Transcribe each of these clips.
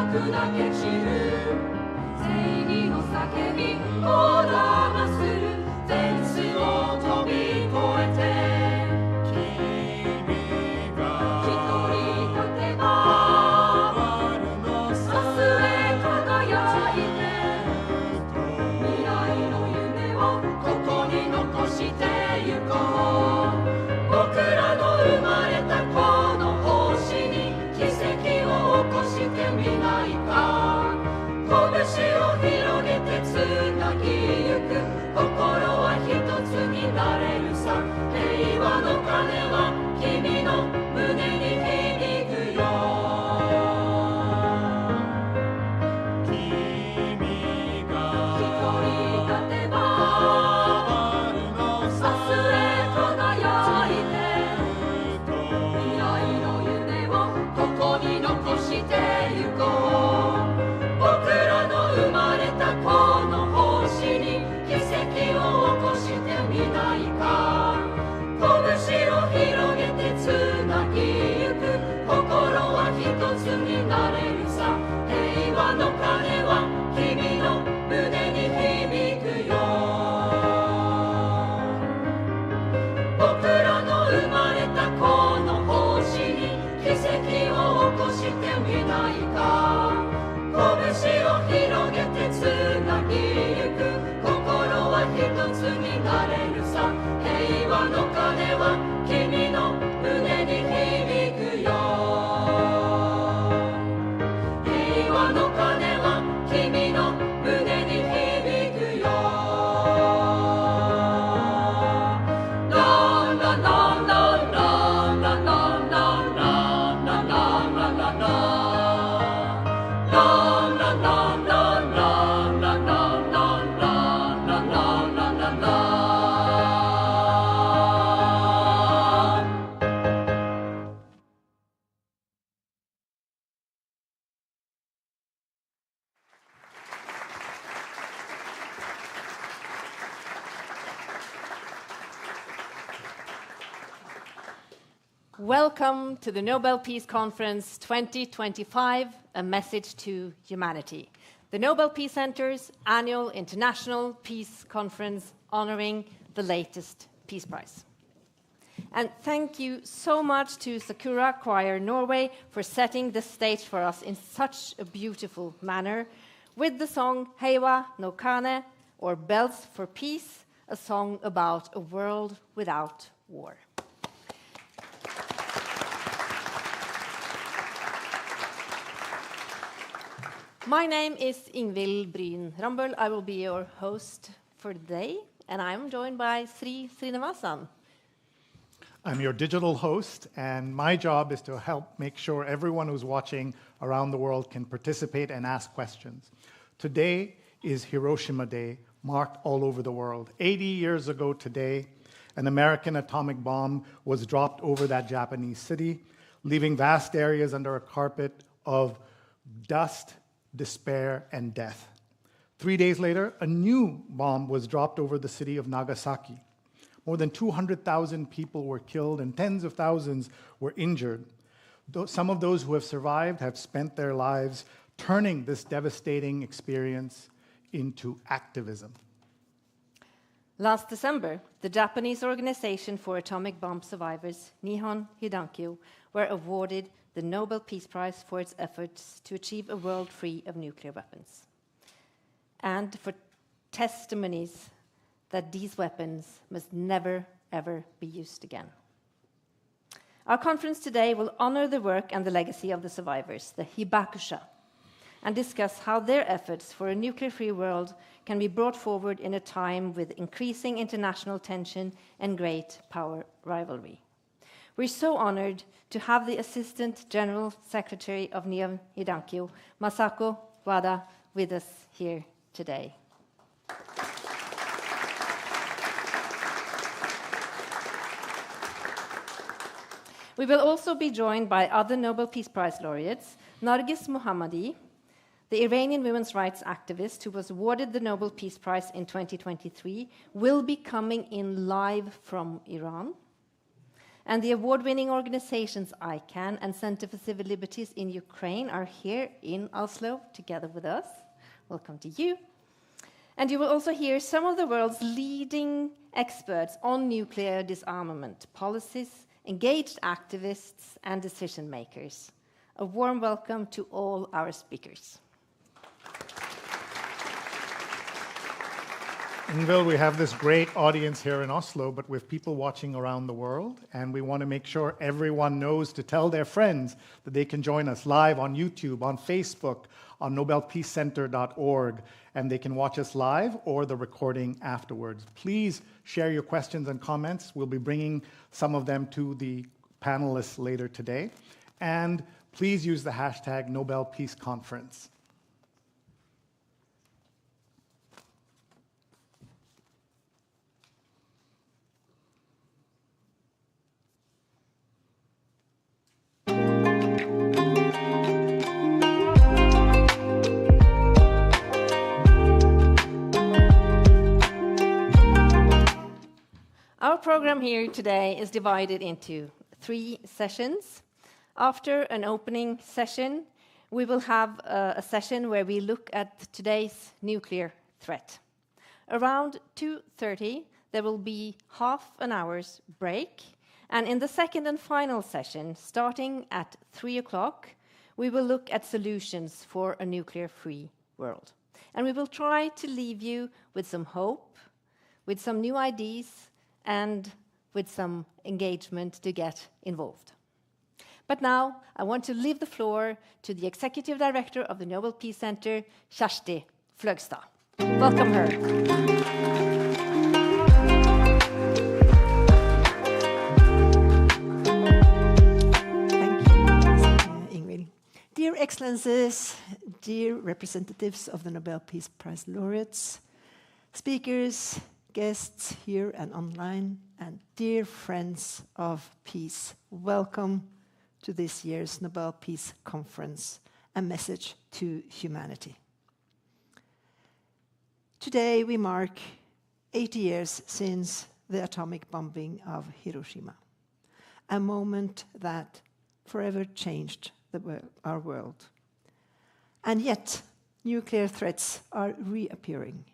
砕け散る正義の叫びこだまするフェンスを飛び越えて君が一人立てば明日へ輝いて未来の夢をここに残してゆこう僕らの生まれたこの星に奇跡を起こしてみないか拳を広げてつなぎゆく心は一つになれるさ平和の鐘は君の胸に響くよ君が一人立てば明日へ輝いて未来の夢をここに残してゆこう僕らの生まれたこの星に奇跡を起こしてみないか拳を広げてつなぎゆく心は一つになれるさ平和の鐘は君の胸に響くよ僕らの生まれたこの星に奇跡を起こしてみないか拳を広げてつなぎゆく心は一つになれるさ平和の鐘は君の胸に響くよ平和の鐘は君の胸に響くよランランランランランランランランランランランランランランWelcome to the Nobel Peace Conference 2025, a message to humanity. The Nobel Peace Center's annual international peace conference honoring the latest Peace Prize. And thank you so much to Sakura Choir Norway for setting the stage for us in such a beautiful manner with the song Heiwa no Kane, or Bells for Peace, a song about a world without war. My name is Ingvild Bryn Rambøll. I will be your host for today, and I'm joined by Sri Srinivasan. I'm your digital host, and my job is to help make sure everyone who's watching around the world can participate and ask questions. Today is Hiroshima Day, marked all over the world. 80 years ago today, an American atomic bomb was dropped over that Japanese city, leaving vast areas under a carpet of dust, despair, and death. 3 days later, a new bomb was dropped over the city of Nagasaki. More than 200,000 people were killed and tens of thousands were injured. Some of those who have survived have spent their lives turning this devastating experience into activism. Last December, the Japanese Organization for Atomic Bomb Survivors, Nihon Hidankyo, were awarded the Nobel Peace Prize for its efforts to achieve a world free of nuclear weapons, and for testimonies that these weapons must never, ever be used again. Our conference today will honor the work and the legacy of the survivors, the Hibakusha, and discuss how their efforts for a nuclear-free world can be brought forward in a time with increasing international tension and great power rivalry. We're so honored to have the Assistant General Secretary of Nihon Hidankyo, Masako Wada, with us here today. We will also be joined by other Nobel Peace Prize laureates. Narges Mohammadi, the Iranian women's rights activist who was awarded the Nobel Peace Prize in 2023, will be coming in live from Iran. And the award-winning organizations ICANN and Center for Civil Liberties in Ukraine are here in Oslo together with us. Welcome to you. And you will also hear some of the world's leading experts on nuclear disarmament policies, engaged activists, and decision makers. A warm welcome to all our speakers. Ingvild, we have this great audience here in Oslo, but with people watching around the world, and we want to make sure everyone knows to tell their friends that they can join us live on YouTube, on Facebook, on nobelpeacecenter.org, and they can watch us live or the recording afterwards. Please share your questions and comments. We'll be bringing some of them to the panelists later today. And please use the hashtag Nobel Peace Conference. Our program here today is divided into 3 sessions. After an opening session, we will have a session where we look at today's nuclear threat. Around 2:30, there will be half an hour's break. And in the second and final session, starting at 3 o'clock, we will look at solutions for a nuclear-free world. And we will try to leave you with some hope, with some new ideas, and with some engagement to get involved. But now, I want to leave the floor to the Executive Director of the Nobel Peace Center, Kjersti Fløgstad. Welcome her. Thank you, Ingvild. Dear Excellencies, dear representatives of the Nobel Peace Prize laureates, speakers, guests here and online, and dear friends of peace, welcome to this year's Nobel Peace Conference, a message to humanity. Today we mark 80 years since the atomic bombing of Hiroshima, a moment that forever changed our world. And yet, nuclear threats are reappearing.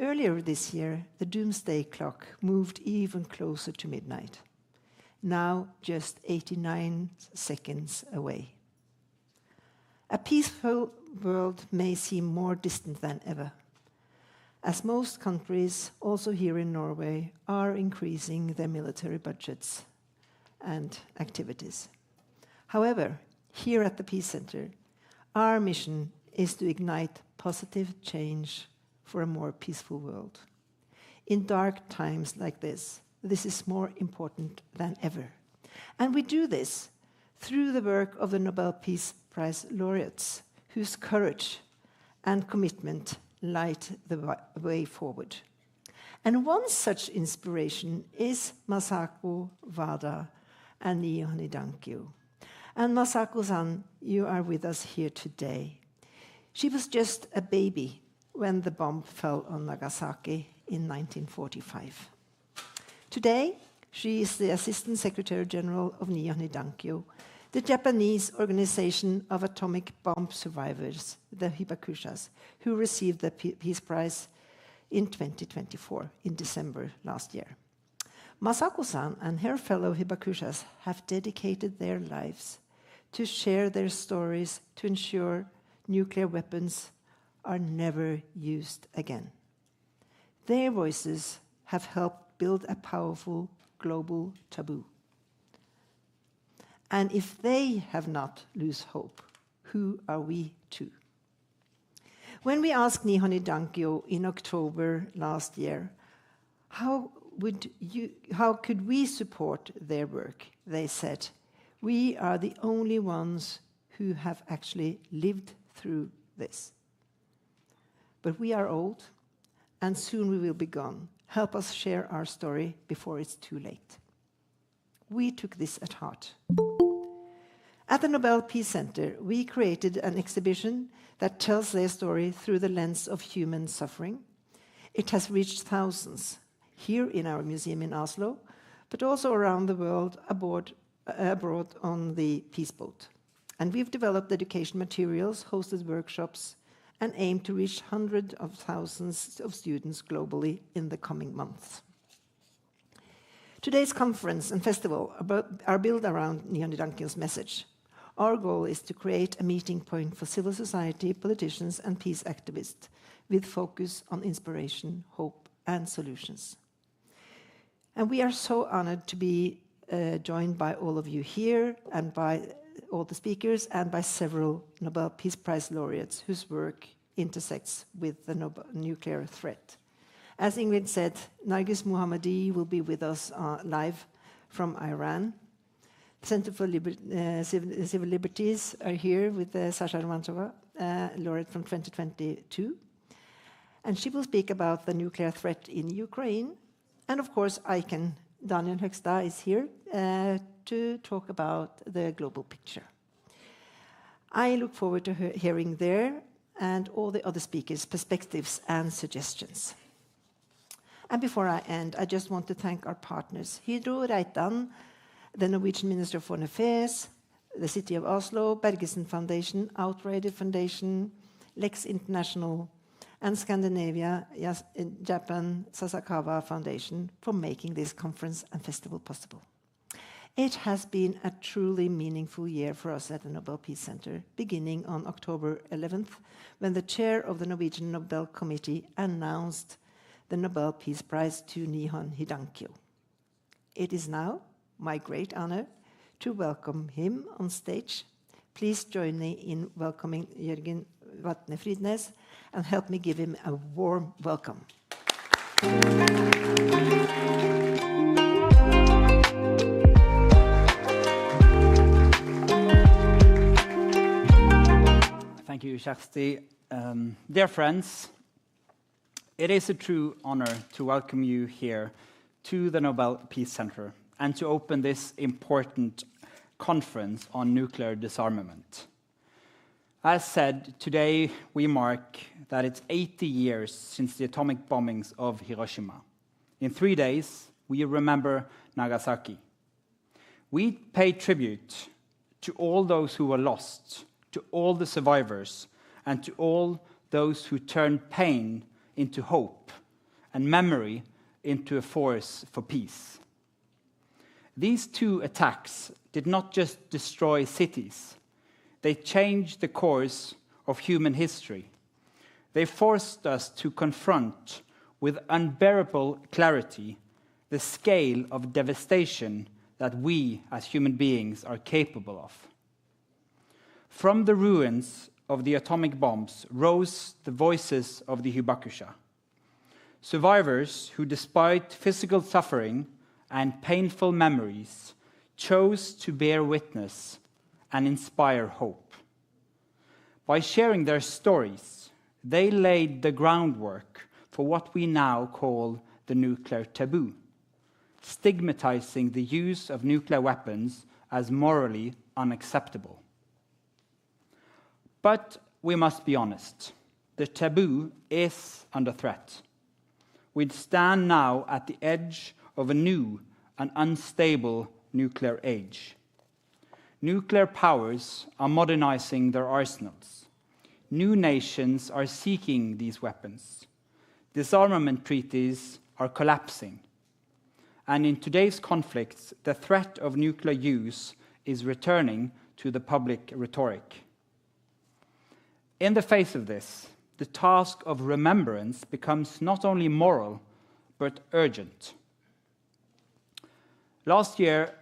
Earlier this year, the doomsday clock moved even closer to midnight, now just 89 seconds away. A peaceful world may seem more distant than ever, as most countries, also here in Norway, are increasing their military budgets and activities. However, here at the Peace Center, our mission is to ignite positive change for a more peaceful world. In dark times like this is more important than ever. And we do this through the work of the Nobel Peace Prize laureates, whose courage and commitment light the way forward. And one such inspiration is Masako Wada and Nihon Hidankyo. And Masako-san, you are with us here today. She was just a baby when the bomb fell on Nagasaki in 1945. Today, she is the Assistant Secretary General of Nihon Hidankyo, the Japanese organization of atomic bomb survivors, the Hibakushas, who received the Peace Prize in 2024, in December last year. Masako-san and her fellow Hibakushas have dedicated their lives to share their stories to ensure nuclear weapons are never used again. Their voices have helped build a powerful global taboo. And if they have not lost hope, who are we to? When we asked Nihon Hidankyo in October last year, how could we support their work? They said, we are the only ones who have actually lived through this. But we are old, and soon we will be gone. Help us share our story before it's too late. We took this at heart. At the Nobel Peace Center, we created an exhibition that tells their story through the lens of human suffering. It has reached thousands here in our museum in Oslo, but also around the world abroad on the Peace Boat. And we've developed education materials, hosted workshops, and aim to reach hundreds of thousands of students globally in the coming months. Today's conference and festival are built around Nihon Hidankyo's message. Our goal is to create a meeting point for civil society, politicians, and peace activists with focus on inspiration, hope, and solutions. And we are so honored to be joined by all of you here and by all the speakers and by several Nobel Peace Prize laureates whose work intersects with the nuclear threat. As Ingrid said, Nargis Mohammadi will be with us live from Iran. Center for Civil Liberties are here with Sasha Romantova, laureate from 2022. And she will speak about the nuclear threat in Ukraine. And of course, Daniel Högsta is here to talk about the global picture. I look forward to hearing their and all the other speakers' perspectives and suggestions. And before I end, I just want to thank our partners, Hydro, Reitan, the Norwegian Minister of Foreign Affairs, the City of Oslo, Bergesen Foundation, Outrider Foundation, Lex International, and Scandinavia, Japan, Sasakawa Foundation for making this conference and festival possible. It has been a truly meaningful year for us at the Nobel Peace Center, beginning on October 11th, when the chair of the Norwegian Nobel Committee announced the Nobel Peace Prize to Nihon Hidankyo. It is now my great honor to welcome him on stage. Please join me in welcoming Jørgen Vatne Fridnes and help me give him a warm welcome. Thank you, Kjersti. Dear friends, it is a true honor to welcome you here to the Nobel Peace Center and to open this important conference on nuclear disarmament. As said, today we mark that it's 80 years since the atomic bombings of Hiroshima. In 3 days, we remember Nagasaki. We pay tribute to all those who were lost, to all the survivors, and to all those who turned pain into hope and memory into a force for peace. These two attacks did not just destroy cities. They changed the course of human history. They forced us to confront with unbearable clarity the scale of devastation that we as human beings are capable of. From the ruins of the atomic bombs rose the voices of the Hibakusha, survivors who, despite physical suffering and painful memories, chose to bear witness and inspire hope. By sharing their stories, they laid the groundwork for what we now call the nuclear taboo, stigmatizing the use of nuclear weapons as morally unacceptable. But we must be honest, the taboo is under threat. We stand now at the edge of a new and unstable nuclear age. Nuclear powers are modernizing their arsenals. New nations are seeking these weapons. Disarmament treaties are collapsing. And in today's conflicts, the threat of nuclear use is returning to the public rhetoric. In the face of this, the task of remembrance becomes not only moral, but urgent. Last year,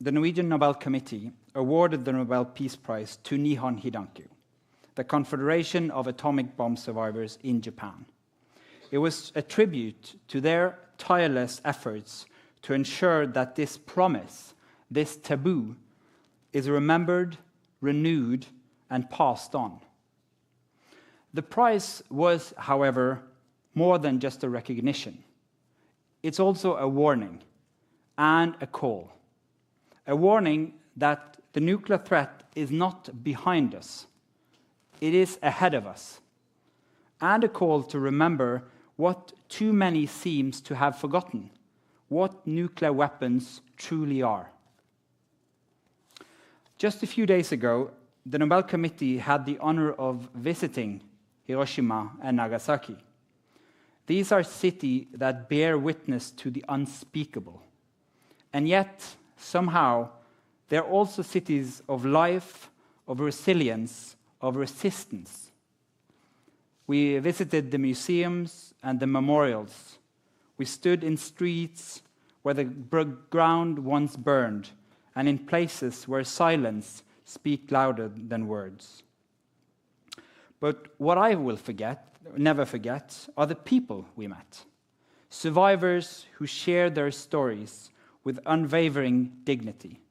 the Norwegian Nobel Committee awarded the Nobel Peace Prize to Nihon Hidankyo, the Confederation of Atomic Bomb Survivors in Japan. It was a tribute to their tireless efforts to ensure that this promise, this taboo, is remembered, renewed, and passed on. The prize was, however, more than just a recognition. It's also a warning and a call. A warning that the nuclear threat is not behind us. It is ahead of us. And a call to remember what too many seems to have forgotten, what nuclear weapons truly are. Just a few days ago, the Nobel Committee had the honor of visiting Hiroshima and Nagasaki. These are cities that bear witness to the unspeakable. And yet, somehow, they're also cities of life, of resilience, of resistance. We visited the museums and the memorials. We stood in streets where the ground once burned, and in places where silence speaks louder than words. But what I will never forget, are the people we met. Survivors who shared their stories with unwavering dignity.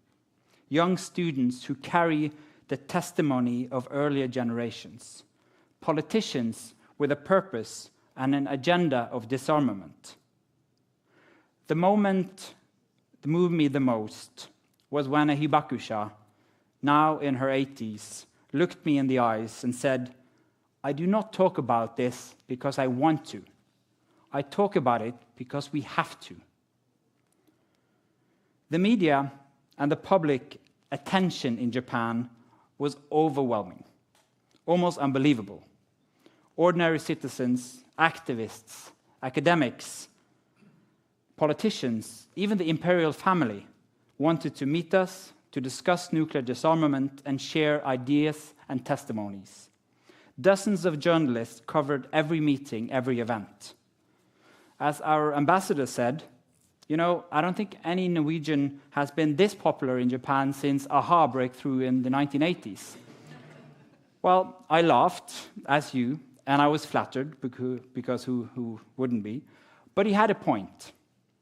Young students who carry the testimony of earlier generations. Politicians with a purpose and an agenda of disarmament. The moment that moved me the most was when a hibakusha, now in her 80s, looked me in the eyes and said, "I do not talk about this because I want to. I talk about it because we have to." The media and the public attention in Japan was overwhelming, almost unbelievable. Ordinary citizens, activists, academics, politicians, even the imperial family wanted to meet us to discuss nuclear disarmament and share ideas and testimonies. Dozens of journalists covered every meeting, every event. As our ambassador said, I don't think any Norwegian has been this popular in Japan since AHA breakthrough in the 1980s. Well, I laughed, as you, and I was flattered, because who wouldn't be? But he had a point,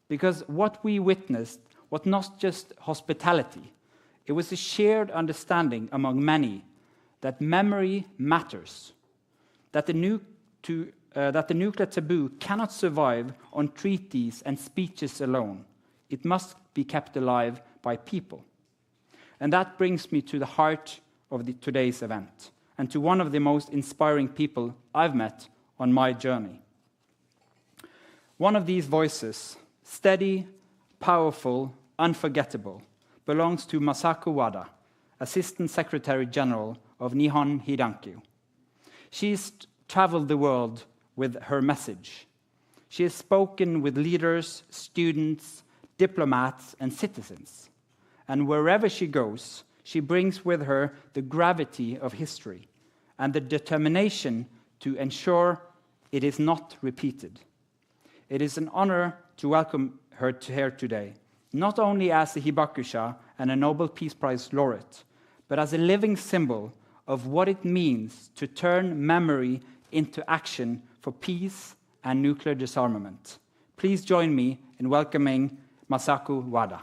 because what we witnessed was not just hospitality. It was a shared understanding among many that memory matters, that the nuclear taboo cannot survive on treaties and speeches alone. It must be kept alive by people. And that brings me to the heart of today's event, and to one of the most inspiring people I've met on my journey. One of these voices, steady, powerful, unforgettable, belongs to Masako Wada, Assistant Secretary General of Nihon Hidankyo. She's traveled the world with her message. She has spoken with leaders, students, diplomats, and citizens. And wherever she goes, she brings with her the gravity of history and the determination to ensure it is not repeated. It is an honor to welcome her here today, not only as a hibakusha and a Nobel Peace Prize laureate, but as a living symbol of what it means to turn memory into action for peace and nuclear disarmament. Please join me in welcoming Masako Wada.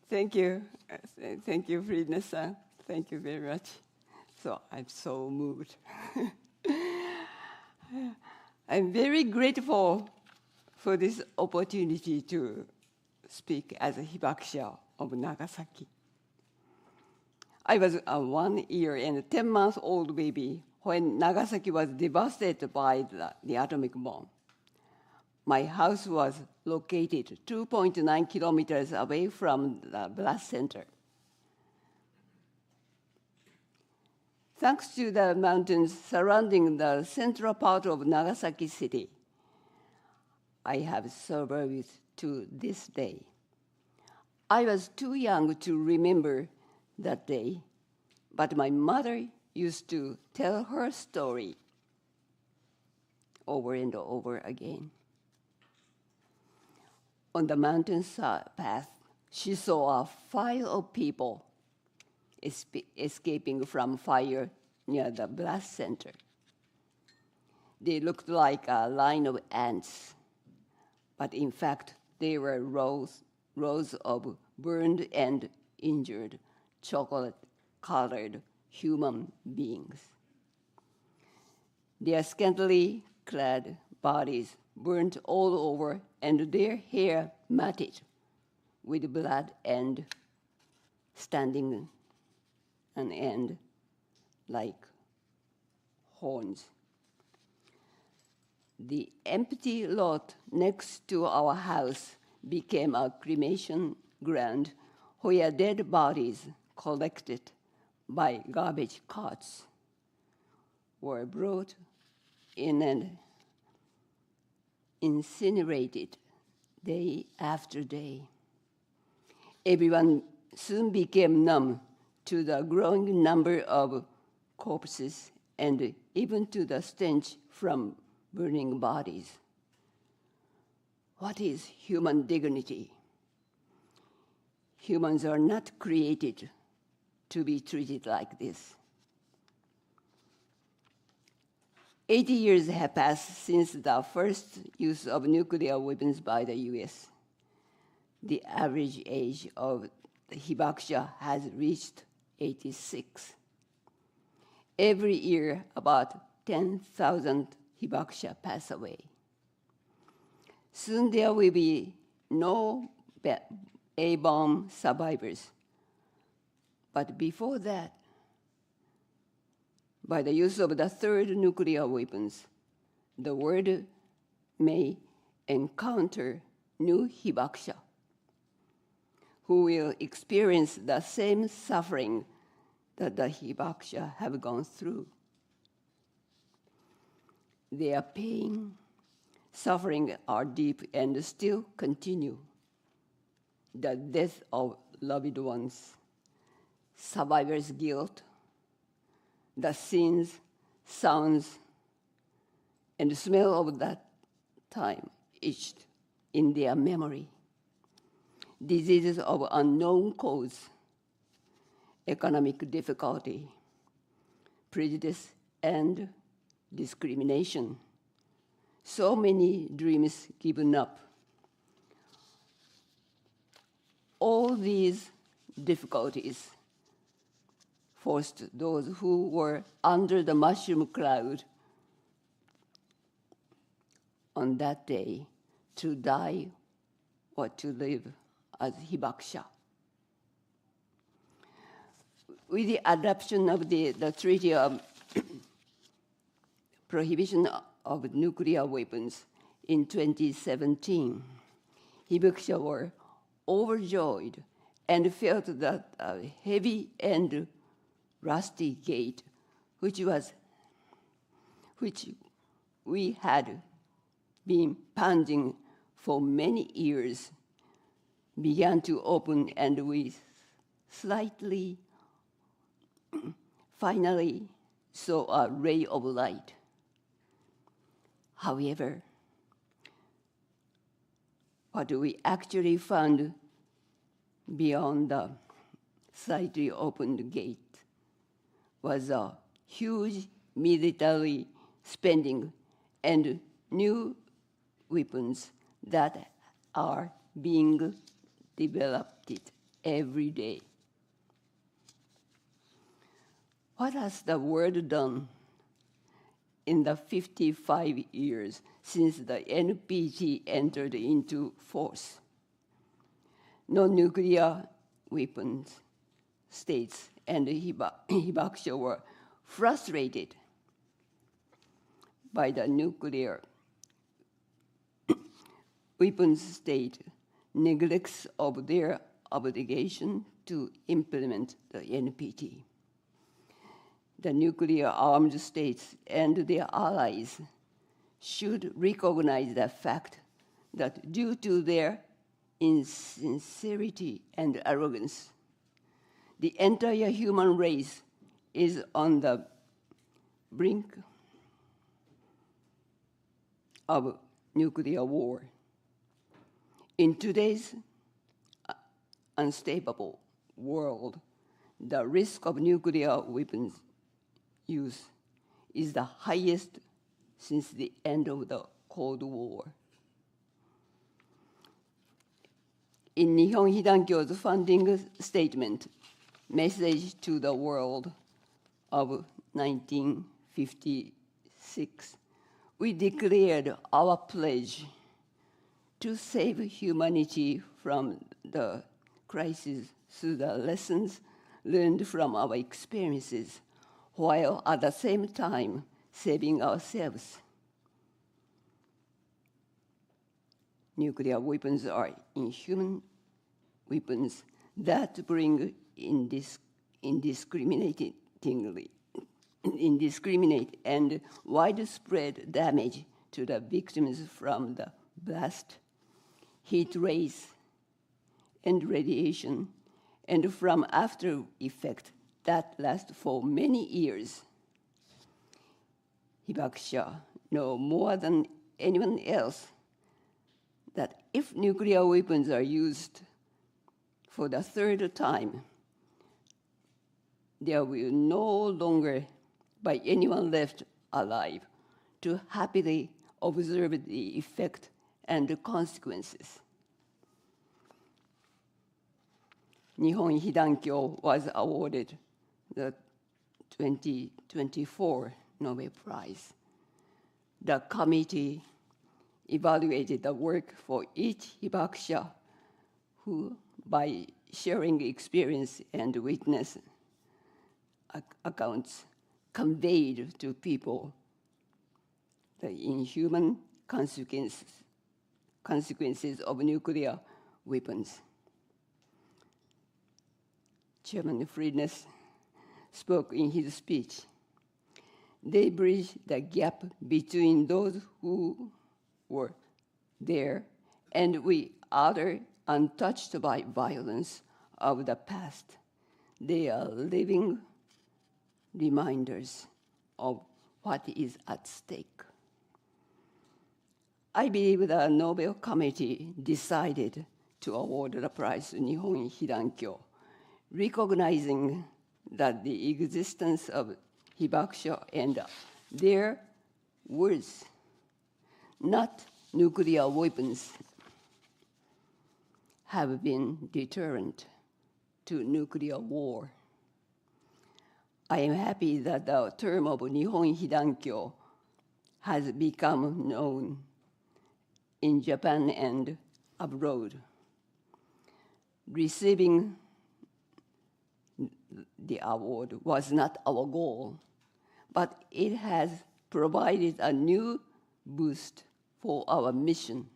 Thank you. Thank you, Friednes-san. Thank you very much. So I'm so moved. I'm very grateful for this opportunity to speak as a hibakusha of Nagasaki. I was a 1 year and 10-month-old baby when Nagasaki was devastated by the atomic bomb. My house was located 2.9 kilometers away from the blast center. Thanks to the mountains surrounding the central part of Nagasaki City, I have survived to this day. I was too young to remember that day, but my mother used to tell her story over and over again. On the mountain path, she saw a file of people escaping from fire near the blast center. They looked like a line of ants, but in fact, they were rows of burned and injured, chocolate-colored human beings. Their scantily clad bodies burnt all over, and their hair matted with blood and standing an end like horns. The empty lot next to our house became a cremation ground where dead bodies collected by garbage carts were brought in and incinerated day after day. Everyone soon became numb to the growing number of corpses and even to the stench from burning bodies. What is human dignity? Humans are not created to be treated like this. 80 years have passed since the first use of nuclear weapons by the US. The average age of the hibakusha has reached 86. Every year, about 10,000 hibakusha pass away. Soon there will be no A-bomb survivors. But before that, by the use of the third nuclear weapons, the world may encounter new hibakusha who will experience the same suffering that the hibakusha have gone through. Their pain, suffering are deep and still continue. The death of loved ones, survivors' guilt, the scenes, sounds, and the smell of that time etched in their memory. Diseases of unknown cause, economic difficulty, prejudice, and discrimination. So many dreams given up. All these difficulties forced those who were under the mushroom cloud on that day to die or to live as hibakusha. With the adoption of the Treaty of Prohibition of Nuclear Weapons in 2017, hibakusha were overjoyed and felt that a heavy and rusty gate, which we had been pounding for many years, began to open, and we finally saw a ray of light. However, what we actually found beyond the slightly opened gate was a huge military spending and new weapons that are being developed every day. What has the world done in the 55 years since the NPT entered into force? No nuclear weapons states and hibakusha were frustrated by the nuclear weapons state neglects of their obligation to implement the NPT. The nuclear-armed states and their allies should recognize the fact that due to their insincerity and arrogance, the entire human race is on the brink of nuclear war. In today's unstable world, the risk of nuclear weapons use is the highest since the end of the Cold War. In Nihon Hidankyo's founding statement, Message to the World of 1956, we declared our pledge to save humanity from the crisis through the lessons learned from our experiences, while at the same time saving ourselves. Nuclear weapons are inhuman weapons that bring indiscriminate and widespread damage to the victims from the blast, heat rays, and radiation, and from after effect that last for many years. Hibakusha know more than anyone else that if nuclear weapons are used for the third time, there will no longer be anyone left alive to happily observe the effect and the consequences. Nihon Hidankyo was awarded the 2024 Nobel Prize. The committee evaluated the work for each hibakusha who, by sharing experience and witness accounts, conveyed to people the inhuman consequences of nuclear weapons. Chairman Friedness spoke in his speech. They bridge the gap between those who were there and we other untouched by violence of the past. They are living reminders of what is at stake. I believe the Nobel Committee decided to award the prize to Nihon Hidankyo, recognizing that the existence of hibakusha and their words, not nuclear weapons, have been deterrent to nuclear war. I am happy that the term of Nihon Hidankyo has become known in Japan and abroad. Receiving the award was not our goal, but it has provided a new boost for our mission.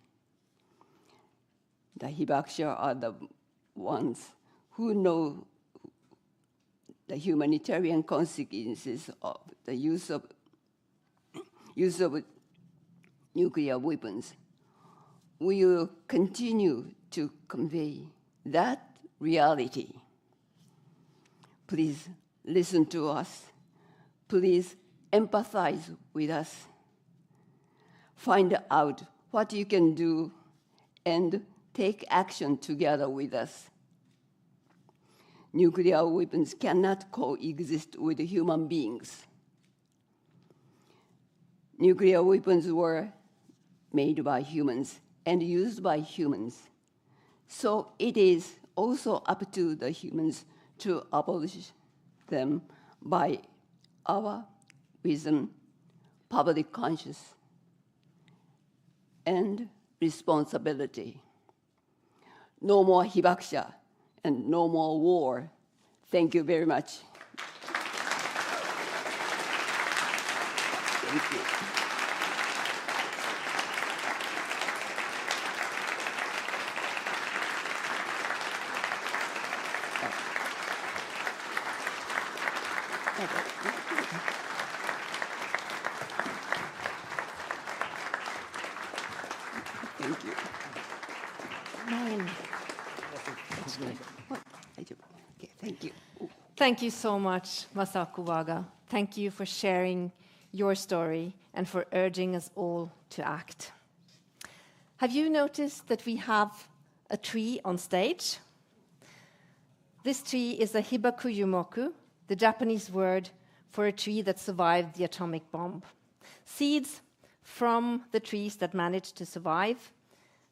The hibakusha are the ones who know the humanitarian consequences of the use of nuclear weapons. We will continue to convey that reality. Please listen to us. Please empathize with us. Find out what you can do and take action together with us. Nuclear weapons cannot coexist with human beings. Nuclear weapons were made by humans and used by humans. So it is also up to the humans to abolish them by our wisdom, public conscience, and responsibility. No more hibakusha and no more war. Thank you very much. Thank you. Thank you. Mine. Okay, thank you. Thank you so much, Masako Waga. Thank you for sharing your story and for urging us all to act. Have you noticed that we have a tree on stage? This tree is a hibakuyumoku, the Japanese word for a tree that survived the atomic bomb. Seeds from the trees that managed to survive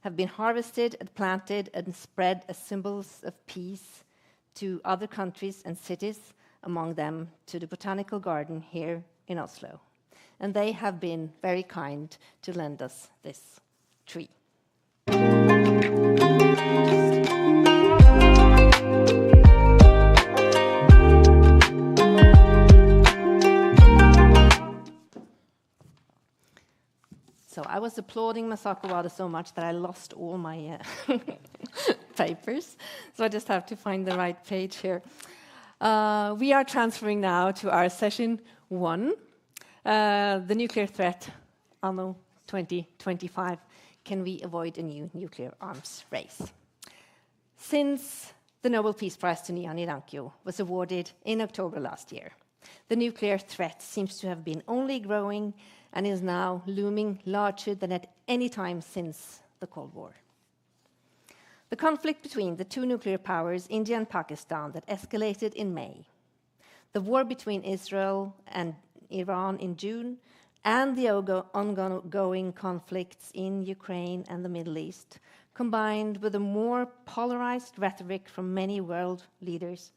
have been harvested and planted and spread as symbols of peace to other countries and cities, among them to the Botanical Garden here in Oslo. and they have been very kind to lend us this tree. So I was applauding Sasakawa so much that I lost all my papers. So I just have to find the right page here. We are transferring now to our session 1, the nuclear threat anno 2025. Can we avoid a new nuclear arms race? Since the Nobel Peace Prize to Nihon Hidankyo was awarded in October last year, the nuclear threat seems to have been only growing and is now looming larger than at any time since the Cold War. The conflict between the two nuclear powers, India and Pakistan, that escalated in May, the war between Israel and Iran in June, and the ongoing conflicts in Ukraine and the Middle East, combined with a more polarized rhetoric from many world leaders,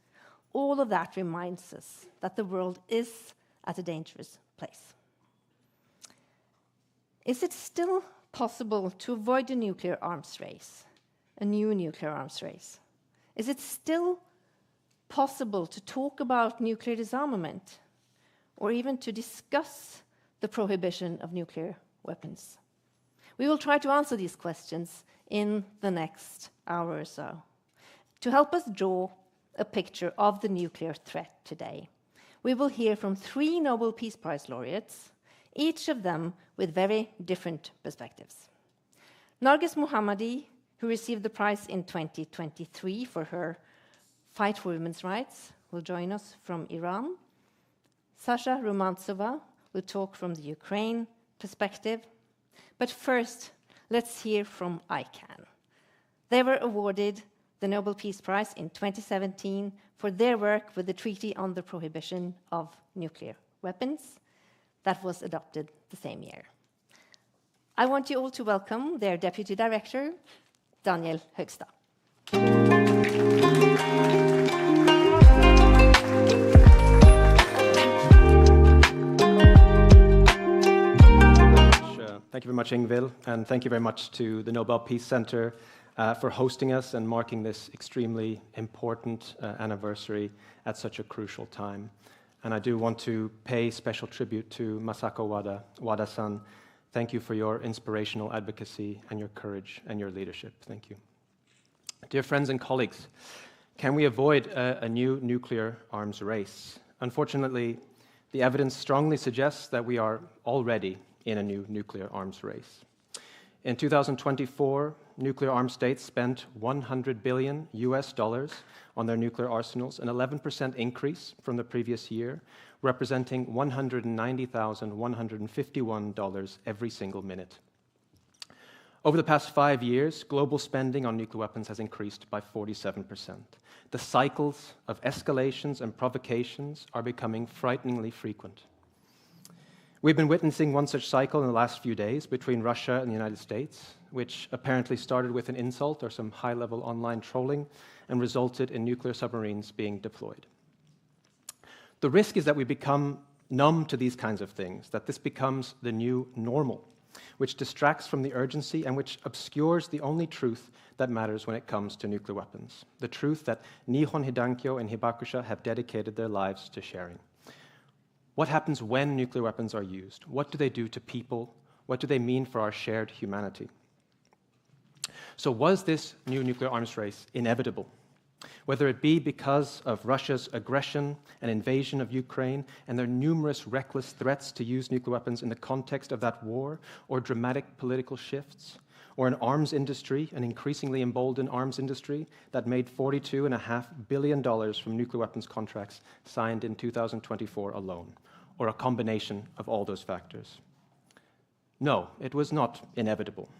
all of that reminds us that the world is at a dangerous place. Is it still possible to avoid a nuclear arms race, a new nuclear arms race? Is it still possible to talk about nuclear disarmament, or even to discuss the prohibition of nuclear weapons? We will try to answer these questions in the next hour or so. To help us draw a picture of the nuclear threat today, we will hear from 3 Nobel Peace Prize laureates, each of them with very different perspectives. Narges Mohammadi, who received the prize in 2023 for her fight for women's rights, will join us from Iran. Sasha Romantsova will talk from the Ukraine perspective. But first, let's hear from ICAN. They were awarded the Nobel Peace Prize in 2017 for their work with the Treaty on the Prohibition of Nuclear Weapons that was adopted the same year. I want you all to welcome their Deputy Director, Daniel Högsta. Thank you very much, Ingvild, and thank you very much to the Nobel Peace Center for hosting us and marking this extremely important anniversary at such a crucial time. And I do want to pay special tribute to Masako Wada-san. Thank you for your inspirational advocacy and your courage and your leadership. Thank you. Dear friends and colleagues, can we avoid a new nuclear arms race? Unfortunately, the evidence strongly suggests that we are already in a new nuclear arms race. In 2024, nuclear armed states spent $100 billion on their nuclear arsenals, an 11% increase from the previous year, representing $190,151 every single minute. Over the past 5 years, global spending on nuclear weapons has increased by 47%. The cycles of escalations and provocations are becoming frighteningly frequent. We've been witnessing one such cycle in the last few days between Russia and the United States, which apparently started with an insult or some high-level online trolling and resulted in nuclear submarines being deployed. The risk is that we become numb to these kinds of things, that this becomes the new normal, which distracts from the urgency and which obscures the only truth that matters when it comes to nuclear weapons, the truth that Nihon Hidankyo and Hibakusha have dedicated their lives to sharing. What happens when nuclear weapons are used? What do they do to people? What do they mean for our shared humanity? So was this new nuclear arms race inevitable? Whether it be because of Russia's aggression and invasion of Ukraine and their numerous reckless threats to use nuclear weapons in the context of that war, or dramatic political shifts, or an arms industry, an increasingly emboldened arms industry that made $42.5 billion from nuclear weapons contracts signed in 2024 alone, or a combination of all those factors. No, it was not inevitable.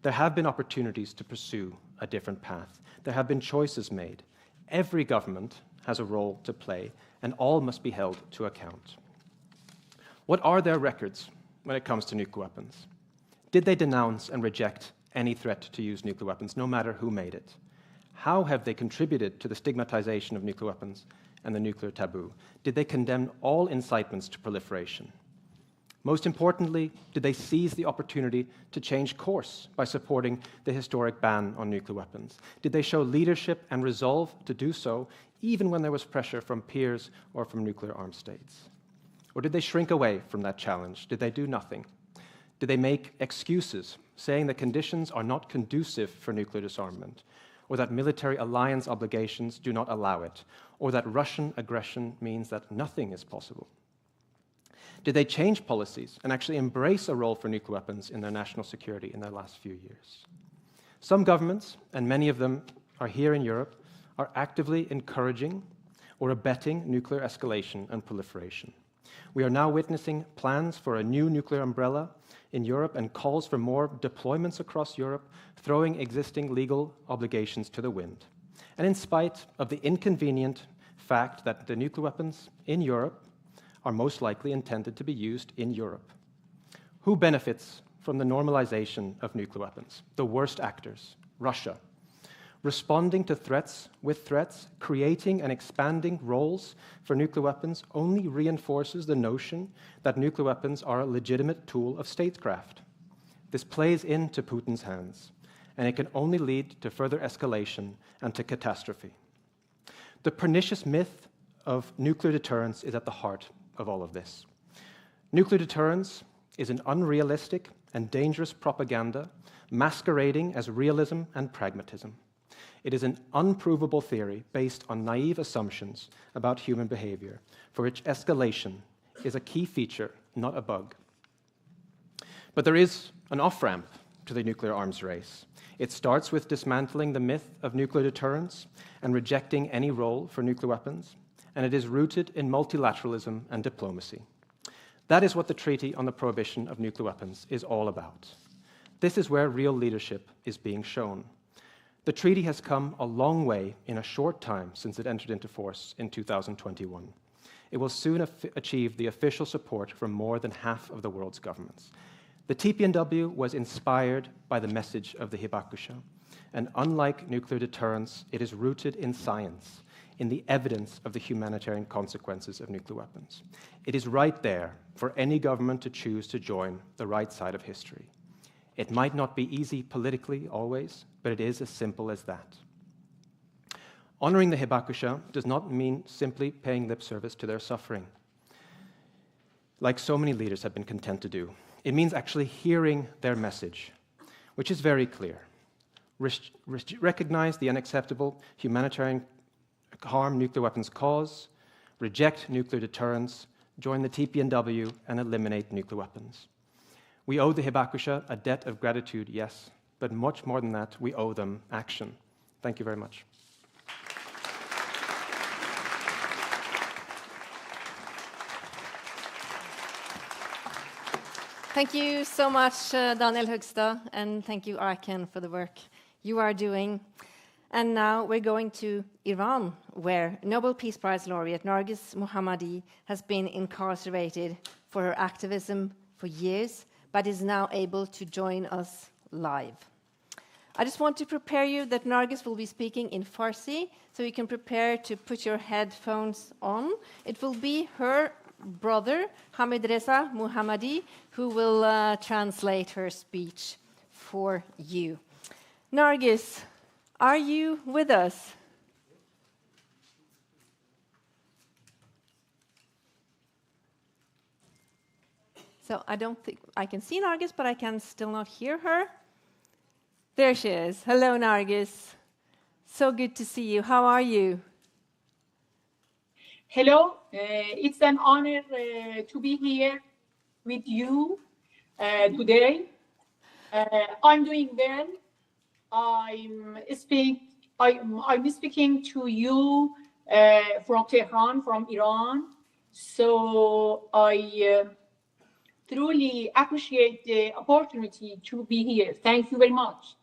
There have been opportunities to pursue a different path. There have been choices made. Every government has a role to play, and all must be held to account. What are their records when it comes to nuclear weapons? Did they denounce and reject any threat to use nuclear weapons, no matter who made it? How have they contributed to the stigmatization of nuclear weapons and the nuclear taboo? Did they condemn all incitements to proliferation? Most importantly, did they seize the opportunity to change course by supporting the historic ban on nuclear weapons? Did they show leadership and resolve to do so, even when there was pressure from peers or from nuclear-armed states? Or did they shrink away from that challenge? Did they do nothing? Did they make excuses, saying that conditions are not conducive for nuclear disarmament, or that military alliance obligations do not allow it, or that Russian aggression means that nothing is possible? Did they change policies and actually embrace a role for nuclear weapons in their national security in their last few years? Some governments, and many of them are here in Europe, are actively encouraging or abetting nuclear escalation and proliferation. We are now witnessing plans for a new nuclear umbrella in Europe and calls for more deployments across Europe, throwing existing legal obligations to the wind. And in spite of the inconvenient fact that the nuclear weapons in Europe are most likely intended to be used in Europe. Who benefits from the normalization of nuclear weapons? The worst actors, Russia. Responding to threats with threats, creating and expanding roles for nuclear weapons only reinforces the notion that nuclear weapons are a legitimate tool of statecraft. This plays into Putin's hands, and it can only lead to further escalation and to catastrophe. The pernicious myth of nuclear deterrence is at the heart of all of this. Nuclear deterrence is an unrealistic and dangerous propaganda masquerading as realism and pragmatism. It is an unprovable theory based on naive assumptions about human behavior, for which escalation is a key feature, not a bug. But there is an off-ramp to the nuclear arms race. It starts with dismantling the myth of nuclear deterrence and rejecting any role for nuclear weapons, and it is rooted in multilateralism and diplomacy. That is what the Treaty on the Prohibition of Nuclear Weapons is all about. This is where real leadership is being shown. The treaty has come a long way in a short time since it entered into force in 2021. It will soon achieve the official support from more than half of the world's governments. The TPNW was inspired by the message of the Hibakusha, and unlike nuclear deterrence, it is rooted in science, in the evidence of the humanitarian consequences of nuclear weapons. It is right there for any government to choose to join the right side of history. It might not be easy politically always, but it is as simple as that. Honoring the Hibakusha does not mean simply paying lip service to their suffering, like so many leaders have been content to do. It means actually hearing their message, which is very clear. Recognize the unacceptable humanitarian harm nuclear weapons cause, reject nuclear deterrence, join the TPNW, and eliminate nuclear weapons. We owe the Hibakusha a debt of gratitude, yes, but much more than that, we owe them action. Thank you very much. Thank you so much, Daniel Hugstad, and thank you, Arkan, for the work you are doing. And now we're going to Iran, where Nobel Peace Prize laureate Narges Mohammadi has been incarcerated for her activism for years, but is now able to join us live. I just want to prepare you that Narges will be speaking in Farsi, so you can prepare to put your headphones on. It will be her brother, Hamid Reza Mohammadi, who will translate her speech for you. Narges, are you with us? So I don't think I can see Narges, but I can still not hear her. There she is. Hello, Narges. So good to see you. How are you? Hello. It's an honor to be here with you today. I'm doing well. I'm speaking to you from Tehran, from Iran. So I truly appreciate the opportunity to be here. Thank you very much.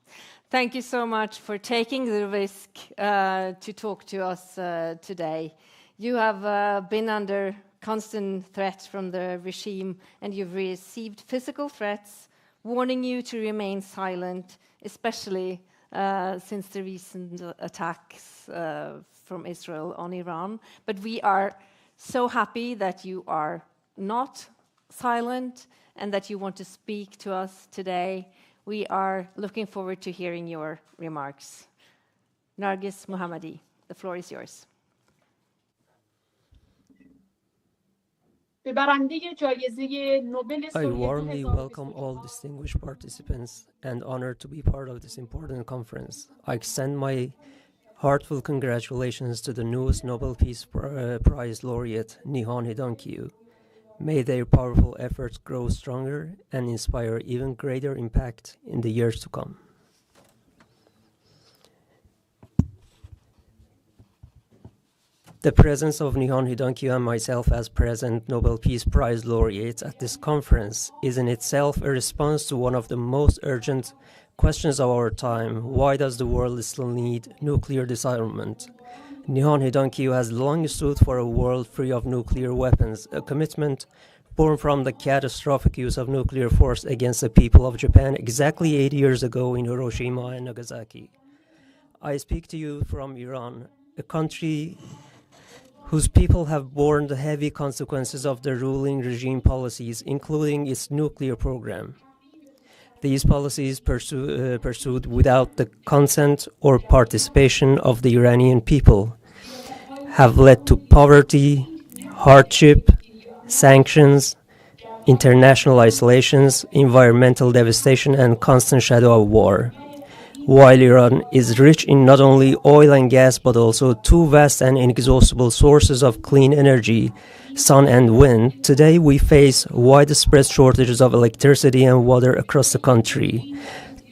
Thank you so much for taking the risk to talk to us today. You have been under constant threat from the regime, and you've received physical threats warning you to remain silent, especially since the recent attacks from Israel on Iran. But we are so happy that you are not silent and that you want to speak to us today. We are looking forward to hearing your remarks. Nargis Mohammadi, the floor is yours. به برنده جایزه نوبل I صلح warmly welcome 2024 all distinguished participants and honored to be part of this important conference. I extend my heartfelt congratulations to the newest Nobel Peace Prize laureate, Nihon Hidankyo. May their powerful efforts grow stronger and inspire even greater impact in the years to come. The presence of Nihon Hidankyo and myself as present Nobel Peace Prize laureates at this conference is in itself a response to one of the most urgent questions of our time. Why does the world still need nuclear disarmament? Nihon Hidankyo has long stood for a world free of nuclear weapons, a commitment born from the catastrophic use of nuclear force against the people of Japan exactly 80 years ago in Hiroshima and Nagasaki. I speak to you from Iran, a country whose people have borne the heavy consequences of the ruling regime policies, including its nuclear program. These policies pursued without the consent or participation of the Iranian people have led to poverty, hardship, sanctions, international isolations, environmental devastation, and constant shadow of war. While Iran is rich in not only oil and gas, but also two vast and inexhaustible sources of clean energy, sun and wind, today we face widespread shortages of electricity and water across the country.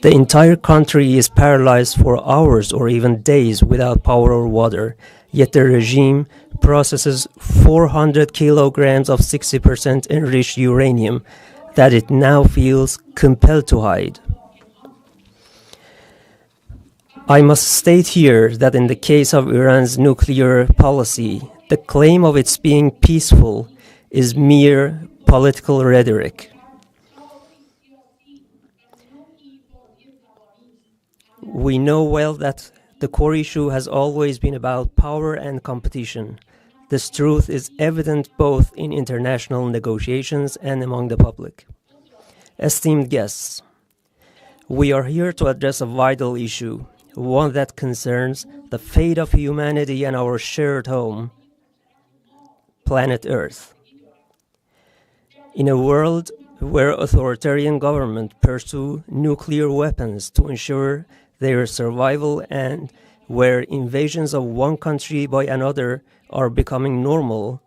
The entire country is paralyzed for hours or even days without power or water, yet the regime processes 400 kilograms of 60% enriched uranium that it now feels compelled to hide. I must state here that in the case of Iran's nuclear policy, the claim of its being peaceful is mere political rhetoric. We know well that the core issue has always been about power and competition. This truth is evident both in international negotiations and among the public. Esteemed guests, we are here to address a vital issue, one that concerns the fate of humanity and our shared home, planet Earth. In a world where authoritarian governments pursue nuclear weapons to ensure their survival and where invasions of one country by another are becoming normal,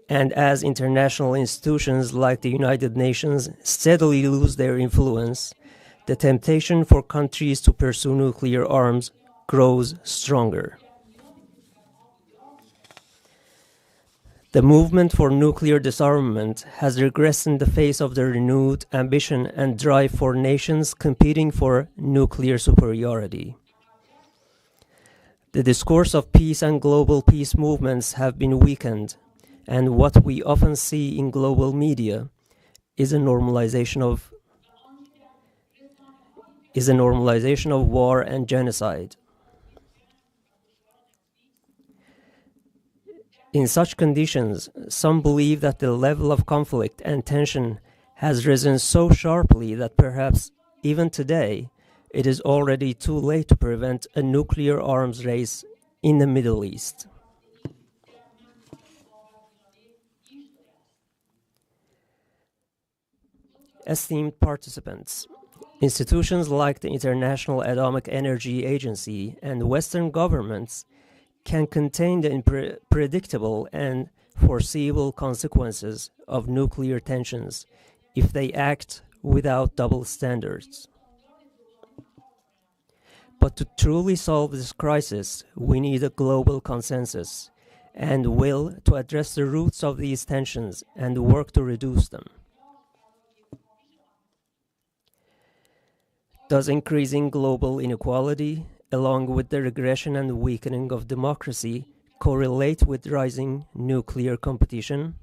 and as international institutions like the United Nations steadily lose their influence, the temptation for countries to pursue nuclear arms grows stronger. The movement for nuclear disarmament has regressed in the face of the renewed ambition and drive for nations competing for nuclear superiority. The discourse of peace and global peace movements have been weakened, and what we often see in global media is a normalization of war and genocide. In such conditions, some believe that the level of conflict and tension has risen so sharply that perhaps even today it is already too late to prevent a nuclear arms race in the Middle East. Esteemed participants, institutions like the International Atomic Energy Agency and Western governments can contain the unpredictable and foreseeable consequences of nuclear tensions if they act without double standards. But to truly solve this crisis, we need a global consensus and will to address the roots of these tensions and work to reduce them. Does increasing global inequality, along with the regression and weakening of democracy, correlate with rising nuclear competition?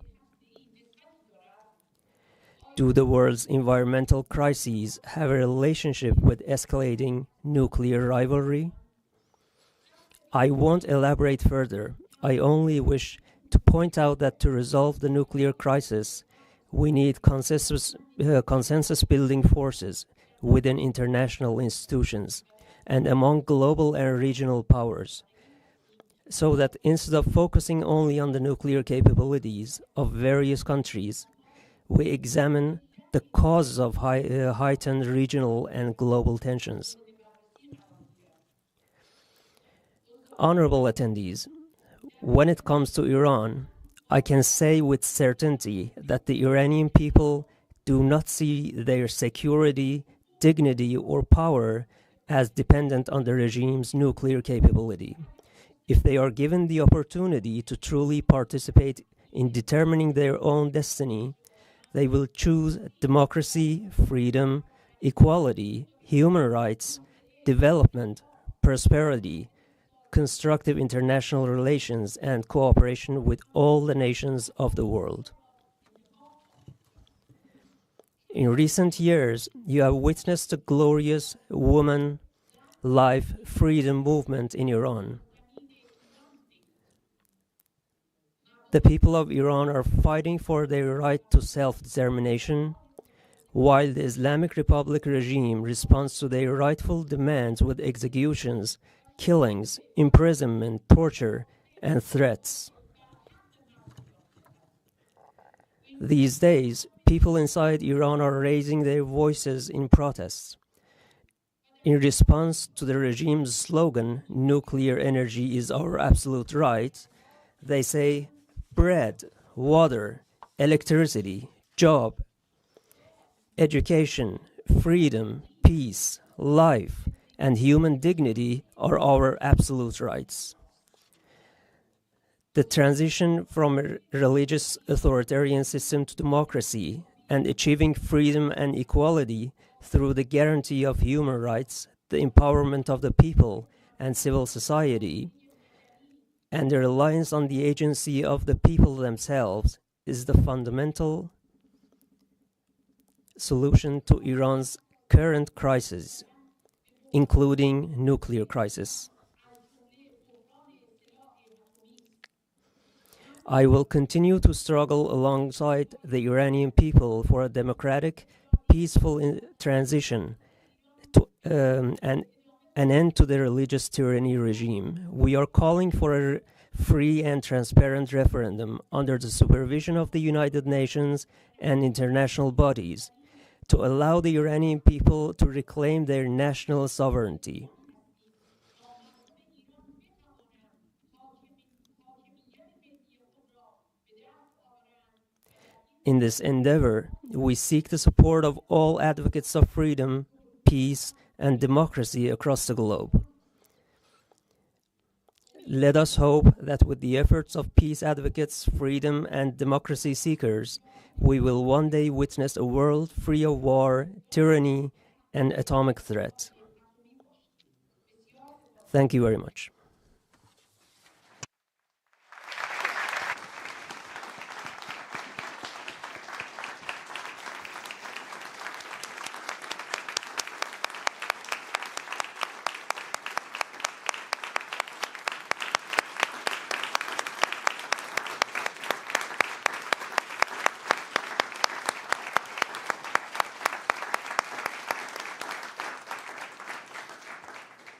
Do the world's environmental crises have a relationship with escalating nuclear rivalry? I won't elaborate further. I only wish to point out that to resolve the nuclear crisis, We need consensus-building forces within international institutions and among global and regional powers, so that instead of focusing only on the nuclear capabilities of various countries, we examine the causes of heightened regional and global tensions. Honorable attendees, when it comes to Iran, I can say with certainty that the Iranian people do not see their security, dignity, or power as dependent on the regime's nuclear capability. If they are given the opportunity to truly participate in determining their own destiny, they will choose democracy, freedom, equality, human rights, development, prosperity, constructive international relations, and cooperation with all the nations of the world. In recent years, you have witnessed the glorious woman, life, freedom movement in Iran. The people of Iran are fighting for their right to self-determination, while the Islamic Republic regime responds to their rightful demands with executions, killings, imprisonment, torture, and threats. These days, people inside Iran are raising their voices in protests. In response to the regime's slogan, "Nuclear energy is our absolute right," they say, bread, water, electricity, job, education, freedom, peace, life, and human dignity are our absolute rights. The transition from a religious authoritarian system to democracy and achieving freedom and equality through the guarantee of human rights, the empowerment of the people and civil society, and the reliance on the agency of the people themselves is the fundamental solution to Iran's current crisis, including nuclear crisis. I will continue to struggle alongside the Iranian people for a democratic, peaceful transition to an end to the religious tyranny regime. We are calling for a free and transparent referendum under the supervision of the United Nations and international bodies to allow the Iranian people to reclaim their national sovereignty. In this endeavor, we seek the support of all advocates of freedom, peace, and democracy across the globe. Let us hope that with the efforts of peace advocates, freedom, and democracy seekers, we will one day witness a world free of war, tyranny, and atomic threat. Thank you very much.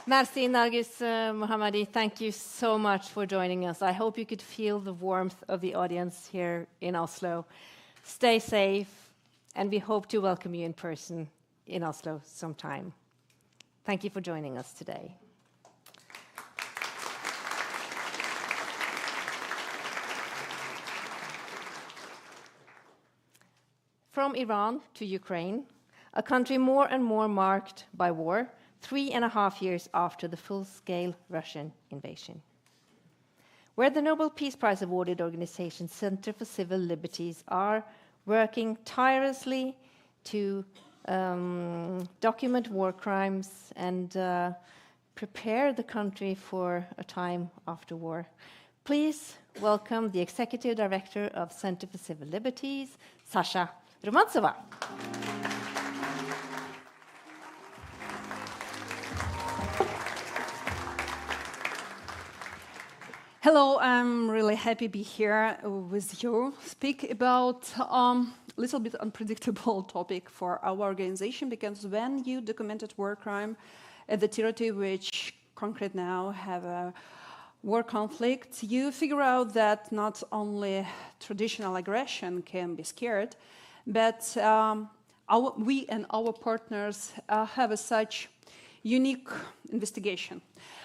Merci, Nargis Mohammadi. Thank you so much for joining us. I hope you could feel the warmth of the audience here in Oslo. Stay safe, and we hope to welcome you in person in Oslo sometime. Thank you for joining us today. From Iran to Ukraine, a country more and more marked by war, 3.5 years after the full-scale Russian invasion, where the Nobel Peace Prize awarded organization Center for Civil Liberties are working tirelessly to document war crimes and prepare the country for a time after war. Please welcome the Executive Director of Center for Civil Liberties, Sasha Romantsova. Hello, I'm really happy to be here with you, speak about little bit unpredictable topic for our organization, because when you documented war crime at the territory which concrete now have a war conflict, you figure out that not only traditional aggression can be scared, but we and our partners have a such unique investigation,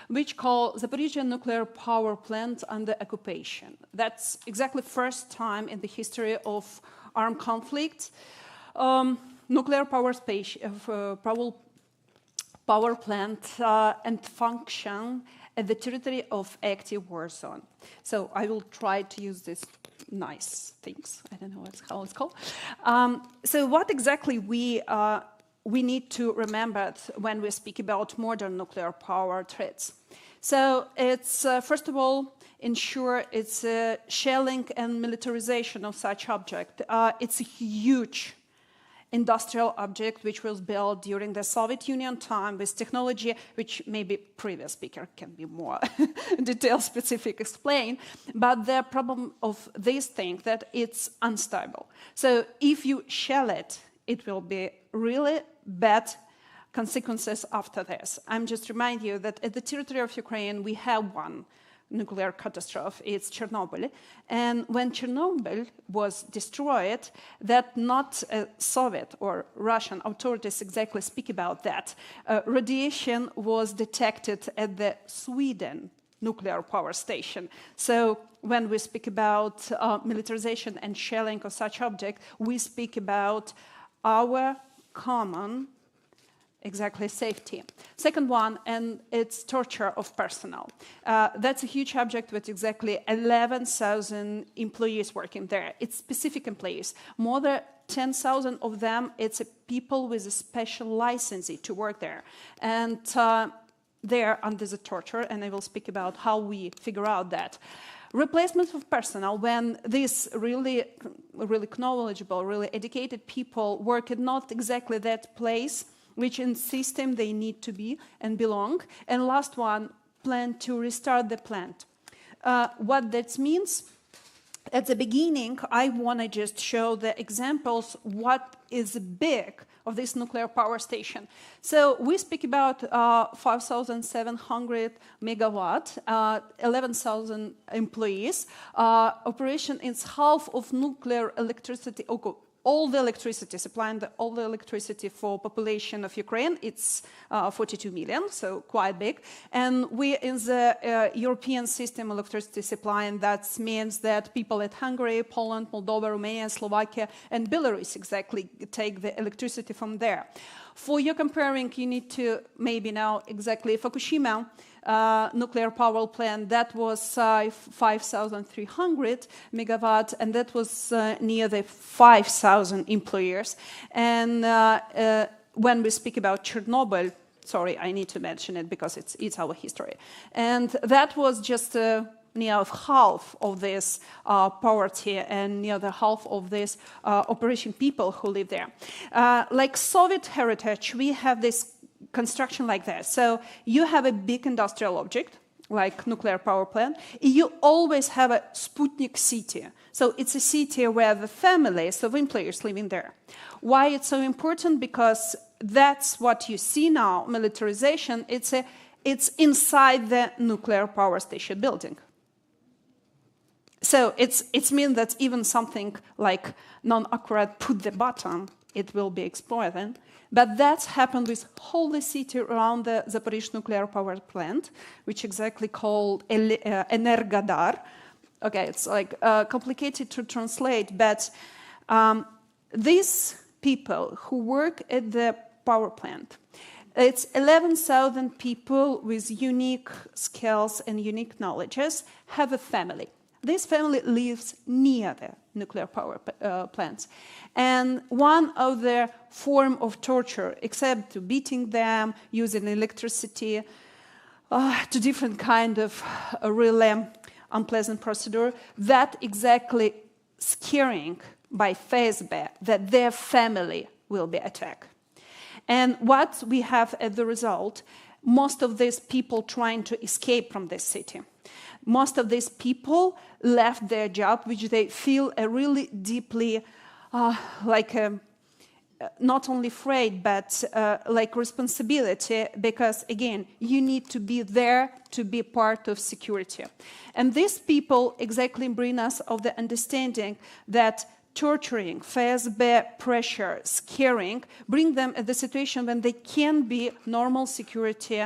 which call Zaporizhzhia nuclear power plant under occupation. That's exactly first time in the history of armed conflict. Nuclear power plant and function at the territory of active war zone. So I will try to use these nice things. I don't know how it's called. So what exactly we need to remember when we speak about modern nuclear power threats. So it's, first of all, ensure it's shelling and militarization of such object. It's a huge industrial object which was built during the Soviet Union time with technology which maybe previous speaker can be more detail specific explain, but the problem of this thing that it's unstable. So if you shell it, it will be really bad consequences after this. I'm just remind you that at the territory of Ukraine we have one nuclear catastrophe, it's Chernobyl. And when Chernobyl was destroyed, that not Soviet or Russian authorities exactly speak about that. Radiation was detected at the Sweden nuclear power station. So when we speak about militarization and shelling of such object, we speak about our common safety. Second one, and it's torture of personnel. That's a huge object with exactly 11,000 employees working there. It's specific employees. More than 10,000 of them, it's people with a special licensee to work there. And they're under the torture, and I will speak about how we figure out that. Replacement of personnel, when these really knowledgeable, really educated people work at not exactly that place, which in system they need to be and belong. And last one, plan to restart the plant. What that means, at the beginning, I want to just show the examples what is big of this nuclear power station. So we speak about 5,700 megawatt, 11,000 employees. Operation is half of nuclear electricity, all the electricity, supplying all the electricity for population of Ukraine, it's 42 million, so quite big. And we in the European system electricity supply, and that means that people at Hungary, Poland, Moldova, Romania, Slovakia, and Belarus exactly take the electricity from there. For your comparing, you need to maybe know exactly Fukushima nuclear power plant, that was 5,300 megawatt, and that was near the 5,000 employees. And when we speak about Chernobyl, sorry, I need to mention it because it's our history. And that was just near half of this poverty and near the half of this operation people who live there. Like Soviet heritage, we have this construction like that. So you have a big industrial object, like nuclear power plant. You always have a Sputnik city. So it's a city where the families of employees living there. Why it's so important? Because that's what you see now, militarization. It's inside the nuclear power station building. So it's mean that even something like non-accurate put the button, it will be exploited. But that's happened with whole the city around the Zaporizhzhia nuclear power plant, which exactly called Energodar. Okay, it's like complicated to translate, but these people who work at the power plant, it's 11,000 people with unique skills and unique knowledges, have a family. This family lives near the nuclear power plants. And one of the form of torture, except to beating them, using electricity, to different kind of really unpleasant procedure, that exactly scaring by FSB that their family will be attacked. And what we have as the result, most of these people trying to escape from this city. Most of these people left their job, which they feel really deeply not only afraid, but like responsibility, because again, you need to be there to be part of security. And these people exactly bring us of the understanding that torturing, FSB pressure, scaring, bring them at the situation when they can be normal security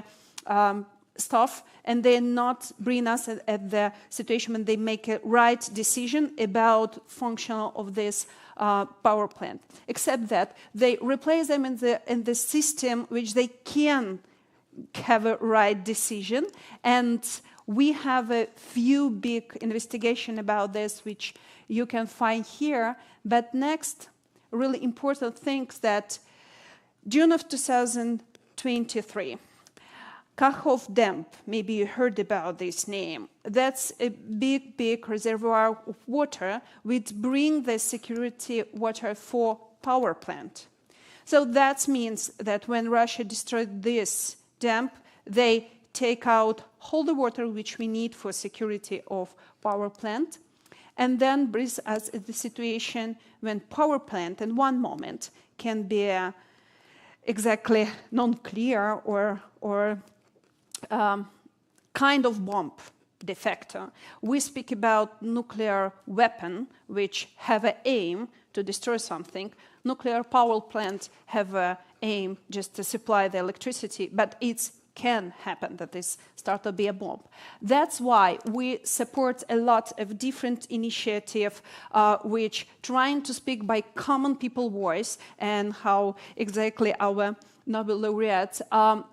stuff, and they not bring us at the situation when they make a right decision about functional of this power plant. Except that they replace them in the system which they can have a right decision. And we have a few big investigation about this, which you can find here. But next, really important things that June of 2023, Kachov Dam, maybe you heard about this name. That's a big, big reservoir of water which bring the security water for power plant. So that means that when Russia destroyed this dam, they take out all the water which we need for security of power plant, and then brings us in the situation when power plant in one moment can be exactly non-clear or kind of bomb defect. We speak about nuclear weapon which have an aim to destroy something. Nuclear power plants have an aim just to supply the electricity, but it can happen that this start to be a bomb. That's why we support a lot of different initiatives which trying to speak by common people voice, and how exactly our Nobel laureates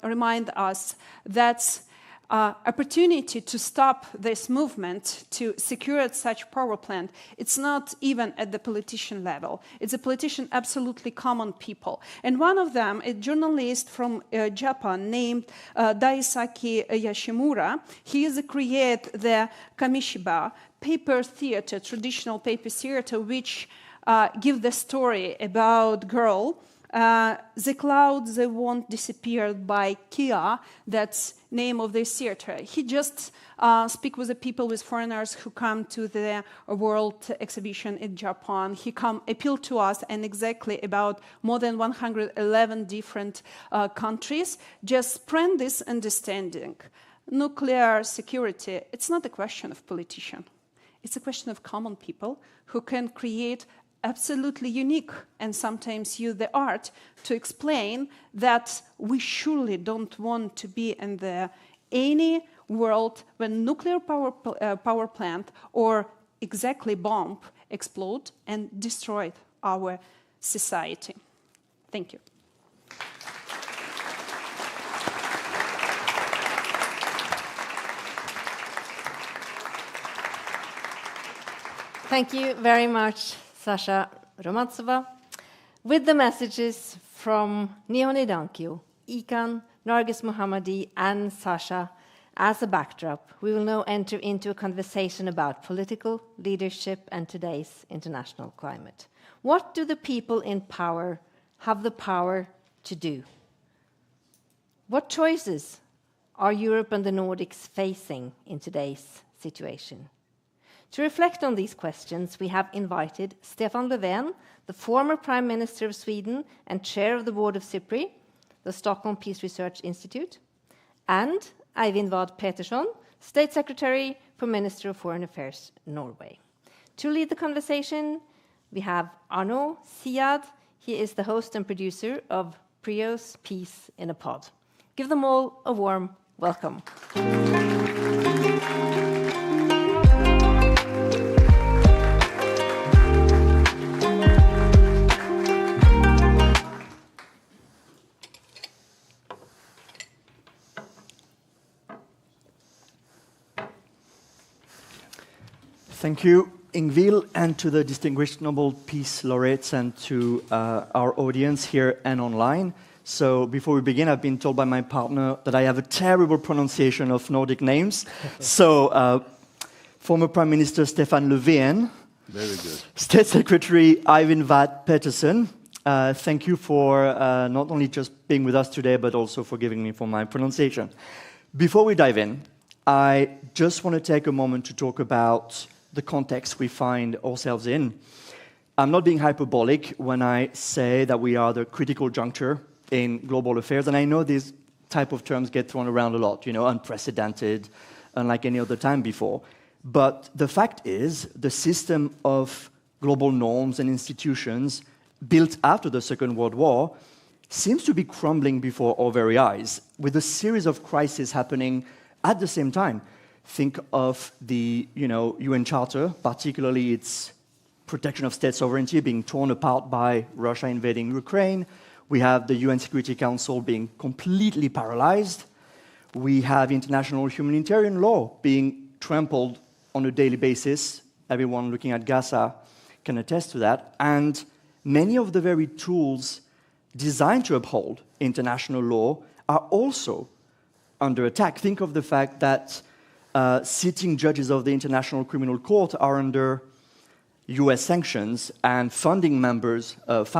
remind us that's opportunity to stop this movement to secure such power plant. It's not even at the politician level. It's a politician, absolutely common people. And one of them, a journalist from Japan named Daisaki Yoshimura. He is create the Kamishiba paper theater, traditional paper theater, which give the story about girl. The clouds, they won't disappear by Kia, that's name of this theater. He just speak with the people, with foreigners who come to the world exhibition in Japan. He come appeal to us, and exactly about more than 111 different countries, just spread this understanding. Nuclear security, it's not a question of politician. It's a question of common people who can create absolutely unique and sometimes use the art to explain that we surely don't want to be in any world when nuclear power plant or exactly bomb explode and destroy our society. Thank you. Thank you very much, Sasha Romantsova. With the messages from Nihon Hidankyo, Ikan, Nargis Mohammadi, and Sasha as a backdrop, we will now enter into a conversation about political leadership and today's international climate. What do the people in power have the power to do? What choices are Europe and the Nordics facing in today's situation? To reflect on these questions, we have invited Stefan Löfven, the former Prime Minister of Sweden and Chair of the Board of SIPRI, the Stockholm Peace Research Institute, and Eivind Vad Petersson, State Secretary for Minister of Foreign Affairs, Norway. To lead the conversation, we have Arnaud Siad. He is the host and producer of Prio's Peace in a Pod. Give them all a warm welcome. Thank you, Ingvild, and to the distinguished Nobel Peace Laureates and to our audience here and online. So before we begin, I've been told by my partner that I have a terrible pronunciation of Nordic names. So former Prime Minister Stefan Löfven. Very good. State Secretary Eivind Vad Petersson. Thank you for not only just being with us today, but also forgiving me for my pronunciation. Before we dive in, I just want to take a moment to talk about the context we find ourselves in. I'm not being hyperbolic when I say that we are the critical juncture in global affairs, and I know these type of terms get thrown around a lot, unprecedented, unlike any other time before. But the fact is, the system of global norms and institutions built after the Second World War seems to be crumbling before our very eyes, with a series of crises happening at the same time. Think of the UN Charter, particularly its protection of state sovereignty being torn apart by Russia invading Ukraine. We have the UN Security Council being completely paralyzed. We have international humanitarian law being trampled on a daily basis. Everyone looking at Gaza can attest to that. And many of the very tools designed to uphold international law are also under attack. Think of the fact that sitting judges of the International Criminal Court are under US sanctions, and founding members of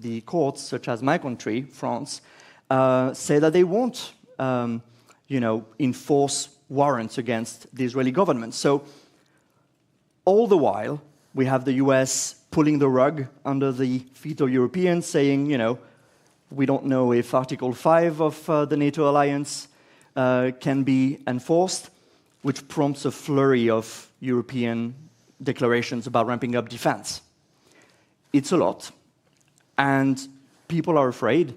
the courts, such as my country, France, say that they won't enforce warrants against the Israeli government. So all the while, we have the US pulling the rug under the feet of Europeans, saying, we don't know if Article 5 of the NATO alliance can be enforced, which prompts a flurry of European declarations about ramping up defense. It's a lot, and people are afraid.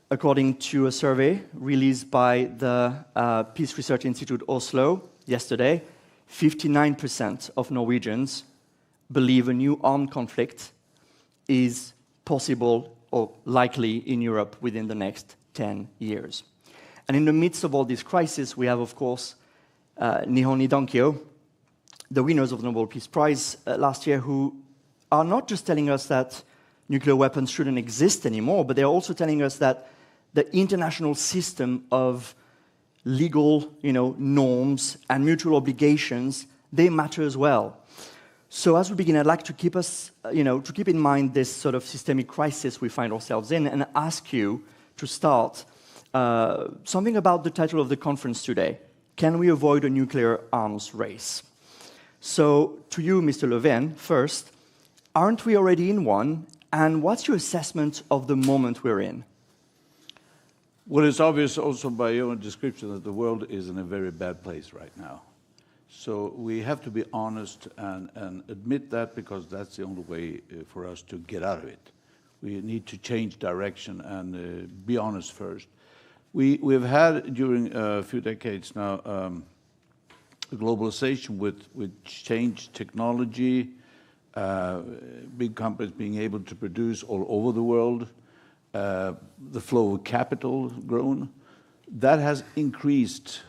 According to a survey released by the Peace Research Institute Oslo yesterday, 59% of Norwegians believe a new armed conflict is possible or likely in Europe within the next 10 years. And in the midst of all this crisis, we have, of course, Nihon Hidankyo, the winners of the Nobel Peace Prize last year, who are not just telling us that nuclear weapons shouldn't exist anymore, but they're also telling us that the international system of legal, norms and mutual obligations, they matter as well. So as we begin, I'd like to keep in mind this sort of systemic crisis we find ourselves in, and ask you to start something about the title of the conference today. Can we avoid a nuclear arms race? So to you, Mr. Levin, first, aren't we already in one? And what's your assessment of the moment we're in? Well, it's obvious also by your own description that the world is in a very bad place right now. So we have to be honest and admit that, because that's the only way for us to get out of it. We need to change direction and be honest first. We've had during a few decades now globalization with changed technology, big companies being able to produce all over the world, the flow of capital grown. That has increased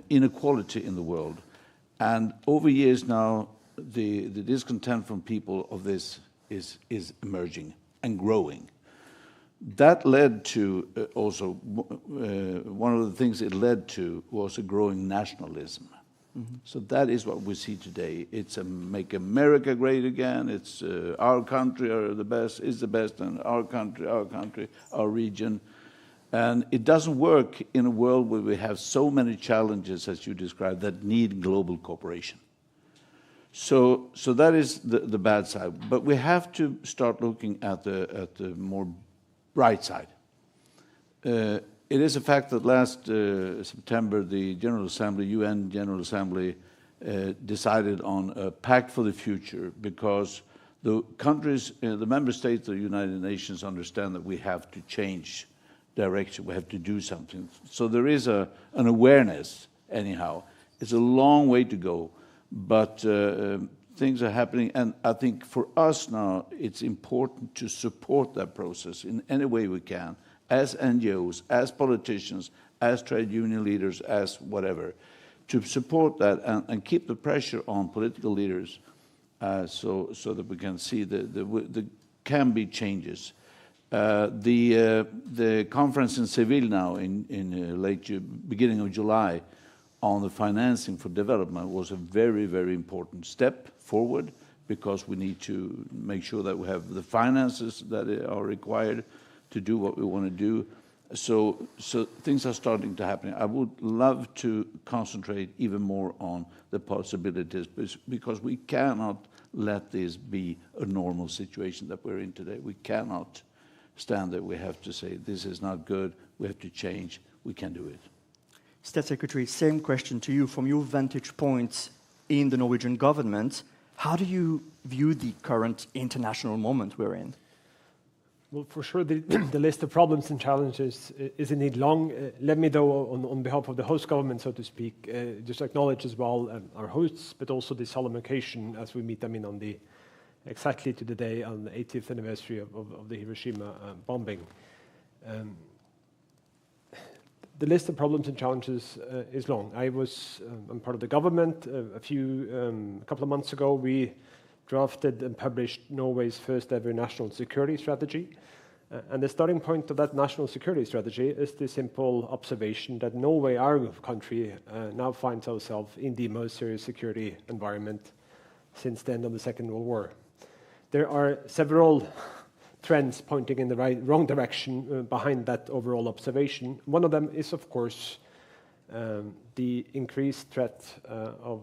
inequality in the world. And over years now, the discontent from people of this is emerging and growing. That led to also, one of the things it led to was a growing nationalism. Mm-hmm. So that is what we see today. It's a make America great again. It's our country are the best, is the best, and our country, our region. And it doesn't work in a world where we have so many challenges, as you described, that need global cooperation. So that is the bad side. But we have to start looking at the more bright side. It is a fact that last September, the General Assembly, UN General Assembly, decided on a pact for the future, because the countries, the member states of the United Nations understand that we have to change direction, we have to do something. So there is an awareness, anyhow. It's a long way to go, but things are happening, and I think for us now, it's important to support that process in any way we can, as NGOs, as politicians, as trade union leaders, as whatever, to support that and keep the pressure on political leaders so that we can see the can be changes. The conference in Seville now in beginning of July on the financing for development was a very, very important step forward, because we need to make sure that we have the finances that are required to do what we want to do. So things are starting to happen. I would love to concentrate even more on the possibilities, because we cannot let this be a normal situation that we're in today. We cannot stand there. We have to say, this is not good, we have to change, we can do it. State Secretary, same question to you. From your vantage point in the Norwegian government, how do you view the current international moment we're in? Well, for sure, the list of problems and challenges is indeed long. Let me, though, on behalf of the host government, so to speak, just acknowledge as well our hosts, but also the solemn occasion as we meet them in on the exactly to the day on the 80th anniversary of the Hiroshima bombing. The list of problems and challenges is long. I'm part of the government. A couple of months ago, we drafted and published Norway's first ever national security strategy. And the starting point of that national security strategy is the simple observation that Norway, our country, now finds ourselves in the most serious security environment since the end of the Second World War. There are several trends pointing in the wrong direction behind that overall observation. One of them is, of course, the increased threat of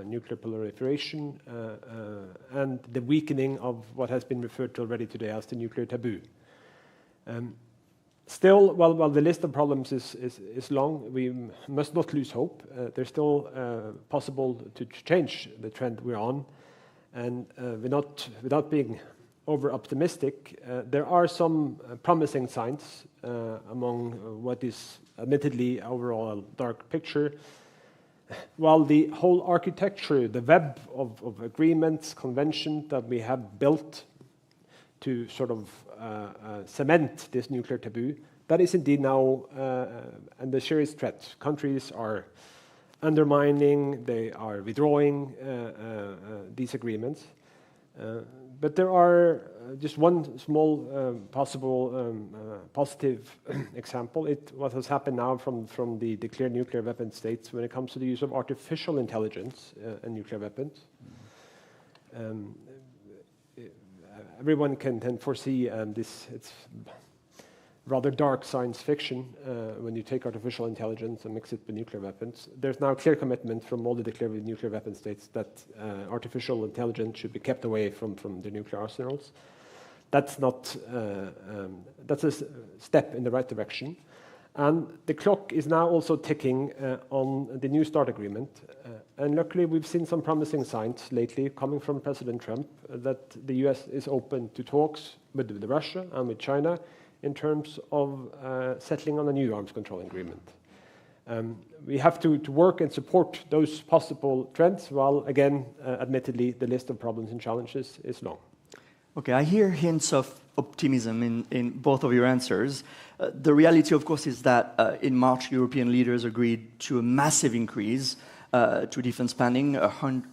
nuclear proliferation and the weakening of what has been referred to already today as the nuclear taboo. Still, while the list of problems is long, we must not lose hope. There's still possible to change the trend we're on, and without being over-optimistic, there are some promising signs among what is admittedly overall a dark picture. While the whole architecture, the web of agreements, conventions that we have built to sort of cement this nuclear taboo, that is indeed now under serious threat. Countries are undermining, they are withdrawing these agreements. But there are just one small possible positive example. What has happened now from the declared nuclear weapon states when it comes to the use of artificial intelligence and nuclear weapons. Everyone can foresee this. It's rather dark science fiction when you take artificial intelligence and mix it with nuclear weapons. There's now clear commitment from all the declared nuclear weapon states that artificial intelligence should be kept away from the nuclear arsenals. That's a step in the right direction. And the clock is now also ticking on the New START agreement. And luckily, we've seen some promising signs lately coming from President Trump that the US is open to talks with Russia and with China in terms of settling on a new arms control agreement. We have to work and support those possible trends, while, again, admittedly, the list of problems and challenges is long. Okay, I hear hints of optimism in both of your answers. The reality, of course, is that in March, European leaders agreed to a massive increase to defense spending, a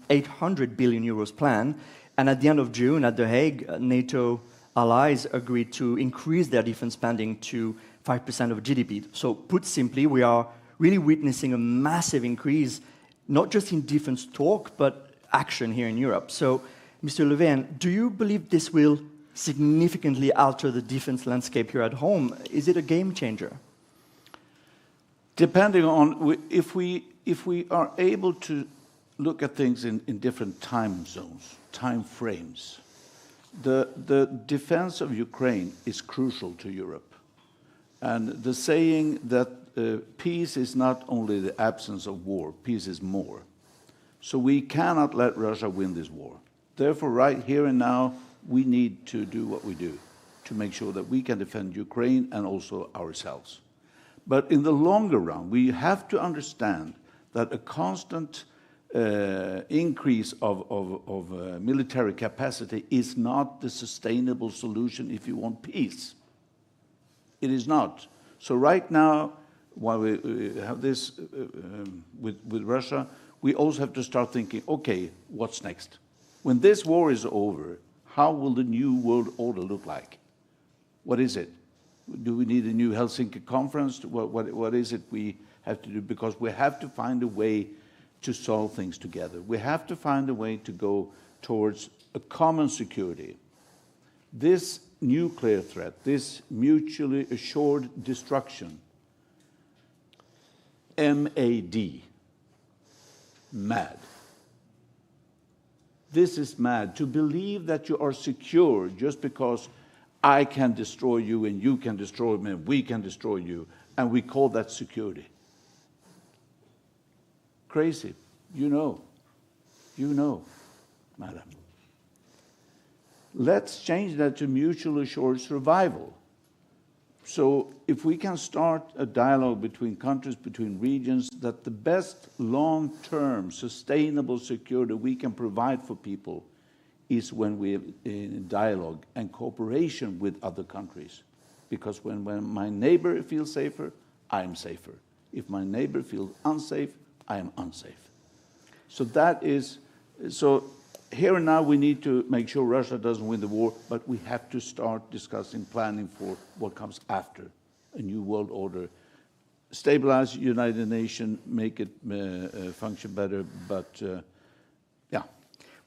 800 billion euros plan. And at the end of June, at The Hague, NATO allies agreed to increase their defense spending to 5% of GDP. So put simply, we are really witnessing a massive increase, not just in defense talk, but action here in Europe. So, Mr. Löfven, do you believe this will significantly alter the defense landscape here at home? Is it a game changer? Depending on if we are able to look at things in different time zones, time frames, the defense of Ukraine is crucial to Europe. And the saying that peace is not only the absence of war, peace is more. So we cannot let Russia win this war. Therefore, right here and now, we need to do what we do to make sure that we can defend Ukraine and also ourselves. But in the longer run, we have to understand that a constant increase of military capacity is not the sustainable solution if you want peace. It is not. So right now, while we have this with Russia, we also have to start thinking, okay, what's next? When this war is over, how will the new world order look like? What is it? Do we need a new Helsinki conference? What is it we have to do? Because we have to find a way to solve things together. We have to find a way to go towards a common security. This nuclear threat, this mutually assured destruction, MAD, MAD, This is mad. To believe that you are secure just because I can destroy you and you can destroy me and we can destroy you, and we call that security. Crazy. You know, madam. Let's change that to mutually assured survival. So if we can start a dialogue between countries, between regions, that the best long-term sustainable security we can provide for people is when we have dialogue and cooperation with other countries. Because when my neighbor feels safer, I am safer. If my neighbor feels unsafe, I am unsafe. So here and now we need to make sure Russia doesn't win the war, but we have to start discussing, planning for what comes after a new world order. Stabilize United Nations, make it function better, but yeah.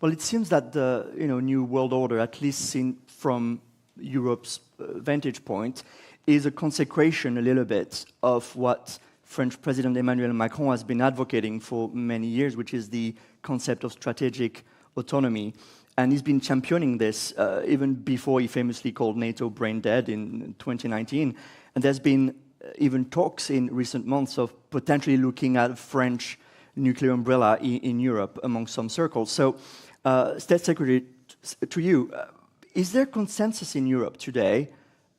Well, it seems that the new world order, at least seen from Europe's vantage point, is a consecration a little bit of what French President Emmanuel Macron has been advocating for many years, which is the concept of strategic autonomy. And he's been championing this even before he famously called NATO brain dead in 2019. And there's been even talks in recent months of potentially looking at a French nuclear umbrella in Europe among some circles. So, State Secretary, to you, is there consensus in Europe today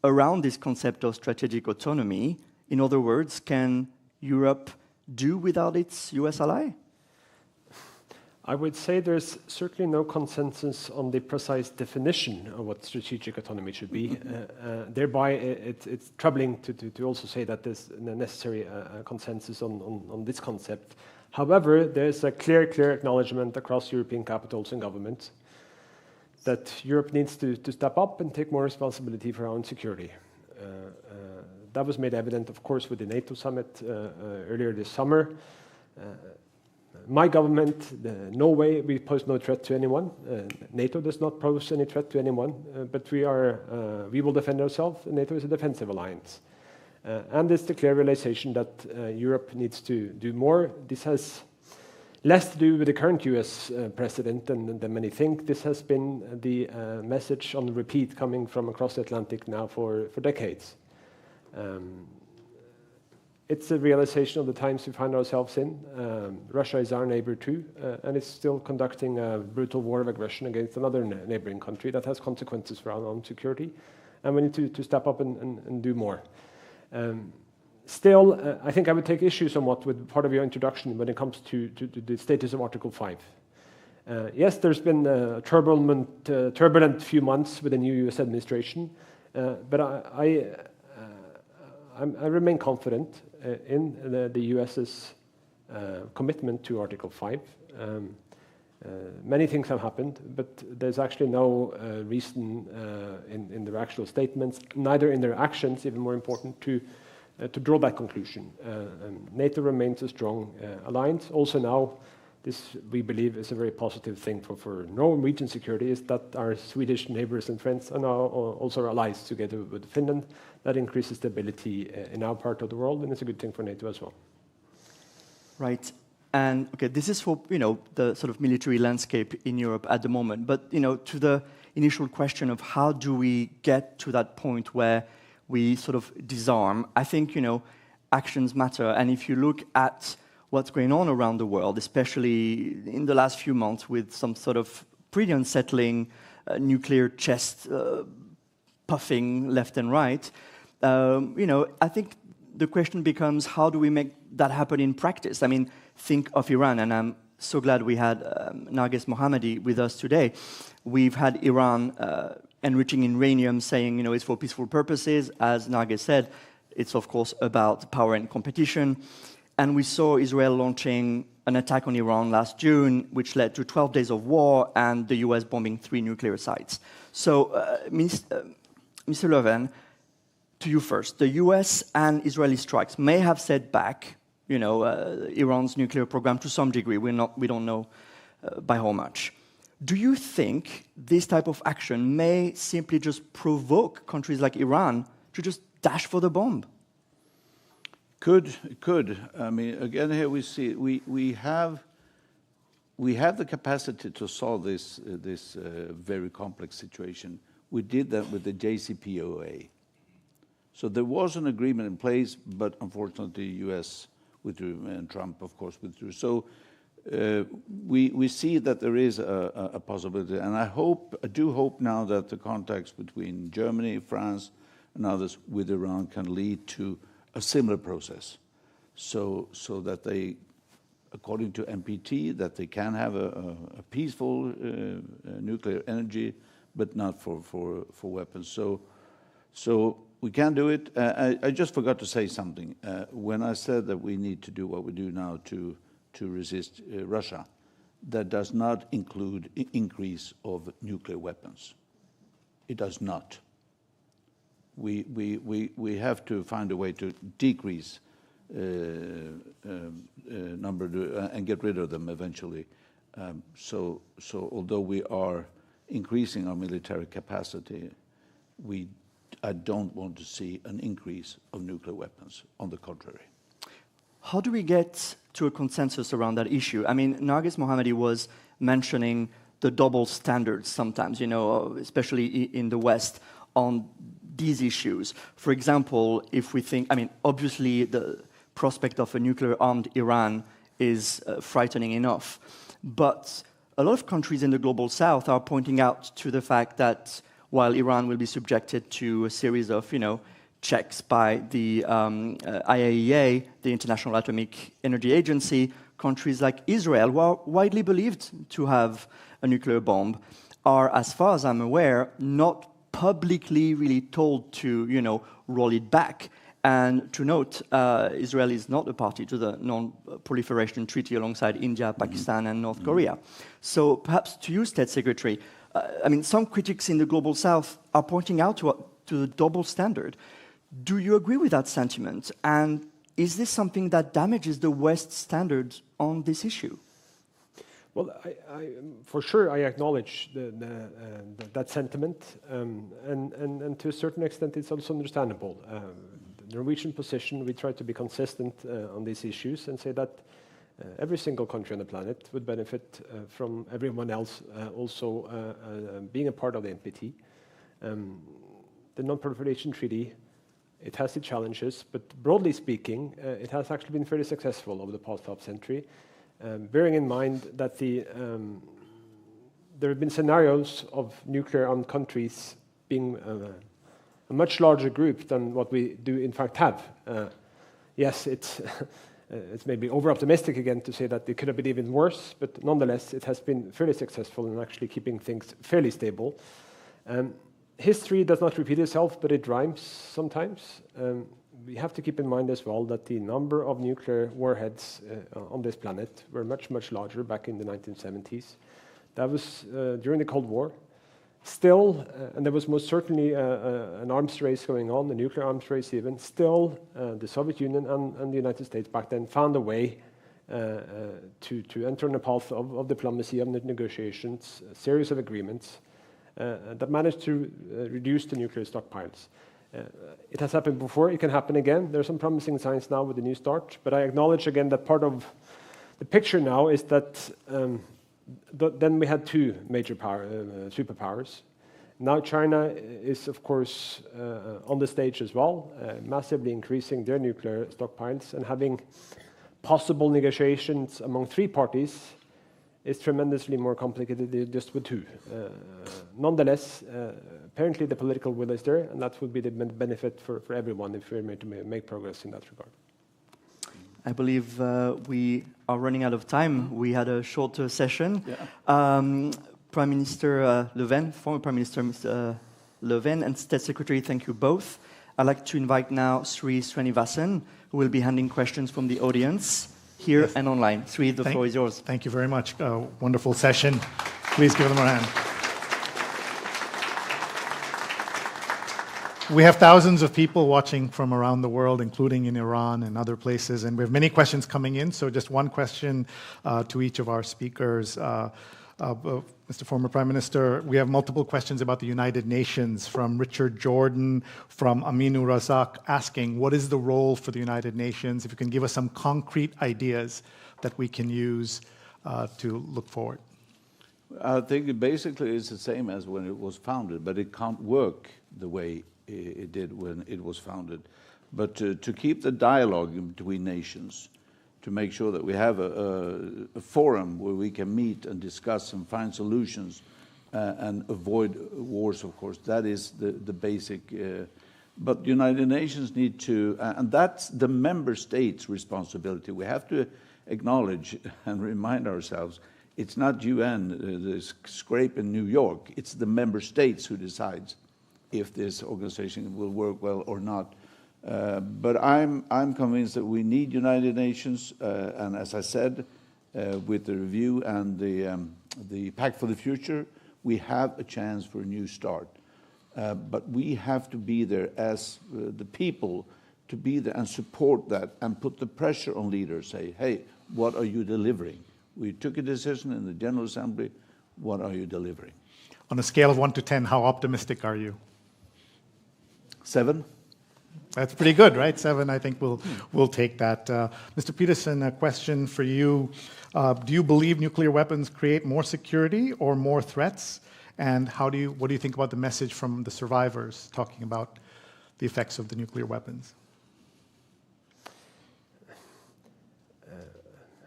around this concept of strategic autonomy? In other words, can Europe do without its US ally? I would say there's certainly no consensus on the precise definition of what strategic autonomy should be. Thereby, it's troubling to also say that there's a necessary consensus on this concept. However, there's a clear acknowledgement across European capitals and governments that Europe needs to step up and take more responsibility for our own security. That was made evident, of course, with the NATO summit earlier this summer. My government, Norway, we pose no threat to anyone. NATO does not pose any threat to anyone, but we will defend ourselves. NATO is a defensive alliance. And it's the clear realization that Europe needs to do more. This has less to do with the current US president than many think. This has been the message on repeat coming from across the Atlantic now for decades. It's a realization of the times we find ourselves in. Russia is our neighbor too, and it's still conducting a brutal war of aggression against another neighboring country that has consequences for our own security, and we need to step up and do more. Still, I think I would take issue somewhat with part of your introduction when it comes to the status of Article 5. Yes, there's been a turbulent few months with the new US administration, but I remain confident in the US's commitment to Article 5. Many things have happened, but there's actually no reason in their actual statements, neither in their actions, even more important, to draw that conclusion. NATO remains a strong alliance. Also now, this, we believe, is a very positive thing for Norwegian security, is that our Swedish neighbors and friends are now also allies together with Finland. That increases stability in our part of the world, and it's a good thing for NATO as well. Right. And okay, this is for the sort of military landscape in Europe at the moment. But to the initial question of how do we get to that point where we sort of disarm, I think actions matter. And if you look at what's going on around the world, especially in the last few months, with some sort of pretty unsettling nuclear chest puffing left and right, I think the question becomes, how do we make that happen in practice? I mean, think of Iran, and I'm so glad we had Narges Mohammadi with us today. We've had Iran enriching uranium, saying, it's for peaceful purposes. As Narges said, it's, of course, about power and competition. And we saw Israel launching an attack on Iran last June, which led to 12 days of war and the US bombing 3 nuclear sites. So, Mr. Löfven, to you first. The US and Israeli strikes may have set back Iran's nuclear program to some degree. We don't know by how much. Do you think this type of action may simply just provoke countries like Iran to just dash for the bomb? Could. I mean, again, here we see we have we have the capacity to solve this very complex situation. We did that with the JCPOA. So there was an agreement in place, but unfortunately, the U.S. withdrew, and Trump, of course, withdrew. So we see that there is a possibility, and I do hope now that the contacts between Germany, France, and others with Iran can lead to a similar process, so that they, according to NPT, that they can have a peaceful nuclear energy, but not for weapons. So we can do it. I just forgot to say something. When I said that we need to do what we do now to resist Russia, that does not include increase of nuclear weapons. It does not. We have to find a way to decrease number and get rid of them eventually. So although we are increasing our military capacity, I don't want to see an increase of nuclear weapons. On the contrary. How do we get to a consensus around that issue? I mean, Nargis Mohammadi was mentioning the double standards sometimes, especially in the West, on these issues. For example, if we think, obviously the prospect of a nuclear-armed Iran is frightening enough, but a lot of countries in the global South are pointing out to the fact that while Iran will be subjected to a series of, checks by the IAEA, the International Atomic Energy Agency, countries like Israel, who are widely believed to have a nuclear bomb, are, as far as I'm aware, not publicly really told to, roll it back. And to note, Israel is not a party to the Non-Proliferation Treaty alongside India, Pakistan, and North Korea. So perhaps to you, State Secretary, some critics in the global South are pointing out to the double standard. Do you agree with that sentiment? And is this something that damages the West's standards on this issue? Well, for sure, I acknowledge that sentiment, and to a certain extent, it's also understandable. The Norwegian position, we try to be consistent on these issues and say that every single country on the planet would benefit from everyone else also being a part of the NPT. The Non-Proliferation Treaty, it has its challenges, but broadly speaking, it has actually been fairly successful over the past half-century. Bearing in mind that there have been scenarios of nuclear-armed countries being a much larger group than what we do in fact have. Yes, it's maybe over-optimistic again to say that it could have been even worse, but nonetheless, it has been fairly successful in actually keeping things fairly stable. History does not repeat itself, but it rhymes sometimes. We have to keep in mind as well that the number of nuclear warheads on this planet were much, much larger back in the 1970s. That was during the Cold War. Still, and there was most certainly an arms race going on, the nuclear arms race even, still the Soviet Union and the United States back then found a way to enter on a path of diplomacy, of negotiations, a series of agreements that managed to reduce the nuclear stockpiles. It has happened before, it can happen again. There are some promising signs now with the New START, but I acknowledge again that part of the picture now is that then we had two major superpowers. Now China is, of course, on the stage as well, massively increasing their nuclear stockpiles, and having possible negotiations among three parties is tremendously more complicated than just with two. Nonetheless, apparently the political will is there, and that would be the benefit for everyone if we're made to make progress in that regard. I believe we are running out of time. We had a shorter session. Yeah. Prime Minister Löfven, former Prime Minister Mr. Löfven, and State Secretary, thank you both. I'd like to invite now Sri Srinivasan, who will be handling questions from the audience here and online. Sri, the floor is yours. Thank you very much. Wonderful session. Please give them a hand. We have thousands of people watching from around the world, including in Iran and other places, and we have many questions coming in. So just one question to each of our speakers. Mr. Former Prime Minister, we have multiple questions about the United Nations from Richard Jordan, from Aminu Razak, asking what is the role for the United Nations? If you can give us some concrete ideas that we can use to look forward? I think it basically is the same as when it was founded, but it can't work the way it did when it was founded. But to keep the dialogue between nations, to make sure that we have a forum where we can meet and discuss and find solutions and avoid wars, of course, that is the basic. But the United Nations need to, and that's the member states' responsibility. We have to acknowledge and remind ourselves, it's not UN, the scrape in New York, it's the member states who decides if this organization will work well or not. But I'm convinced that we need United Nations, and as I said, with the review and the Pact for the Future, we have a chance for a new start. But we have to be there as the people, to be there and support that and put the pressure on leaders, say, hey, what are you delivering? We took a decision in the General Assembly, what are you delivering? On a scale of 1 to 10, how optimistic are you? 7. That's pretty good, right? 7, I think we'll take that. Mr. Peterson, a question for you. Do you believe nuclear weapons create more security or more threats? And what do you think about the message from the survivors talking about the effects of the nuclear weapons?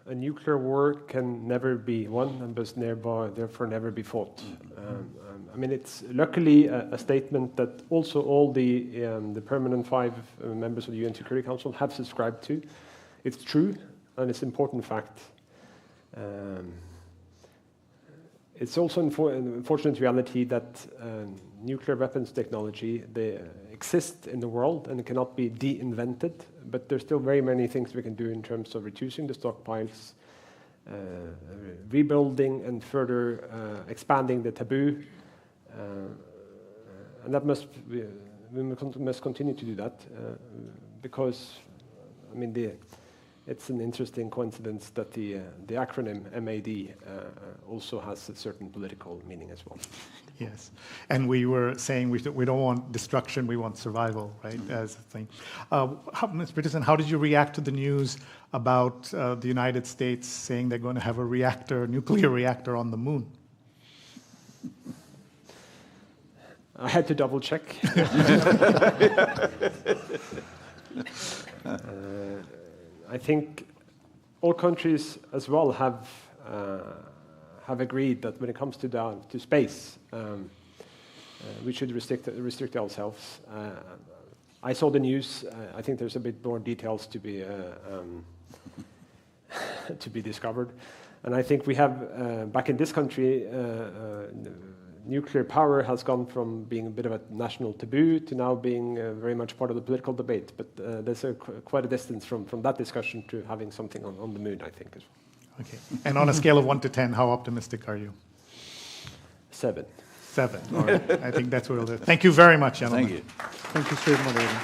A nuclear war can never be won and must therefore never be fought. I mean, it's luckily a statement that also all the permanent 5 members of the UN Security Council have subscribed to. It's true, and it's an important fact. It's also an unfortunate reality that nuclear weapons technology, they exist in the world and it cannot be de-invented, but there's still very many things we can do in terms of reducing the stockpiles, rebuilding and further expanding the taboo, and that we must continue to do that because, I mean, it's an interesting coincidence that the acronym MAD also has a certain political meaning as well. Yes, and we were saying we don't want destruction, we want survival, right, as a thing. Ms. Peterson, how did you react to the news about the United States saying they're going to have a nuclear reactor on the moon? I had to double check. I think all countries as well have agreed that when it comes to space, we should restrict ourselves. I saw the news. I think there's a bit more details to be discovered, and I think we have back in this country. Nuclear power has gone from being a bit of a national taboo to now being very much part of the political debate. But there's quite a distance from that discussion to having something on the moon, I think, as well. Okay. And on a scale of 1 to 10, how optimistic are you? 7. 7. All right. I think that's what we'll do. Thank you very much, gentlemen. Thank you. Thank you, Steve Moderator.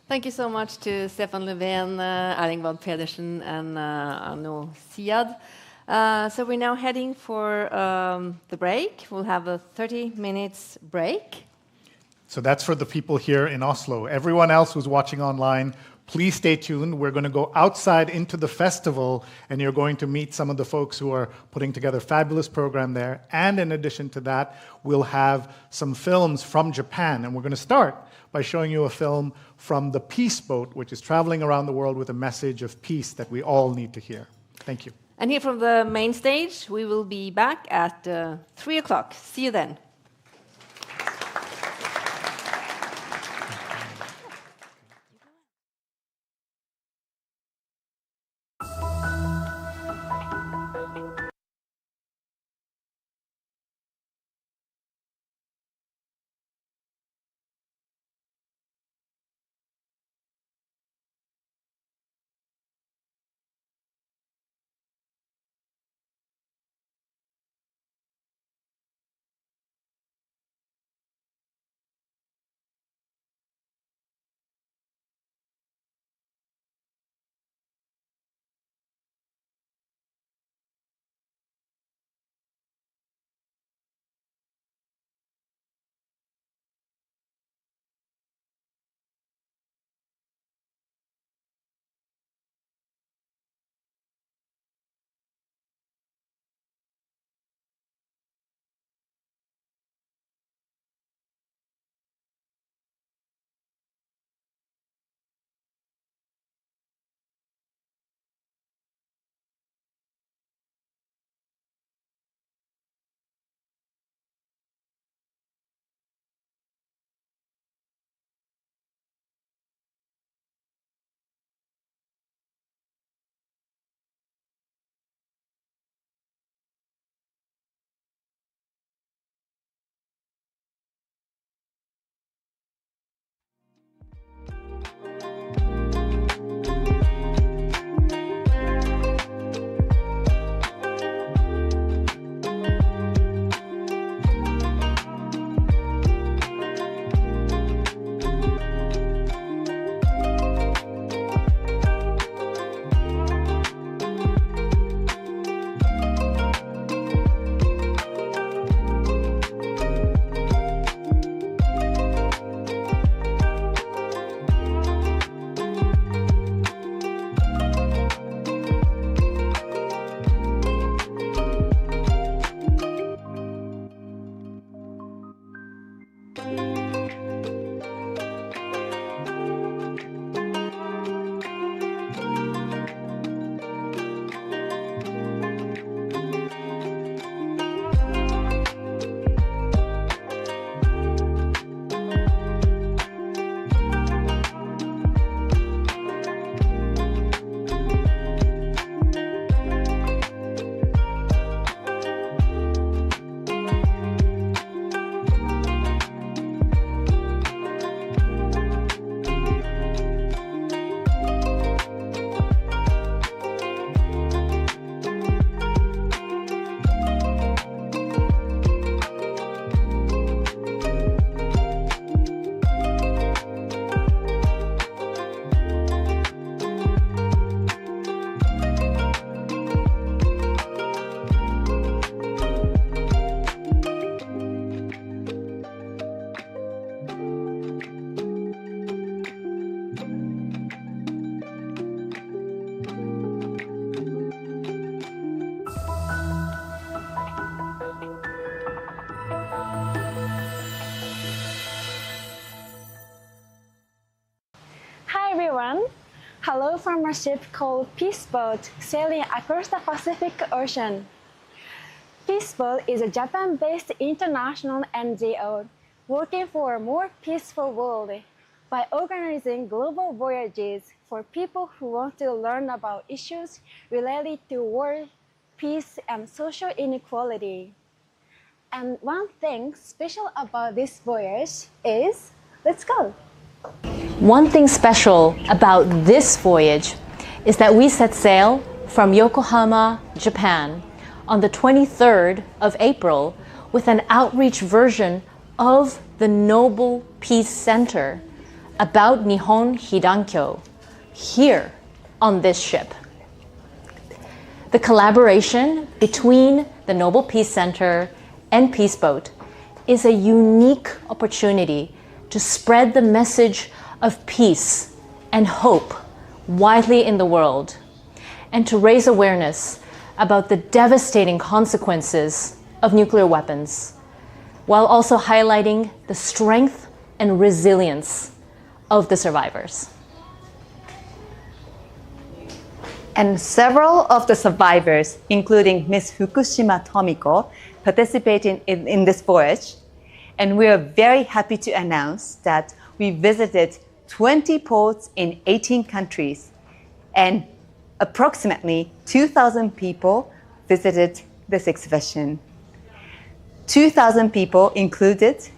Thank you so much to Stefan Löfven, Erling Boe Pedersen, and Arnaud Siad. So we're now heading for the break. We'll have a 30 minutes break. So that's for the people here in Oslo. Everyone else who's watching online, please stay tuned. We're going to go outside into the festival, and you're going to meet some of the folks who are putting together a fabulous program there. And in addition to that, we'll have some films from Japan. And we're going to start by showing you a film from the Peace Boat, which is traveling around the world with a message of peace that we all need to hear. Thank you. And here from the main stage, we will be back at 3 o'clock. See you then. flew from a ship called Peace Boat sailing across the Pacific Ocean. Peace Boat is a Japan-based international NGO working for a more peaceful world by organizing global voyages for people who want to learn about issues related to war, peace, and social inequality. And one thing special about this voyage is, let's go. One thing special about this voyage is that we set sail from Yokohama, Japan, on the 23rd of April with an outreach version of the Nobel Peace Center about Nihon Hidankyo here on this ship. The collaboration between the Nobel Peace Center and Peace Boat is a unique opportunity to spread the message of peace and hope widely in the world, and to raise awareness about the devastating consequences of nuclear weapons, while also highlighting the strength and resilience of the survivors. And several of the survivors, including Ms. Fukushima Tomiko, participated in this voyage. And we are very happy to announce that we visited 20 ports in 18 countries, and approximately 2,000 people visited this exhibition. 2,000 people included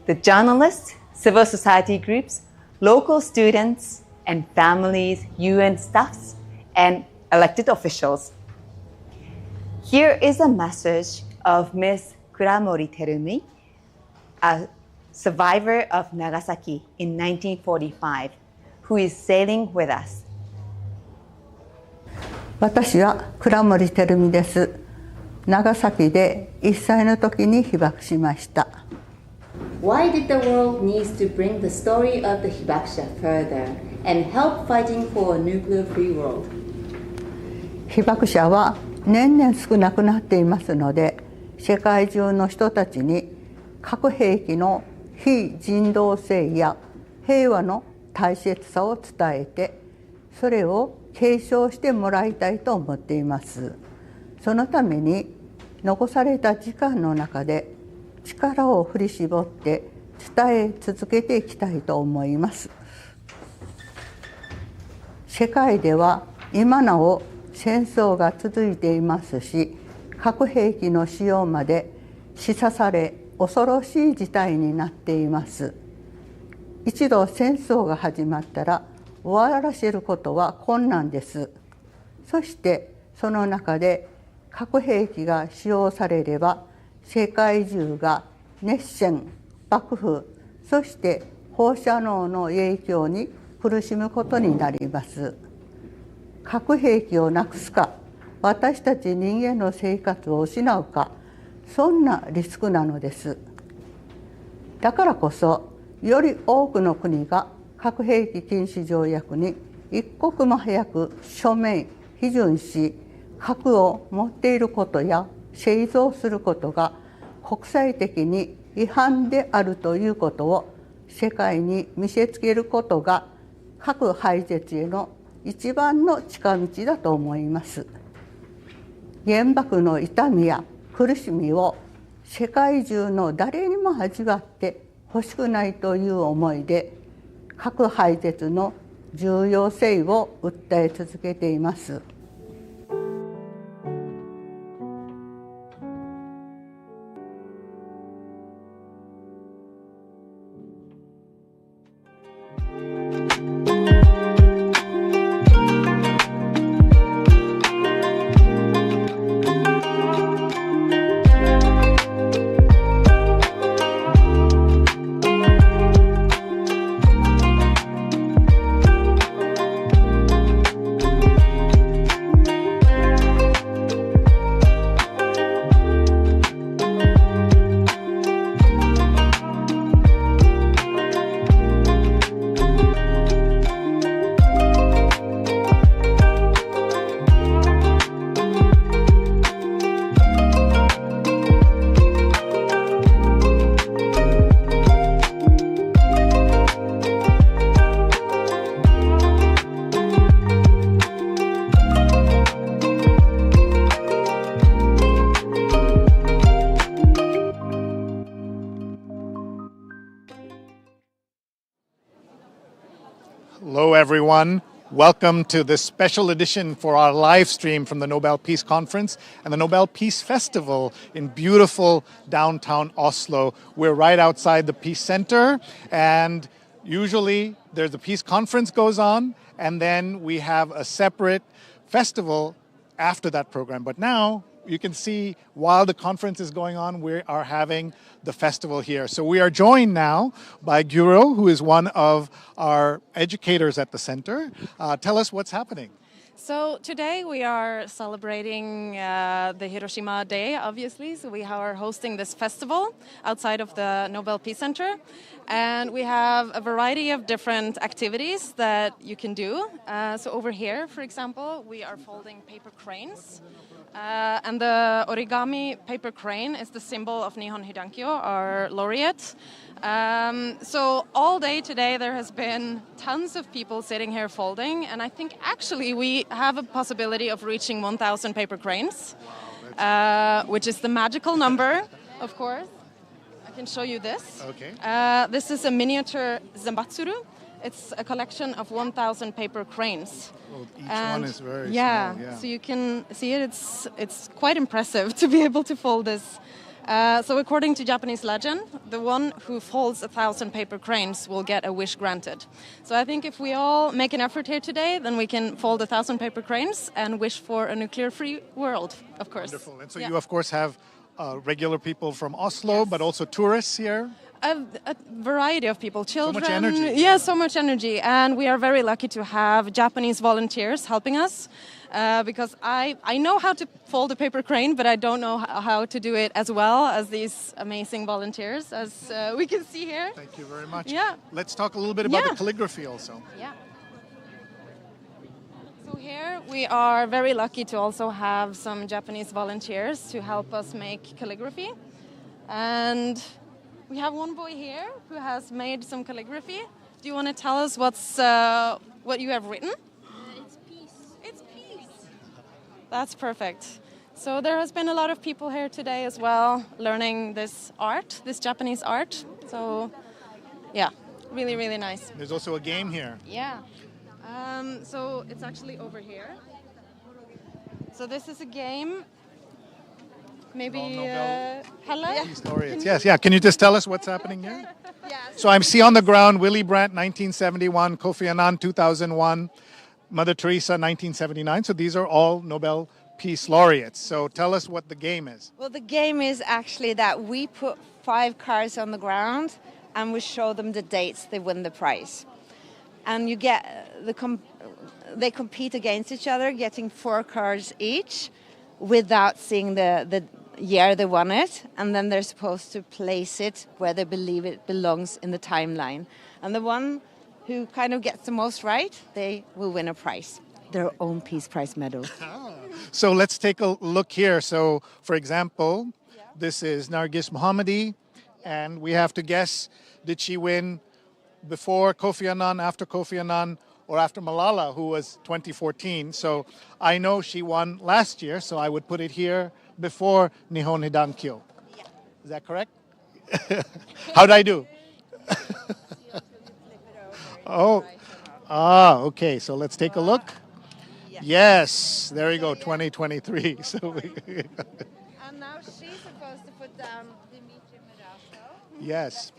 the journalists, civil society groups, local students and families, UN staffs, and elected officials. Here is a message of Ms. Kuramori Terumi, a survivor of Nagasaki in 1945, who is sailing with us. 私は倉森照美です。長崎で1歳の時に被爆しました。Why did the world need to bring the story of the Hibakusha further and help fighting for a nuclear-free world? 被爆者は年々少なくなっていますので、世界中の人たちに核兵器の非人道性や平和の大切さを伝えて、それを継承してもらいたいと思っています。そのために残された時間の中で力を振り絞って伝え続けていきたいと思います。世界では今なお戦争が続いていますし、核兵器の使用まで示唆され恐ろしい事態になっています。一度戦争が始まったら終わらせることは困難です。そしてその中で核兵器が使用されれば世界中が熱戦、爆風、そして放射能の影響に苦しむことになります。核兵器をなくすか、私たち人間の生活を失うか、そんなリスクなのです。だからこそ、より多くの国が核兵器禁止条約に一刻も早く署名・批准し、核を持っていることや製造することが国際的に違反であるということを世界に見せつけることが核廃絶への一番の近道だと思います。原爆の痛みや苦しみを世界中の誰にも味わってほしくないという思いで、核廃絶の重要性を訴え続けています。everyone. Welcome to this special edition for our live stream from the Nobel Peace Conference and the Nobel Peace Festival in beautiful downtown Oslo. We're right outside the Peace Center, and usually there's a Peace Conference goes on, and then we have a separate festival after that program. But now you can see while the conference is going on, we are having the festival here. So we are joined now by Guro, who is one of our educators at the center. Tell us what's happening. So today we are celebrating the Hiroshima Day, obviously. So we are hosting this festival outside of the Nobel Peace Center. And we have a variety of different activities that you can do. So over here, for example, we are folding paper cranes. And the origami paper crane is the symbol of Nihon Hidankyo, our laureate. So all day today there has been tons of people sitting here folding, and I think actually we have a possibility of reaching 1,000 paper cranes, which is the magical number, of course. I can show you this. Okay. This is a miniature Zanbatsuru. It's a collection of 1,000 paper cranes. Well, each one is very small. Yeah, so you can see it. It's quite impressive to be able to fold this. So according to Japanese legend, the one who folds 1,000 paper cranes will get a wish granted. So I think if we all make an effort here today, then we can fold 1,000 paper cranes and wish for a nuclear-free world, of course. Wonderful. And so you, of course, have regular people from Oslo, but also tourists here. A variety of people, children. So much energy. Yeah, so much energy. And we are very lucky to have Japanese volunteers helping us because I know how to fold a paper crane, but I don't know how to do it as well as these amazing volunteers, as we can see here. Thank you very much. Yeah. Let's talk a little bit about the calligraphy also. Yeah. So here we are very lucky to also have some Japanese volunteers to help us make calligraphy. And we have one boy here who has made some calligraphy. Do you want to tell us what you have written? It's peace. It's peace. That's perfect. So there has been a lot of people here today as well learning this art, this Japanese art. So yeah, really, really nice. There's also a game here. Yeah. So it's actually over here. So this is a game. Maybe Hella? Peace laureates. Yes, yeah. Can you just tell us what's happening here? So I see on the ground Willy Brandt, 1971, Kofi Annan, 2001, Mother Teresa, 1979. So these are all Nobel Peace laureates. So tell us what the game is. Well, the game is actually that we put 5 cards on the ground and we show them the dates they win the prize. And you get they compete against each other, getting 4 cards each without seeing the year they won it, and then they're supposed to place it where they believe it belongs in the timeline. And the one who kind of gets the most right, they will win a prize, their own Peace Prize medal. So let's take a look here. So, for example, this is Nargis Mohammadi, and we have to guess, did she win before Kofi Annan, after Kofi Annan, or after Malala, who was 2014. So I know she won last year, so I would put it here before Nihon Hidankyo. Yeah. Is that correct? How did I do? Okay, so let's take a look. Yes, there you go, 2023. So and now she's supposed to put down Dmitry Muratov. Yes.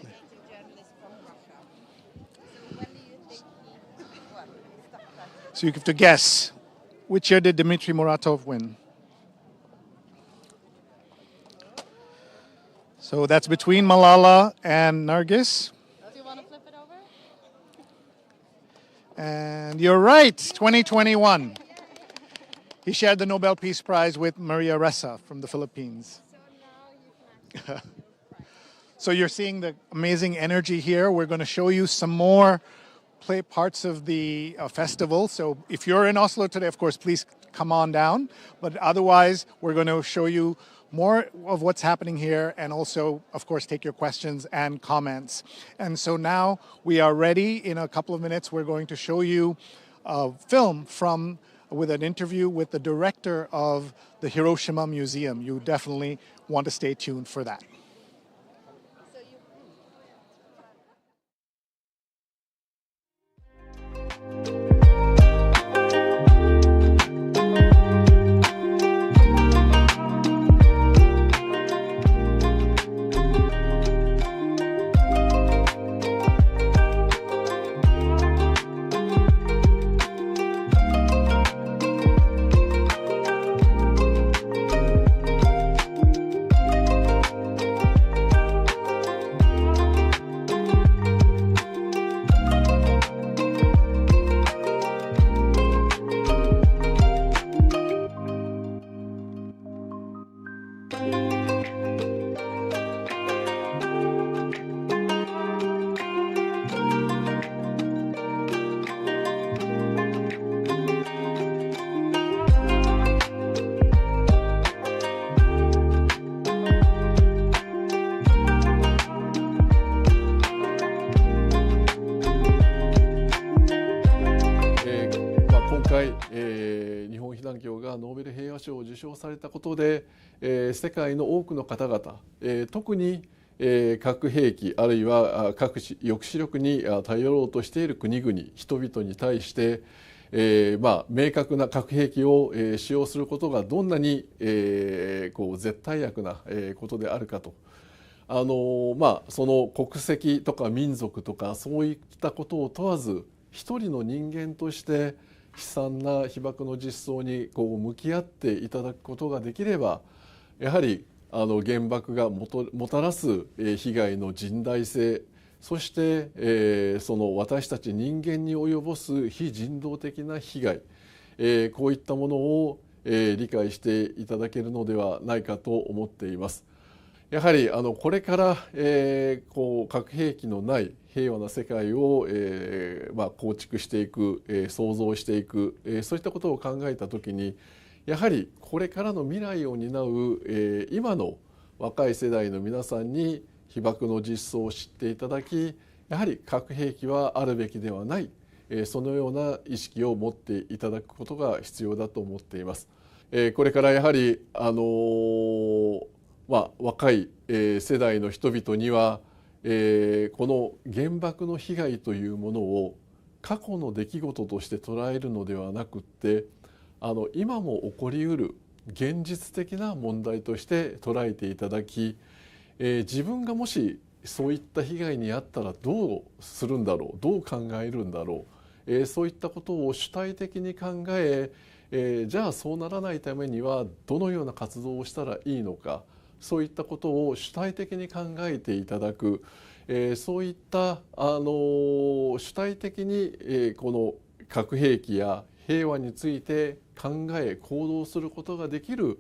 So you have to guess, which year did Dmitry Muratov win? So that's between Malala and Nargis. Do you want to flip it over? And you're right, 2021. He shared the Nobel Peace Prize with Maria Ressa from the Philippines. So you're seeing the amazing energy here. We're going to show you some more parts of the festival. So if you're in Oslo today, of course, please come on down. But otherwise, we're going to show you more of what's happening here and also, of course, take your questions and comments. And so now we are ready. In a couple of minutes, we're going to show you a film with an interview with the director of the Hiroshima Museum. You definitely want to stay tuned for that. Thank you. 賞を受賞されたことで、世界の多くの方々、特に核兵器あるいは核抑止力に頼ろうとしている国々人々に対して、明確な核兵器を使用することがどんなに絶対悪なことであるかと、その国籍とか民族とかそういったことを問わず一人の人間として悲惨な被爆の実相に向き合っていただくことができれば、やはり原爆がもたらす被害の甚大性、そしてその私たち人間に及ぼす非人道的な被害、こういったものを理解していただけるのではないかと思っています。やはりこれから核兵器のない平和な世界を構築していく、創造していく、そういったことを考えたときに、やはりこれからの未来を担う今の若い世代の皆さんに被爆の実相を知っていただき、やはり核兵器はあるべきではない、そのような意識を持っていただくことが必要だと思っています。これからやはり若い世代の人々にはこの原爆の被害というものを過去の出来事として捉えるのではなくって、今も起こりうる現実的な問題として捉えていただき、自分がもしそういった被害に遭ったらどうするんだろう、どう考えるんだろう、そういったことを主体的に考え、じゃあそうならないためにはどのような活動をしたらいいのか、そういったことを主体的に考えていただく、そういった主体的に、この核兵器や平和について考え行動することができる、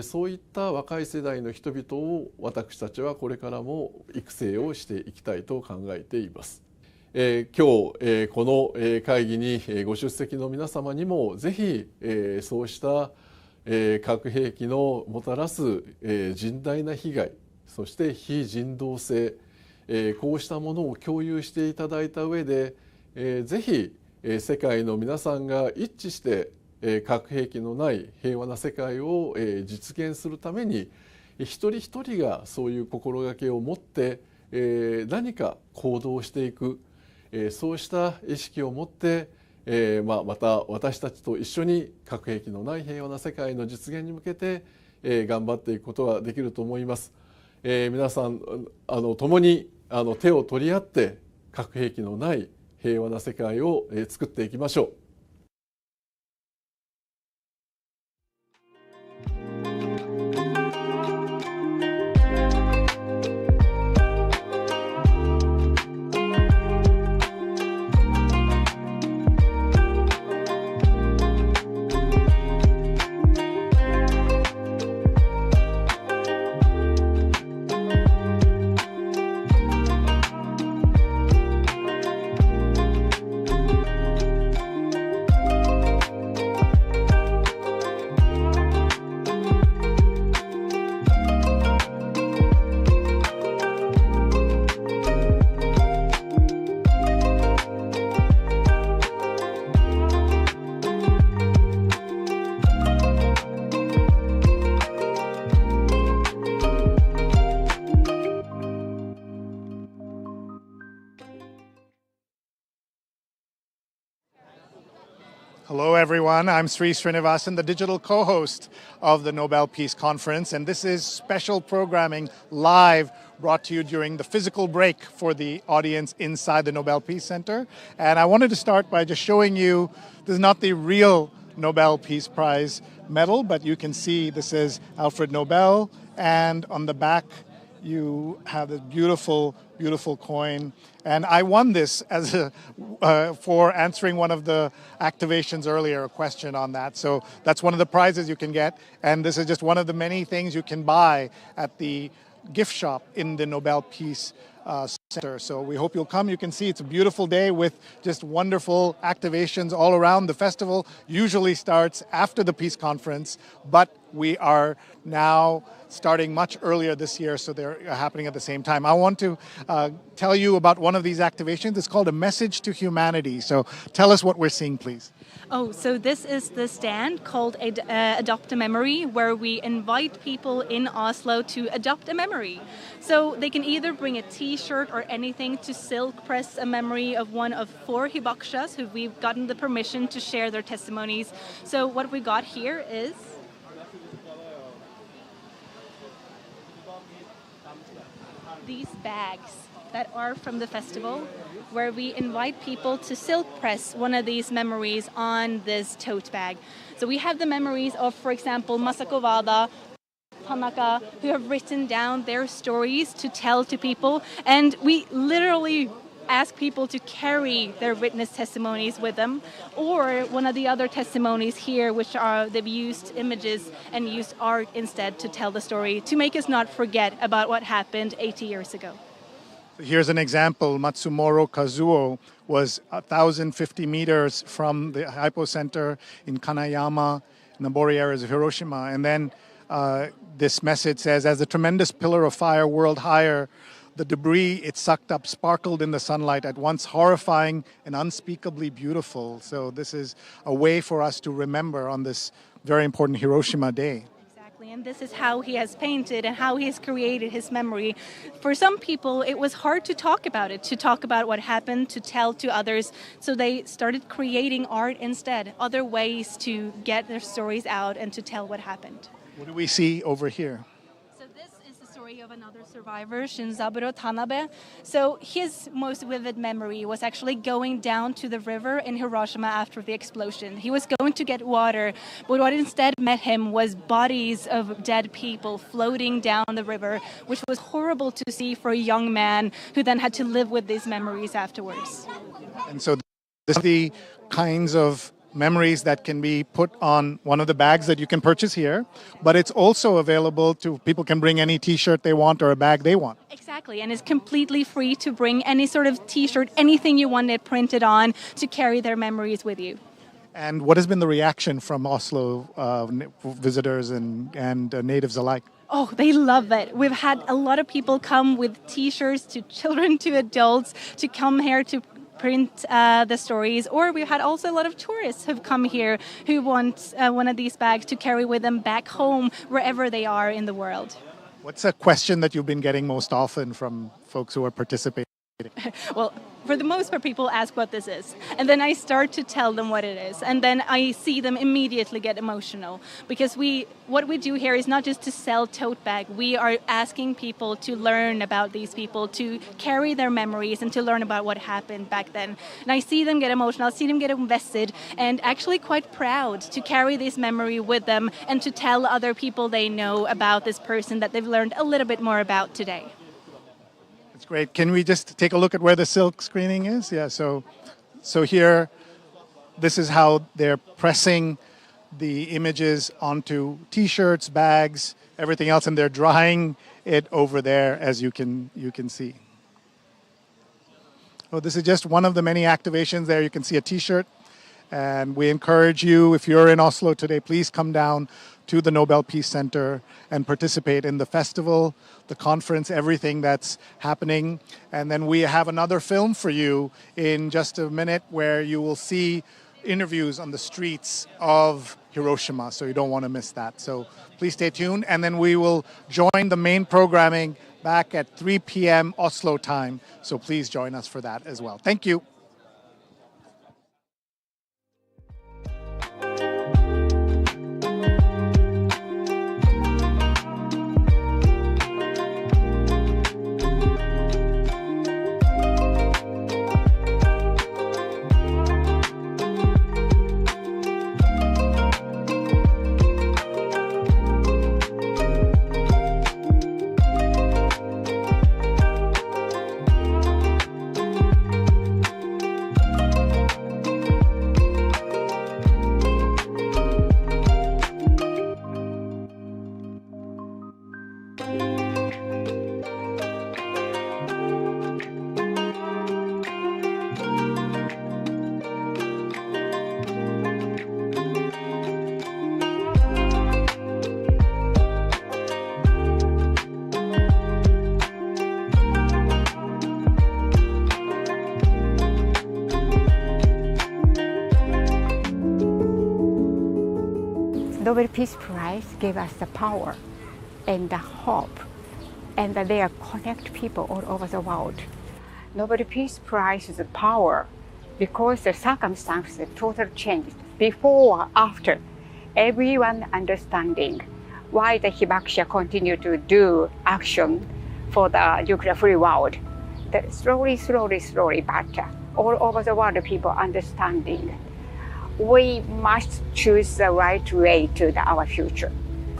そういった若い世代の人々を私たちはこれからも育成をしていきたいと考えています。今日、この会議にご出席の皆様にもぜひそうした核兵器のもたらす甚大な被害、そして非人道性、こうしたものを共有していただいた上で、ぜひ世界の皆さんが一致して核兵器のない平和な世界を実現するために、一人一人がそういう心がけを持って何か行動していく、そうした意識を持ってまた私たちと一緒に核兵器のない平和な世界の実現に向けて頑張っていくことができると思います。皆さん共に手を取り合って核兵器のない平和な世界を作っていきましょう。Hello, everyone. I'm Sri Srinivasan, the digital co-host of the Nobel Peace Conference, and this is special programming live brought to you during the physical break for the audience inside the Nobel Peace Center. And I wanted to start by just showing you, this is not the real Nobel Peace Prize medal, but you can see this is Alfred Nobel, and on the back you have this beautiful, beautiful coin. And I won this as for answering one of the activations earlier, a question on that. So that's one of the prizes you can get. And this is just one of the many things you can buy at the gift shop in the Nobel Peace Center. So we hope you'll come. You can see it's a beautiful day with just wonderful activations all around. The festival usually starts after the Peace Conference, but we are now starting much earlier this year, so they're happening at the same time. I want to tell you about one of these activations. It's called A Message to Humanity. So tell us what we're seeing, please. Oh, so this is the stand called Adopt a Memory, where we invite people in Oslo to adopt a memory. So they can either bring a T-shirt or anything to silk press a memory of one of 4 hibakshas who we've gotten the permission to share their testimonies. So what we got here is these bags that are from the festival, where we invite people to silk press one of these memories on this tote bag. So we have the memories of, for example, Masako Wada, Tanaka, who have written down their stories to tell to people, and we literally ask people to carry their witness testimonies with them, or one of the other testimonies here, which are they've used images and used art instead to tell the story, to make us not forget about what happened 80 years ago. Here's an example. Matsumoro Kazuo was 1,050 meters from the hypocenter in Kanayama, in the Mori areas of Hiroshima. And then this message says, as the tremendous pillar of fire whirled higher, the debris it sucked up sparkled in the sunlight, at once horrifying and unspeakably beautiful. So this is a way for us to remember on this very important Hiroshima Day. And this is how he has painted and how he has created his memory. For some people, it was hard to talk about it, to talk about what happened, to tell to others. So they started creating art instead, other ways to get their stories out and to tell what happened. What do we see over here? Of another survivor, Shinzaburo Tanabe. So his most vivid memory was actually going down to the river in Hiroshima after the explosion. He was going to get water, but what instead met him was bodies of dead people floating down the river, which was horrible to see for a young man who then had to live with these memories afterwards. And so this is the kinds of memories that can be put on one of the bags that you can purchase here, but it's also available to people can bring any T-shirt they want or a bag they want. Exactly, and it's completely free to bring any sort of T-shirt, anything you want it printed on, to carry their memories with you. And what has been the reaction from Oslo visitors and natives alike? Oh, they love it. We've had a lot of people come with T-shirts, to children, to adults, to come here to print the stories, or we've had also a lot of tourists who've come here who want one of these bags to carry with them back home wherever they are in the world. What's a question that you've been getting most often from folks who are participating? Well, for the most part, people ask what this is. And then I start to tell them what it is. And then I see them immediately get emotional. Because what we do here is not just to sell tote bag. We are asking people to learn about these people, to carry their memories and to learn about what happened back then. And I see them get emotional, I see them get invested, and actually quite proud to carry this memory with them and to tell other people they know about this person that they've learned a little bit more about today. That's great. Can we just take a look at where the silk screening is? Yeah, so here, this is how they're pressing the images onto T-shirts, bags, everything else, and they're drying it over there, as you can see. So this is just one of the many activations there. You can see a T-shirt, and we encourage you, if you're in Oslo today, please come down to the Nobel Peace Center and participate in the festival, the conference, everything that's happening. And then we have another film for you in just a minute where you will see interviews on the streets of Hiroshima, so you don't want to miss that. So please stay tuned, and then we will join the main programming back at 3 p.m. Oslo time, so please join us for that as well. Thank you. Nobel Peace Prize gave us the power and the hope, and they connect people all over the world. Nobel Peace Prize is power because the circumstances totally changed before or after. Everyone understanding why the Hibakusha continue to do action for the nuclear-free world. Slowly, but all over the world, people understanding we must choose the right way to our future.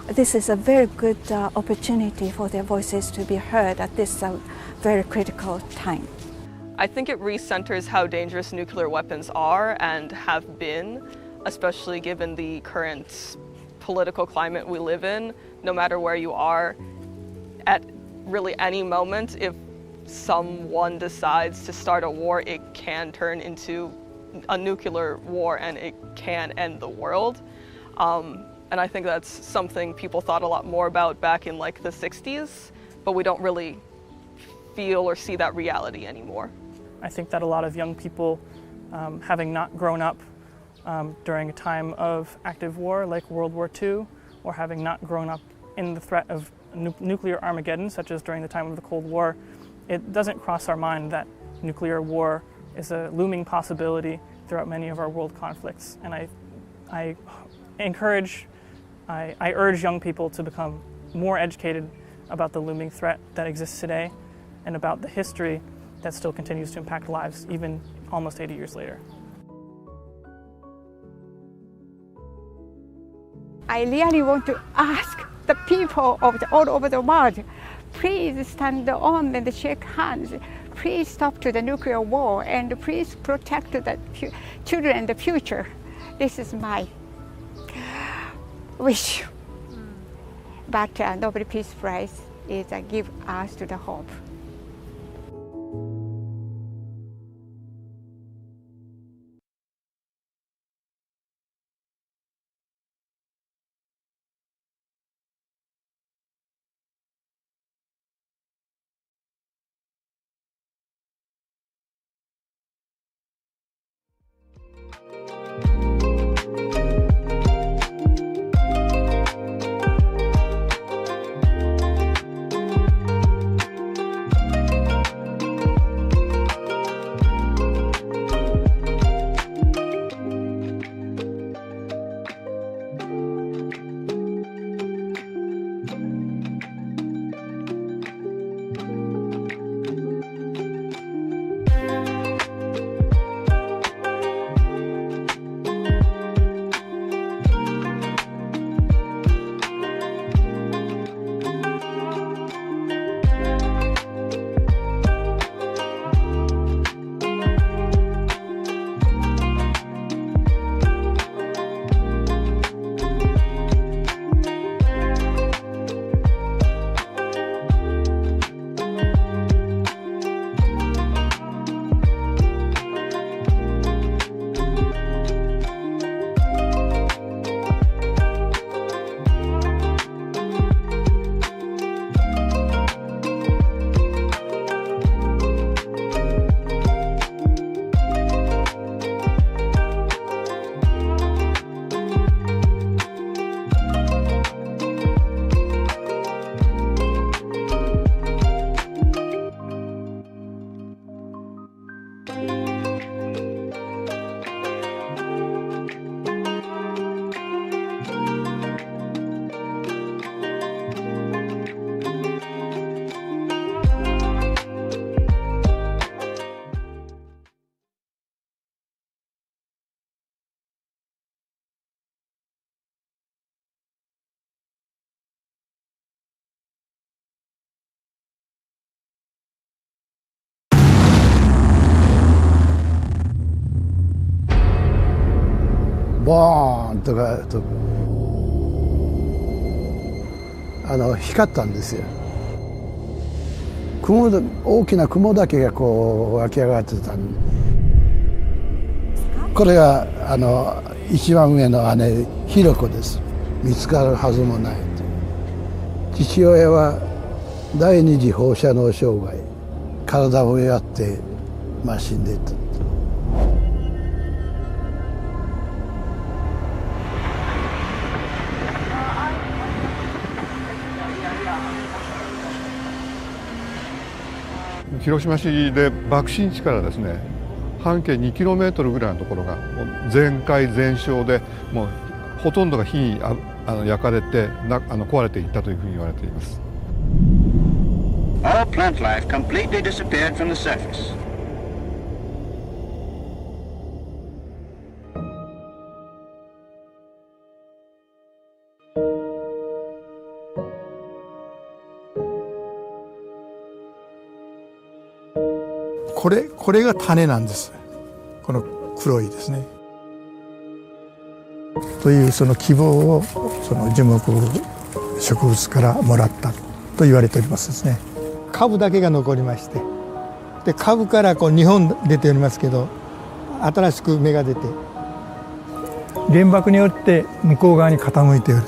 This is a very good opportunity for their voices to be heard at this very critical time. I think it recenters how dangerous nuclear weapons are and have been, especially given the current political climate we live in. No matter where you are, at really any moment, if someone decides to start a war, it can turn into a nuclear war and it can end the world. And I think that's something people thought a lot more about back in like the 60s, but we don't really feel or see that reality anymore. I think that a lot of young people, having not grown up during a time of active war like World War II, or having not grown up in the threat of nuclear Armageddon, such as during the time of the Cold War, it doesn't cross our mind that nuclear war is a looming possibility throughout many of our world conflicts. And I urge young people to become more educated about the looming threat that exists today and about the history that still continues to impact lives even almost 80 years later. I really want to ask the people of all over the world, please stand on and shake hands. Please stop to the nuclear war and please protect the children and the future. This is my wish. But Nobel Peace Prize is give us to the hope.ボーンとかと光ったんですよ。大きな雲だけがこう湧き上がってたんで、これが一番上の姉ひろ子です。見つかるはずもないと。父親は第二次放射能障害、体を弱って死んでいった。広島市で爆心地からですね、半径 2km ぐらいのところがもう全壊全焼で、もうほとんどが火に焼かれて壊れていったというふうに言われています。All plant life completely disappeared from the surface. This これが種なんです。この黒いですね。というその希望をその樹木植物からもらったと言われておりますですね。株だけが残りまして、で株からこう2本出ておりますけど、新しく芽が出て、原爆によって向こう側に傾いている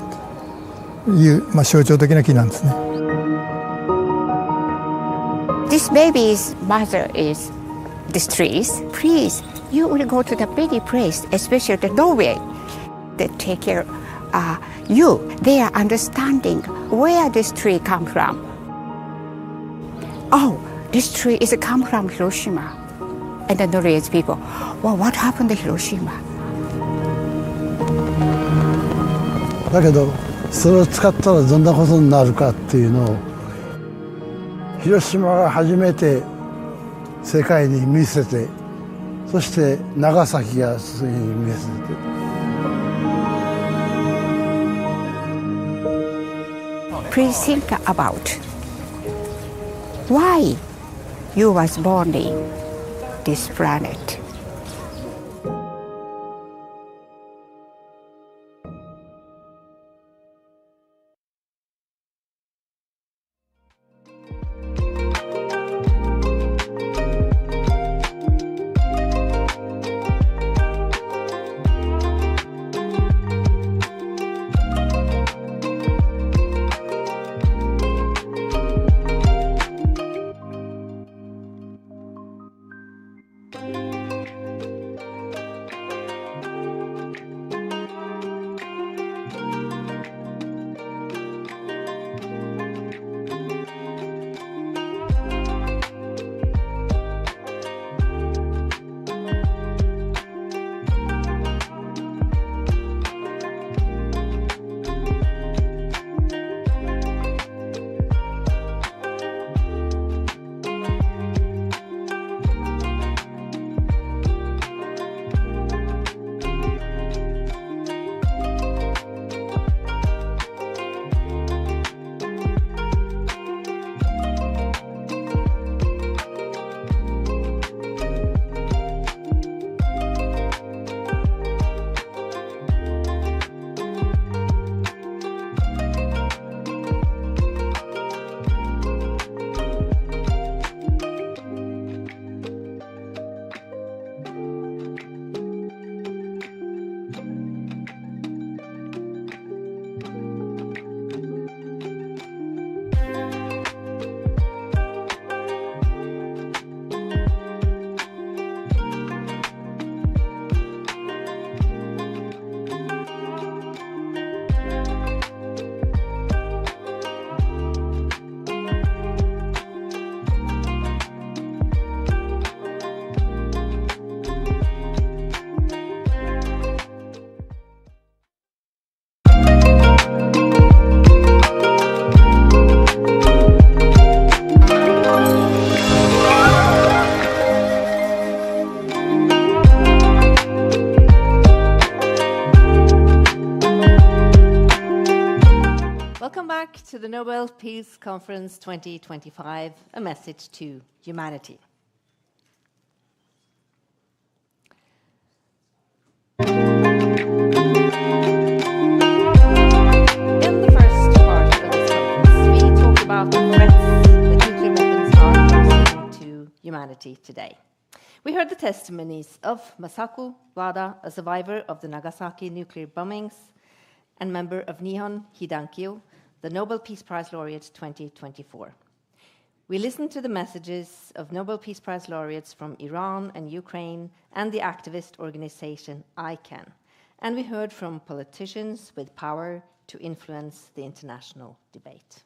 という、象徴的な木なんですね。This baby's mother is these trees. Please, you will go to the baby place, especially the Norway. They take care you. They are understanding where this tree come from. Oh, this tree is come from Hiroshima. And the Norwegian people, well, what happened to Hiroshima? だけどそれを使ったらどんなことになるかっていうのを広島が初めて世界に見せて、そして長崎が次に見せて。Please think about why you was born in this planet. To the Nobel Peace Conference 2025, a message to humanity. In the first part of this conference, we talked about the threats that nuclear weapons are posing to humanity today. We heard the testimonies of Masako Wada, a survivor of the Nagasaki nuclear bombings and member of Nihon Hidankyo, the Nobel Peace Prize laureate 2024. We listened to the messages of Nobel Peace Prize laureates from Iran and Ukraine and the activist organization ICAN. And we heard from politicians with power to influence the international debate.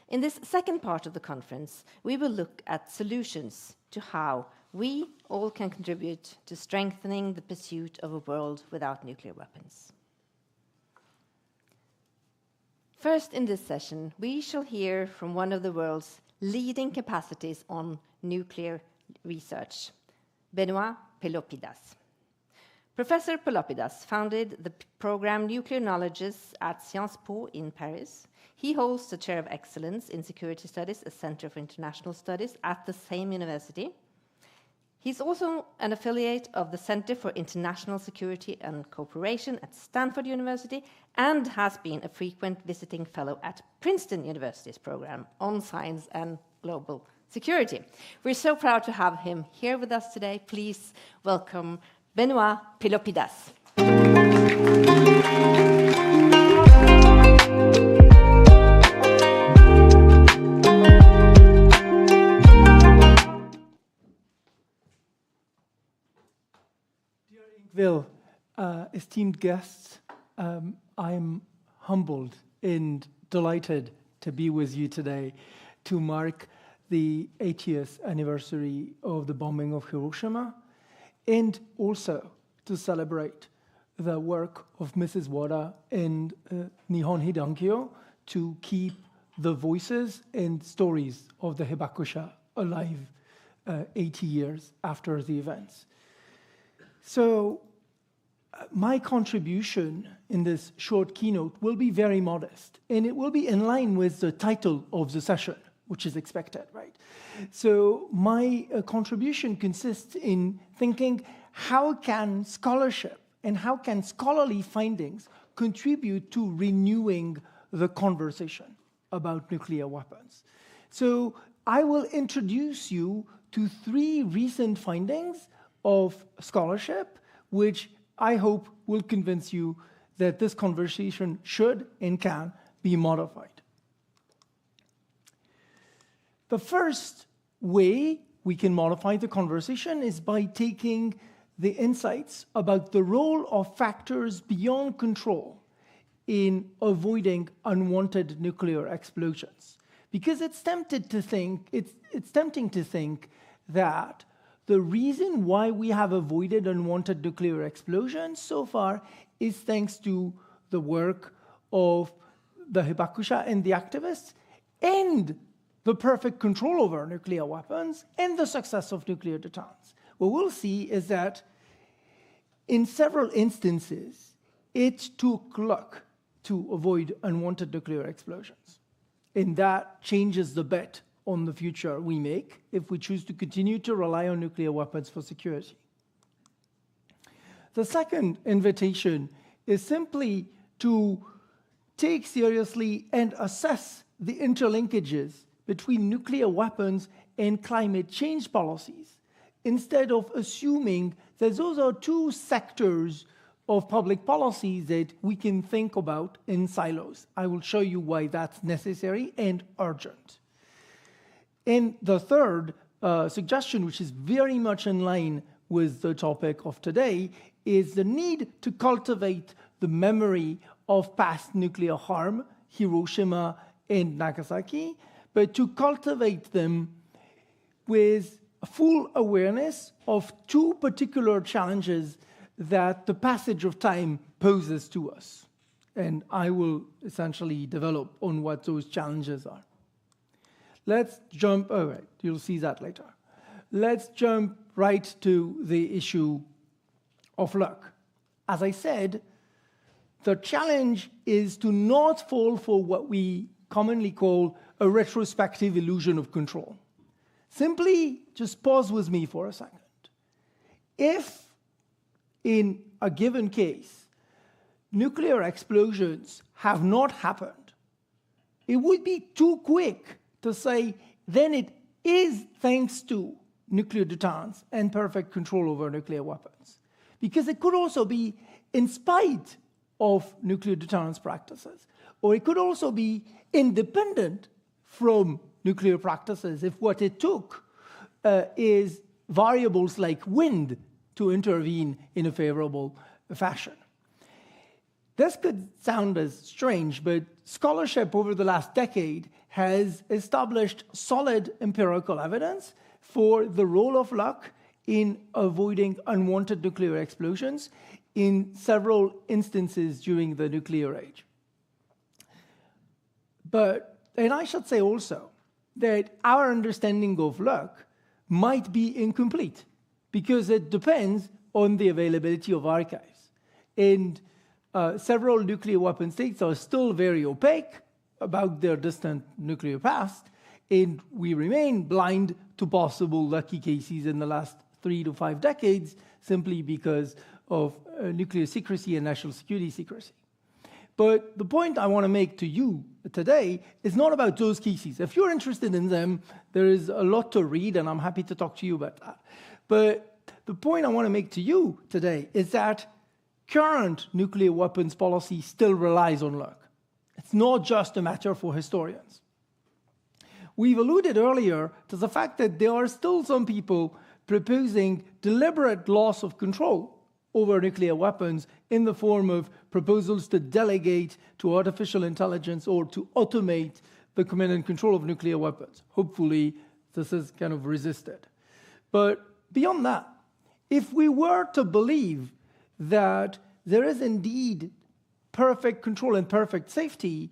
In this second part of the conference, we will look at solutions to how we all can contribute to strengthening the pursuit of a world without nuclear weapons. First in this session, we shall hear from one of the world's leading capacities on nuclear research, Benoît Pelopidas. Professor Pelopidas founded the program Nuclear Knowledges at Sciences Po in Paris. He holds the Chair of Excellence in Security Studies, a Center for International Studies at the same university. He's also an affiliate of the Center for International Security and Cooperation at Stanford University and has been a frequent visiting fellow at Princeton University's program on science and global security. We're so proud to have him here with us today. Please welcome Benoît Pelopidas. Will, esteemed guests, I'm humbled and delighted to be with you today to mark the 80th anniversary of the bombing of Hiroshima and also to celebrate the work of Mrs. Wada and Nihon Hidankyo to keep the voices and stories of the hibakusha alive 80 years after the events. So my contribution in this short keynote will be very modest, and it will be in line with the title of the session, which is expected, right? So my contribution consists in thinking how can scholarship and how can scholarly findings contribute to renewing the conversation about nuclear weapons. So I will introduce you to 3 recent findings of scholarship, which I hope will convince you that this conversation should and can be modified. The first way we can modify the conversation is by taking the insights about the role of factors beyond control in avoiding unwanted nuclear explosions. Because it's tempting to think that the reason why we have avoided unwanted nuclear explosions so far is thanks to the work of the hibakusha and the activists and the perfect control over nuclear weapons and the success of nuclear deterrence. What we'll see is that in several instances, it took luck to avoid unwanted nuclear explosions. And that changes the bet on the future we make if we choose to continue to rely on nuclear weapons for security. The second invitation is simply to take seriously and assess the interlinkages between nuclear weapons and climate change policies, instead of assuming that those are 2 sectors of public policy that we can think about in silos. I will show you why that's necessary and urgent. And the third suggestion, which is very much in line with the topic of today, is the need to cultivate the memory of past nuclear harm, Hiroshima and Nagasaki, but to cultivate them with a full awareness of 2 particular challenges that the passage of time poses to us. And I will essentially develop on what those challenges are. Let's jump, all right, you'll see that later. Let's jump right to the issue of luck. As I said, the challenge is to not fall for what we commonly call a retrospective illusion of control. Simply just pause with me for a second. If in a given case, nuclear explosions have not happened, it would be too quick to say, then it is thanks to nuclear deterrence and perfect control over nuclear weapons. Because it could also be in spite of nuclear deterrence practices, or it could also be independent from nuclear practices if what it took is variables like wind to intervene in a favorable fashion. This could sound as strange, but scholarship over the last decade has established solid empirical evidence for the role of luck in avoiding unwanted nuclear explosions in several instances during the nuclear age. And I should say also that our understanding of luck might be incomplete because it depends on the availability of archives. And several nuclear weapon states are still very opaque about their distant nuclear past, and we remain blind to possible lucky cases in the last 3 to 5 decades simply because of nuclear secrecy and national security secrecy. But the point I want to make to you today is not about those cases. If you're interested in them, there is a lot to read, and I'm happy to talk to you about that. But the point I want to make to you today is that current nuclear weapons policy still relies on luck. It's not just a matter for historians. We've alluded earlier to the fact that there are still some people proposing deliberate loss of control over nuclear weapons in the form of proposals to delegate to artificial intelligence or to automate the command and control of nuclear weapons. Hopefully, this is kind of resisted. But beyond that, if we were to believe that there is indeed perfect control and perfect safety,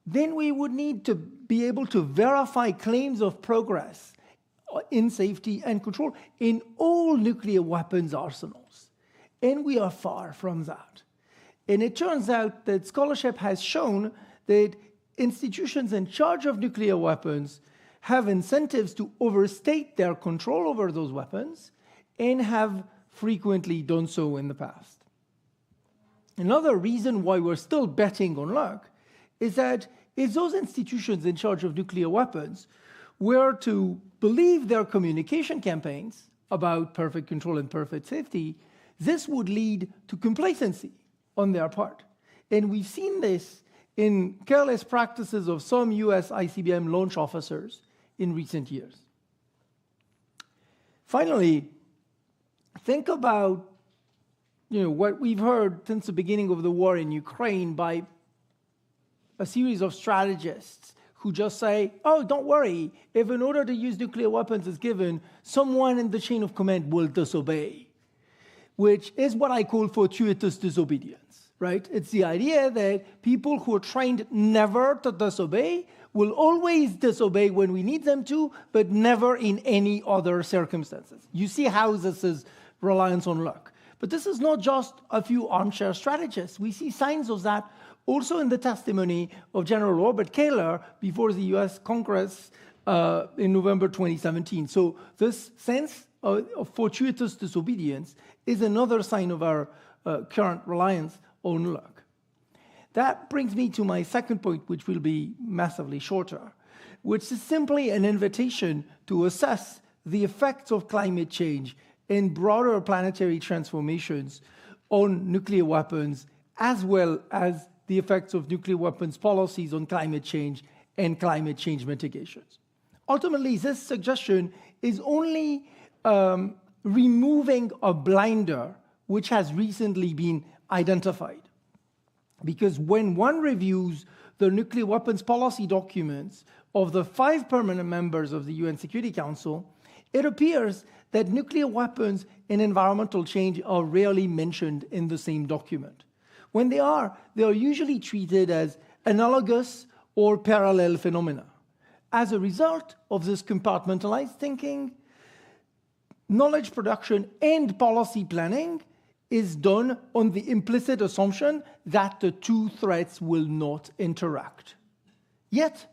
then we would need to be able to verify claims of progress in safety and control in all nuclear weapons arsenals. And we are far from that. And it turns out that scholarship has shown that institutions in charge of nuclear weapons have incentives to overstate their control over those weapons and have frequently done so in the past. Another reason why we're still betting on luck is that if those institutions in charge of nuclear weapons were to believe their communication campaigns about perfect control and perfect safety, this would lead to complacency on their part. And we've seen this in careless practices of some US ICBM launch officers in recent years. Finally, think about what we've heard since the beginning of the war in Ukraine by a series of strategists who just say, oh, don't worry, if an order to use nuclear weapons is given, someone in the chain of command will disobey, which is what I call fortuitous disobedience, right? It's the idea that people who are trained never to disobey will always disobey when we need them to, but never in any other circumstances. You see how this is reliance on luck. But this is not just a few armchair strategists. We see signs of that also in the testimony of General Robert Kaler before the US Congress in November 2017. So this sense of fortuitous disobedience is another sign of our current reliance on luck. That brings me to my second point, which will be massively shorter, which is simply an invitation to assess the effects of climate change and broader planetary transformations on nuclear weapons, as well as the effects of nuclear weapons policies on climate change and climate change mitigations. Ultimately, this suggestion is only removing a blinder which has recently been identified. Because when one reviews the nuclear weapons policy documents of the 5 permanent members of the UN Security Council, it appears that nuclear weapons and environmental change are rarely mentioned in the same document. When they are usually treated as analogous or parallel phenomena. As a result of this compartmentalized thinking, knowledge production and policy planning is done on the implicit assumption that the two threats will not interact. Yet,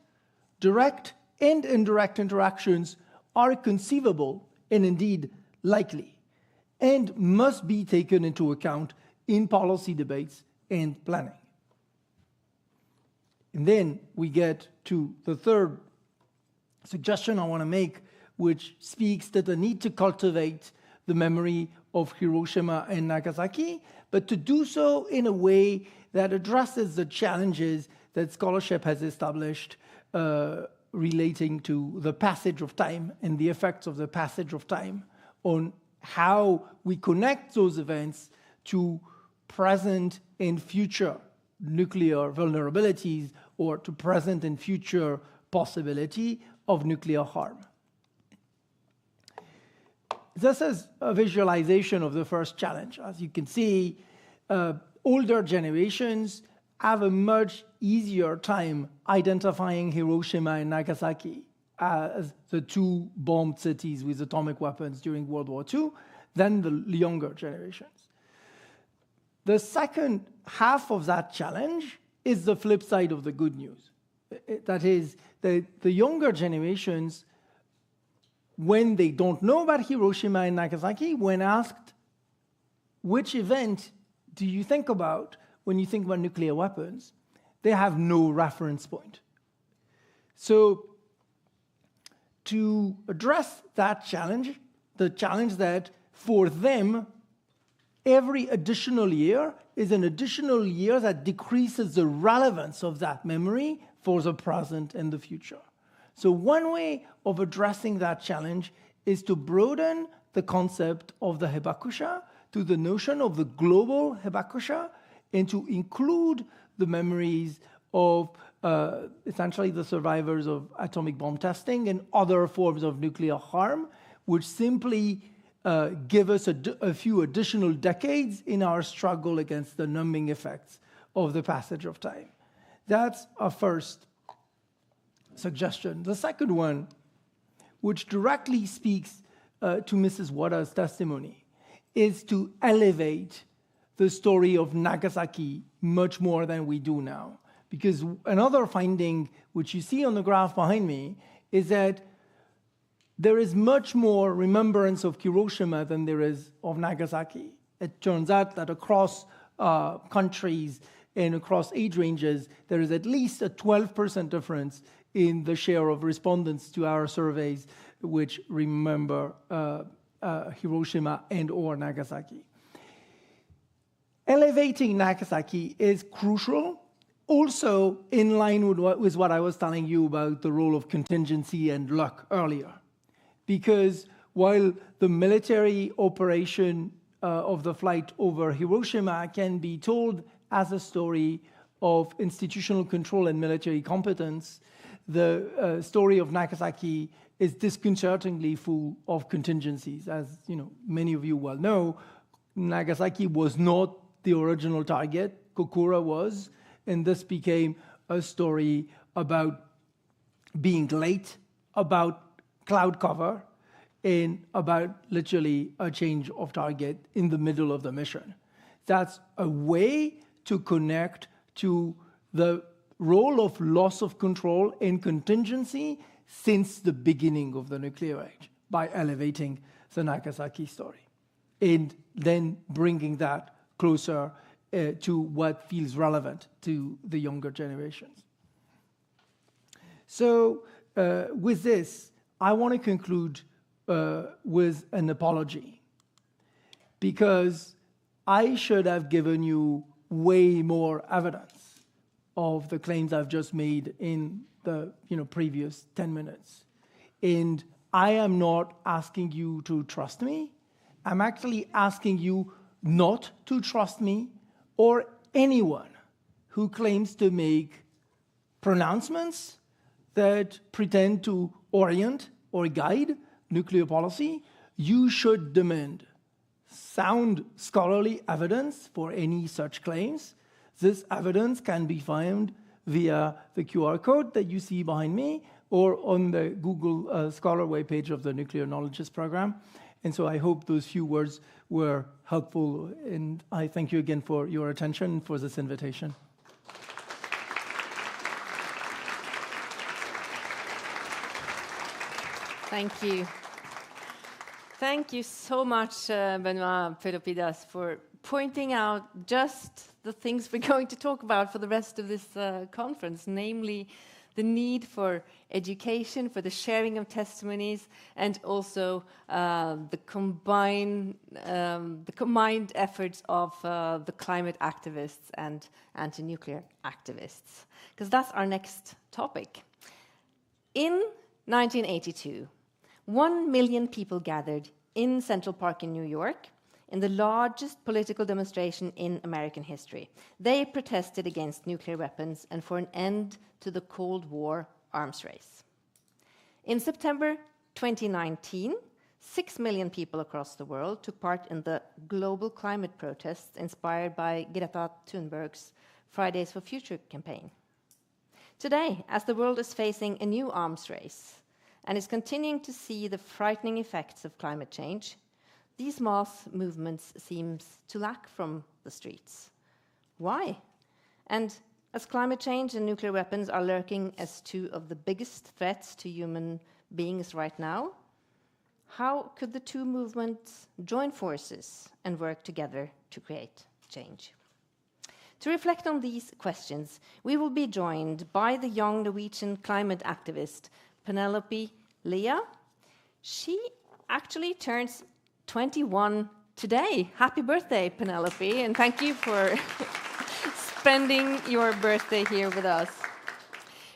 direct and indirect interactions are conceivable and indeed likely, and must be taken into account in policy debates and planning. And then we get to the third suggestion I want to make, which speaks to the need to cultivate the memory of Hiroshima and Nagasaki, but to do so in a way that addresses the challenges that scholarship has established relating to the passage of time and the effects of the passage of time on how we connect those events to present and future nuclear vulnerabilities or to present and future possibility of nuclear harm. This is a visualization of the first challenge. As you can see, older generations have a much easier time identifying Hiroshima and Nagasaki as the two bombed cities with atomic weapons during World War II than the younger generations. The second half of that challenge is the flip side of the good news. That is, the younger generations, when they don't know about Hiroshima and Nagasaki, when asked, which event do you think about when you think about nuclear weapons, they have no reference point. So to address that challenge, the challenge that for them, every additional year is an additional year that decreases the relevance of that memory for the present and the future. So one way of addressing that challenge is to broaden the concept of the hibakusha to the notion of the global hibakusha and to include the memories of essentially the survivors of atomic bomb testing and other forms of nuclear harm, which simply give us a few additional decades in our struggle against the numbing effects of the passage of time. That's our first suggestion. The second one, which directly speaks to Mrs. Wada's testimony, is to elevate the story of Nagasaki much more than we do now. Because another finding, which you see on the graph behind me, is that there is much more remembrance of Hiroshima than there is of Nagasaki. It turns out that across countries and across age ranges, there is at least a 12% difference in the share of respondents to our surveys which remember Hiroshima and or Nagasaki. Elevating Nagasaki is crucial, also in line with what I was telling you about the role of contingency and luck earlier. Because while the military operation of the flight over Hiroshima can be told as a story of institutional control and military competence, the story of Nagasaki is disconcertingly full of contingencies. As many of you well know, Nagasaki was not the original target, Kokura was, and this became a story about being late, about cloud cover, and about literally a change of target in the middle of the mission. That's a way to connect to the role of loss of control and contingency since the beginning of the nuclear age by elevating the Nagasaki story and then bringing that closer to what feels relevant to the younger generations. So with this, I want to conclude with an apology, because I should have given you way more evidence of the claims I've just made in the previous 10 minutes. And I am not asking you to trust me. I'm actually asking you not to trust me or anyone who claims to make pronouncements that pretend to orient or guide nuclear policy. You should demand sound scholarly evidence for any such claims. This evidence can be found via the QR code that you see behind me or on the Google Scholar webpage of the Nuclear Knowledges Program. And so I hope those few words were helpful, and I thank you again for your attention and for this invitation. Thank you. Thank you so much, Benoit Peropidas, for pointing out just the things we're going to talk about for the rest of this conference, namely the need for education, for the sharing of testimonies, and also the combined efforts of the climate activists and anti-nuclear activists, because that's our next topic. In 1982, 1 million people gathered in Central Park in New York in the largest political demonstration in American history. They protested against nuclear weapons and for an end to the Cold War arms race. In September 2019, 6 million people across the world took part in the global climate protests inspired by Greta Thunberg's Fridays for Future campaign. Today, as the world is facing a new arms race and is continuing to see the frightening effects of climate change, these mass movements seem to lack from the streets. Why? And as climate change and nuclear weapons are lurking as two of the biggest threats to human beings right now, how could the two movements join forces and work together to create change? To reflect on these questions, we will be joined by the young Norwegian climate activist Penelope Lea. She actually turns 21 today. Happy birthday, Penelope, and thank you for spending your birthday here with us.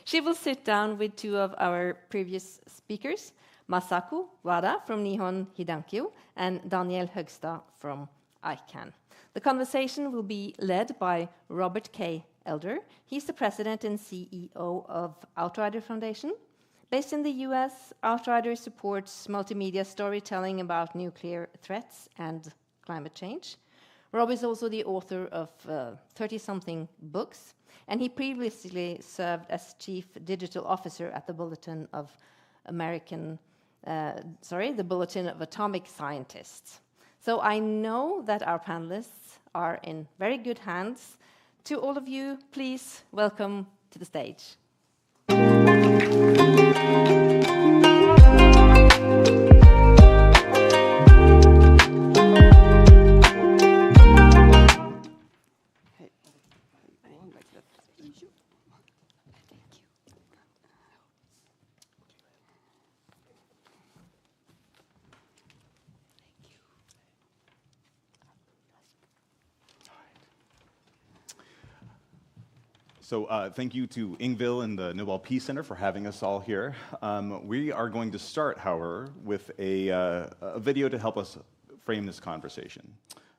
She will sit down with two of our previous speakers, Masaku Wada from Nihon Hidankyo and Daniel Høgstad from ICANN. The conversation will be led by Robert K. Elder. He's the president and CEO of Outrider Foundation. Based in the US, Outrider supports multimedia storytelling about nuclear threats and climate change. Rob is also the author of 30-something books, and he previously served as chief digital officer at the Bulletin of the Bulletin of Atomic Scientists. So I know that our panelists are in very good hands. To all of you, please welcome to the stage. So thank you to Ingvild and the Nobel Peace Center for having us all here. We are going to start, however, with a video to help us frame this conversation.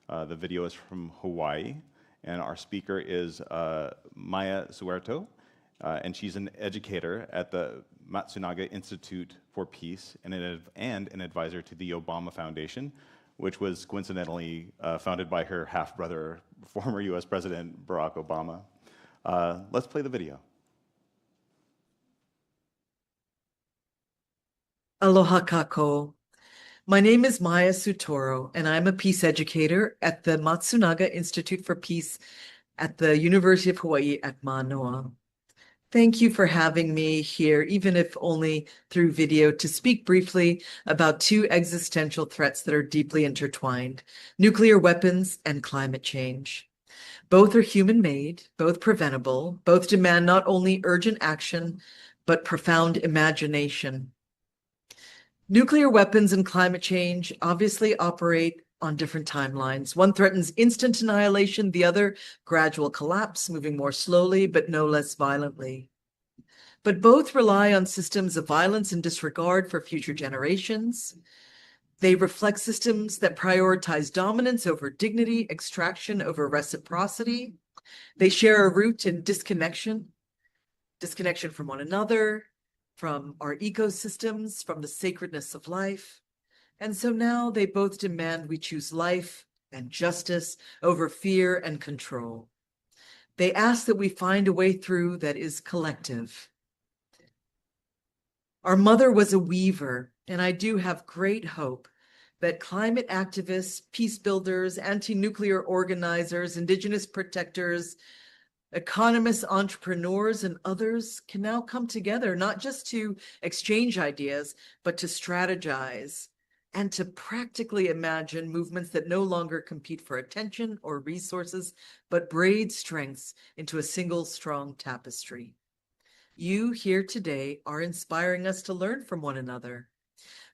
The video is from Hawaii, and our speaker is Maya Suerto, and she's an educator at the Matsunaga Institute for Peace and an advisor to the Obama Foundation, which was coincidentally founded by her half-brother, former US President Barack Obama. Let's play the video. Aloha kako. My name is Maya Sutoro, and I'm a peace educator at the Matsunaga Institute for Peace at the University of Hawaii at Manoa. Thank you for having me here, even if only through video, to speak briefly about two existential threats that are deeply intertwined: nuclear weapons and climate change. Both are human-made, both preventable, both demand not only urgent action, but profound imagination. Nuclear weapons and climate change obviously operate on different timelines. One threatens instant annihilation, the other gradual collapse, moving more slowly, but no less violently. But both rely on systems of violence and disregard for future generations. They reflect systems that prioritize dominance over dignity, extraction over reciprocity. They share a root in disconnection from one another, from our ecosystems, from the sacredness of life. And so now they both demand we choose life and justice over fear and control. They ask that we find a way through that is collective. Our mother was a weaver, and I do have great hope that climate activists, peace builders, anti-nuclear organizers, indigenous protectors, economists, entrepreneurs, and others can now come together, not just to exchange ideas, but to strategize and to practically imagine movements that no longer compete for attention or resources, but braid strengths into a single strong tapestry. You here today are inspiring us to learn from one another.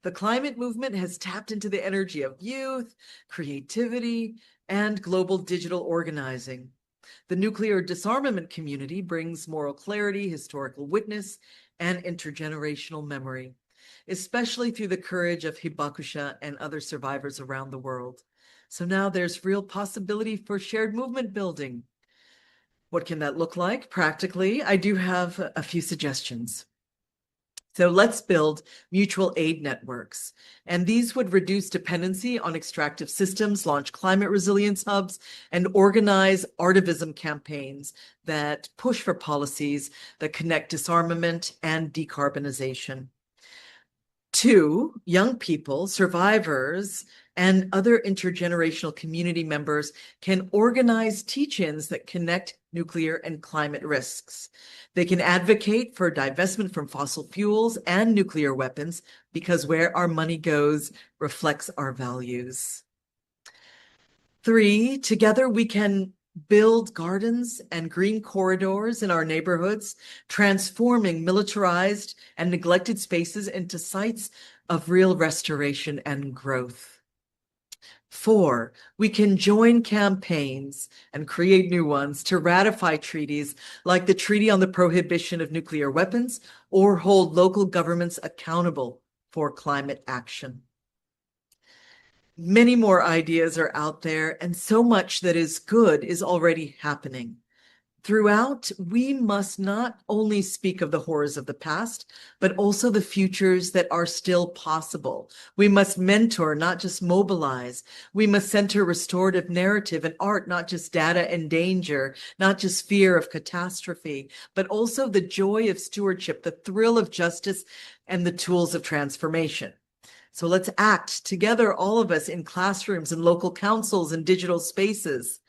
The climate movement has tapped into the energy of youth, creativity, and global digital organizing. The nuclear disarmament community brings moral clarity, historical witness, and intergenerational memory, especially through the courage of Hibakusha and other survivors around the world. So now there's real possibility for shared movement building. What can that look like practically? I do have a few suggestions. So let's build mutual aid networks. And these would reduce dependency on extractive systems, launch climate resilience hubs, and organize artivism campaigns that push for policies that connect disarmament and decarbonization. 2, young people, survivors, and other intergenerational community members can organize teach-ins that connect nuclear and climate risks. They can advocate for divestment from fossil fuels and nuclear weapons because where our money goes reflects our values. 3, together we can build gardens and green corridors in our neighborhoods, transforming militarized and neglected spaces into sites of real restoration and growth. 4, we can join campaigns and create new ones to ratify treaties like the Treaty on the Prohibition of Nuclear Weapons or hold local governments accountable for climate action. Many more ideas are out there, and so much that is good is already happening. Throughout, we must not only speak of the horrors of the past, but also the futures that are still possible. We must mentor, not just mobilize. We must center restorative narrative and art, not just data and danger, not just fear of catastrophe, but also the joy of stewardship, the thrill of justice, and the tools of transformation. So let's act together, all of us, in classrooms and local councils and digital spaces.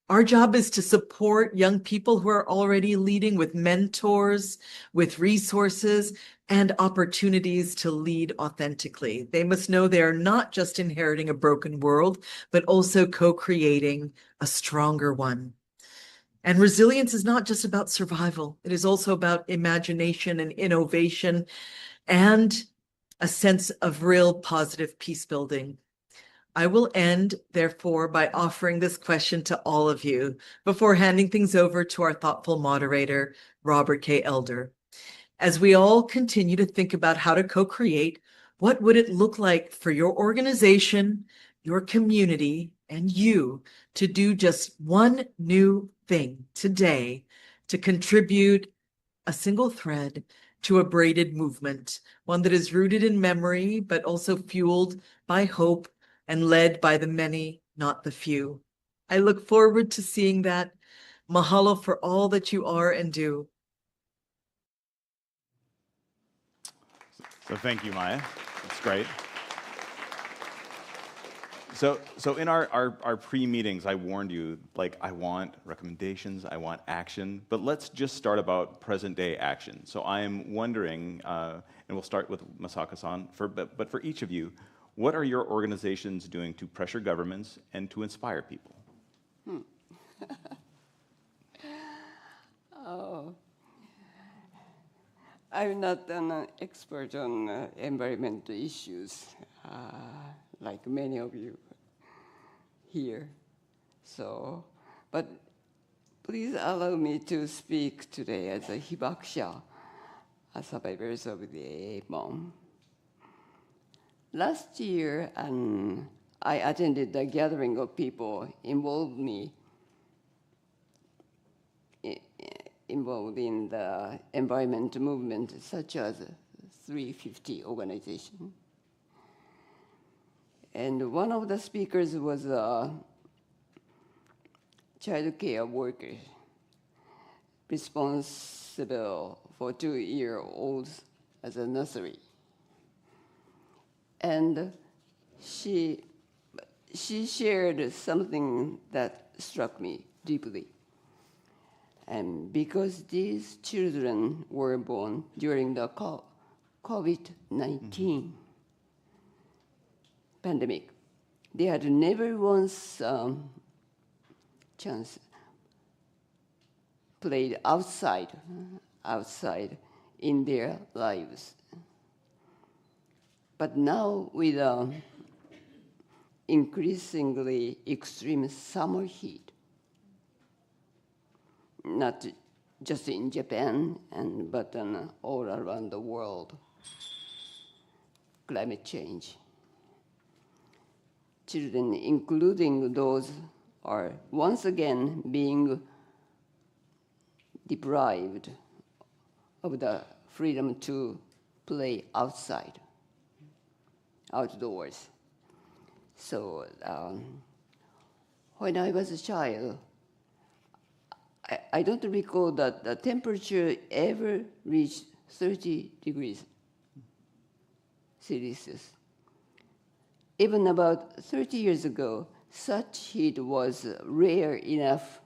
Our job is to support young people who are already leading with mentors, with resources, and opportunities to lead authentically. They must know they are not just inheriting a broken world, but also co-creating a stronger one. And resilience is not just about survival. It is also about imagination and innovation and a sense of real positive peace building. I will end, therefore, by offering this question to all of you before handing things over to our thoughtful moderator, Robert K. Elder. As we all continue to think about how to co-create, what would it look like for your organization, your community, and you to do just one new thing today to contribute a single thread to a braided movement, one that is rooted in memory, but also fueled by hope and led by the many, not the few. I look forward to seeing that. Mahalo for all that you are and do. So thank you, Maya. That's great. So in our pre-meetings, I warned you, like, I want recommendations, I want action, but let's just start about present-day action. So I am wondering, and we'll start with Masaka-san, but for each of you, what are your organizations doing to pressure governments and to inspire people? Oh, I'm not an expert on environmental issues, like many of you here. So, but please allow me to speak today as a hibakusha, survivors of the bomb. Last year, I attended a gathering of people involved in the environment movement, such as 350 organization. And one of the speakers was a child care worker responsible for 2-year-olds as a nursery. And she shared something that struck me deeply. And because these children were born during the COVID-19 pandemic, they had never once chance played outside in their lives. But now with increasingly extreme summer heat, not just in Japan, but all around the world, climate change, children, including those, are once again being deprived of the freedom to play outside, outdoors. So when I was a child, I don't recall that the temperature ever reached 30 degrees Celsius. Even about 30 years ago, such heat was rare enough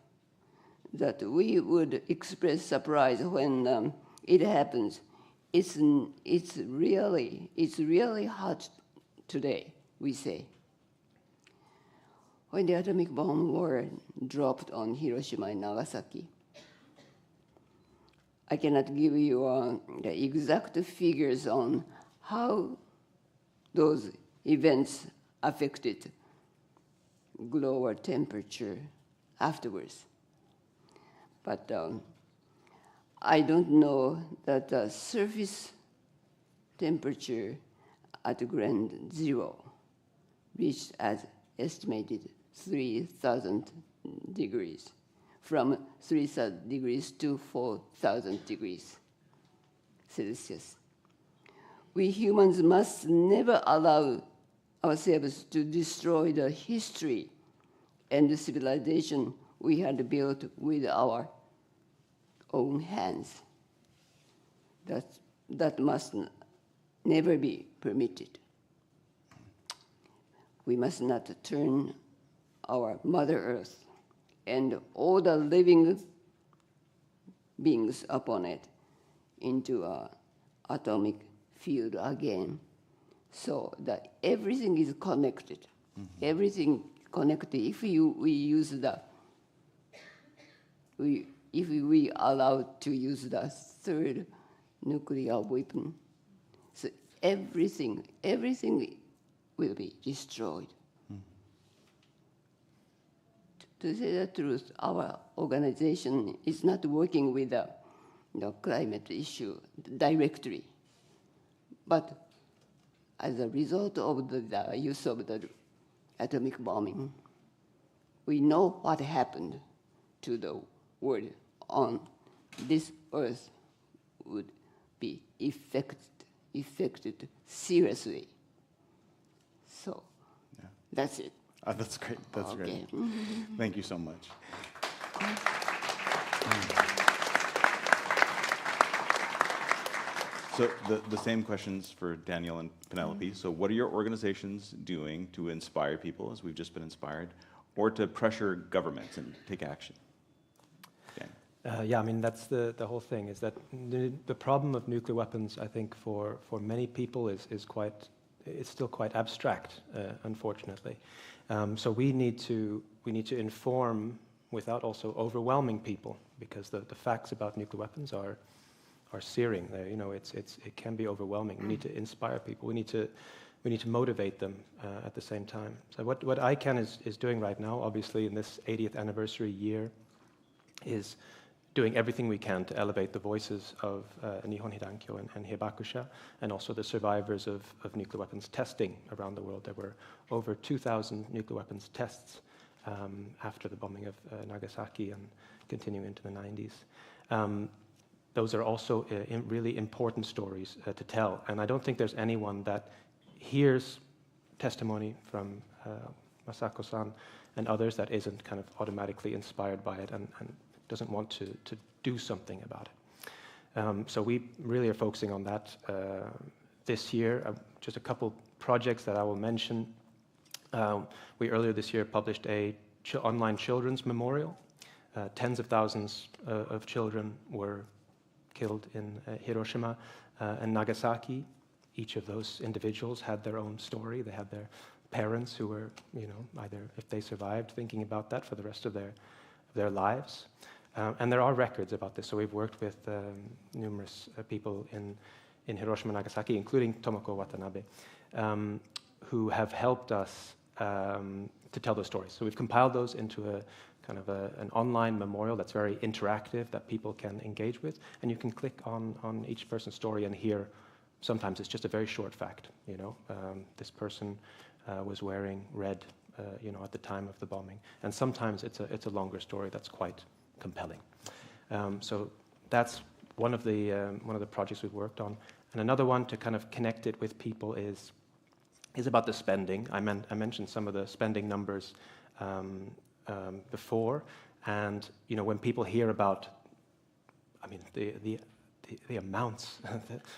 that we would express surprise when it happens. It's really hot today, we say. When the atomic bomb were dropped on Hiroshima and Nagasaki, I cannot give you the exact figures on how those events affected global temperature afterwards. But I don't know that the surface temperature at ground zero reached as estimated 3,000 degrees, from 3,000 degrees to 4,000 degrees Celsius. We humans must never allow ourselves to destroy the history and the civilization we had built with our own hands. That must never be permitted. We must not turn our Mother Earth and all the living beings upon it into an atomic field again, so that everything is connected. Mm-hmm. Everything connected. If we allow to use the third nuclear weapon, so everything will be destroyed. To say the truth, our organization is not working with the climate issue directly, but as a result of the use of the atomic bombing, we know what happened to the world on this earth would be affected seriously. So that's it. That's great. That's okay. Great. Thank you so much. So the same questions for Daniel and Penelope. So what are your organizations doing to inspire people, as we've just been inspired, or to pressure governments and take action? Yeah, I mean, that's the whole thing, is that the problem of nuclear weapons, I think, for many people is still quite abstract, unfortunately. So we need to inform without also overwhelming people, because the facts about nuclear weapons are searing. It can be overwhelming. We need to inspire people. We need to motivate them at the same time. So what ICANN is doing right now, obviously in this 80th anniversary year, is doing everything we can to elevate the voices of Nihon Hidankyo and Hibakusha, and also the survivors of nuclear weapons testing around the world. There were over 2,000 nuclear weapons tests after the bombing of Nagasaki and continuing into the 90s. Those are also really important stories to tell, and I don't think there's anyone that hears testimony from Masako-san and others that isn't kind of automatically inspired by it and doesn't want to do something about it. So we really are focusing on that this year. Just a couple projects that I will mention. We earlier this year published a online children's memorial. Tens of thousands of children were killed in Hiroshima and Nagasaki. Each of those individuals had their own story. They had their parents who were, either, if they survived, thinking about that for the rest of their lives. And there are records about this. So we've worked with numerous people in Hiroshima and Nagasaki, including Tomoko Watanabe, who have helped us to tell those stories. So we've compiled those into a kind of an online memorial that's very interactive, that people can engage with. And you can click on each person's story and hear, sometimes it's just a very short fact. This person was wearing red, at the time of the bombing. And sometimes it's a longer story that's quite compelling. So that's one of the projects we've worked on. And another one to kind of connect it with people is about the spending. I mentioned some of the spending numbers before, and when people hear about, the amounts,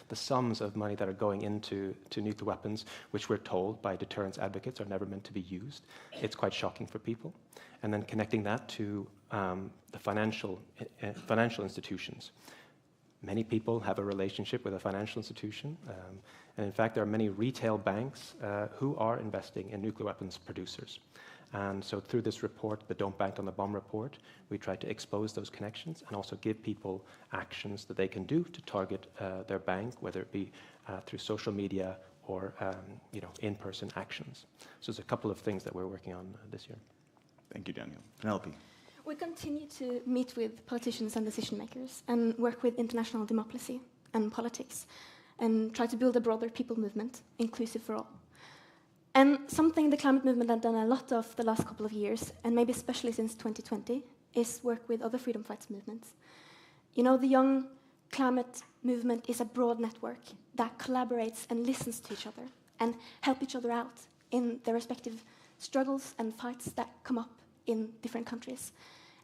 the sums of money that are going into nuclear weapons, which we're told by deterrence advocates are never meant to be used, it's quite shocking for people. And then connecting that to the financial institutions. Many people have a relationship with a financial institution, and in fact there are many retail banks who are investing in nuclear weapons producers. And so through this report, the Don't Bank on the Bomb report, we try to expose those connections and also give people actions that they can do to target their bank, whether it be through social media or in-person actions. So there's a couple of things that we're working on this year. Thank you, Daniel. Penelope. We continue to meet with politicians and decision makers and work with international democracy and politics and try to build a broader people movement, inclusive for all. And something the climate movement has done a lot of the last couple of years, and maybe especially since 2020, is work with other freedom fights movements. The young climate movement is a broad network that collaborates and listens to each other and help each other out in their respective struggles and fights that come up in different countries.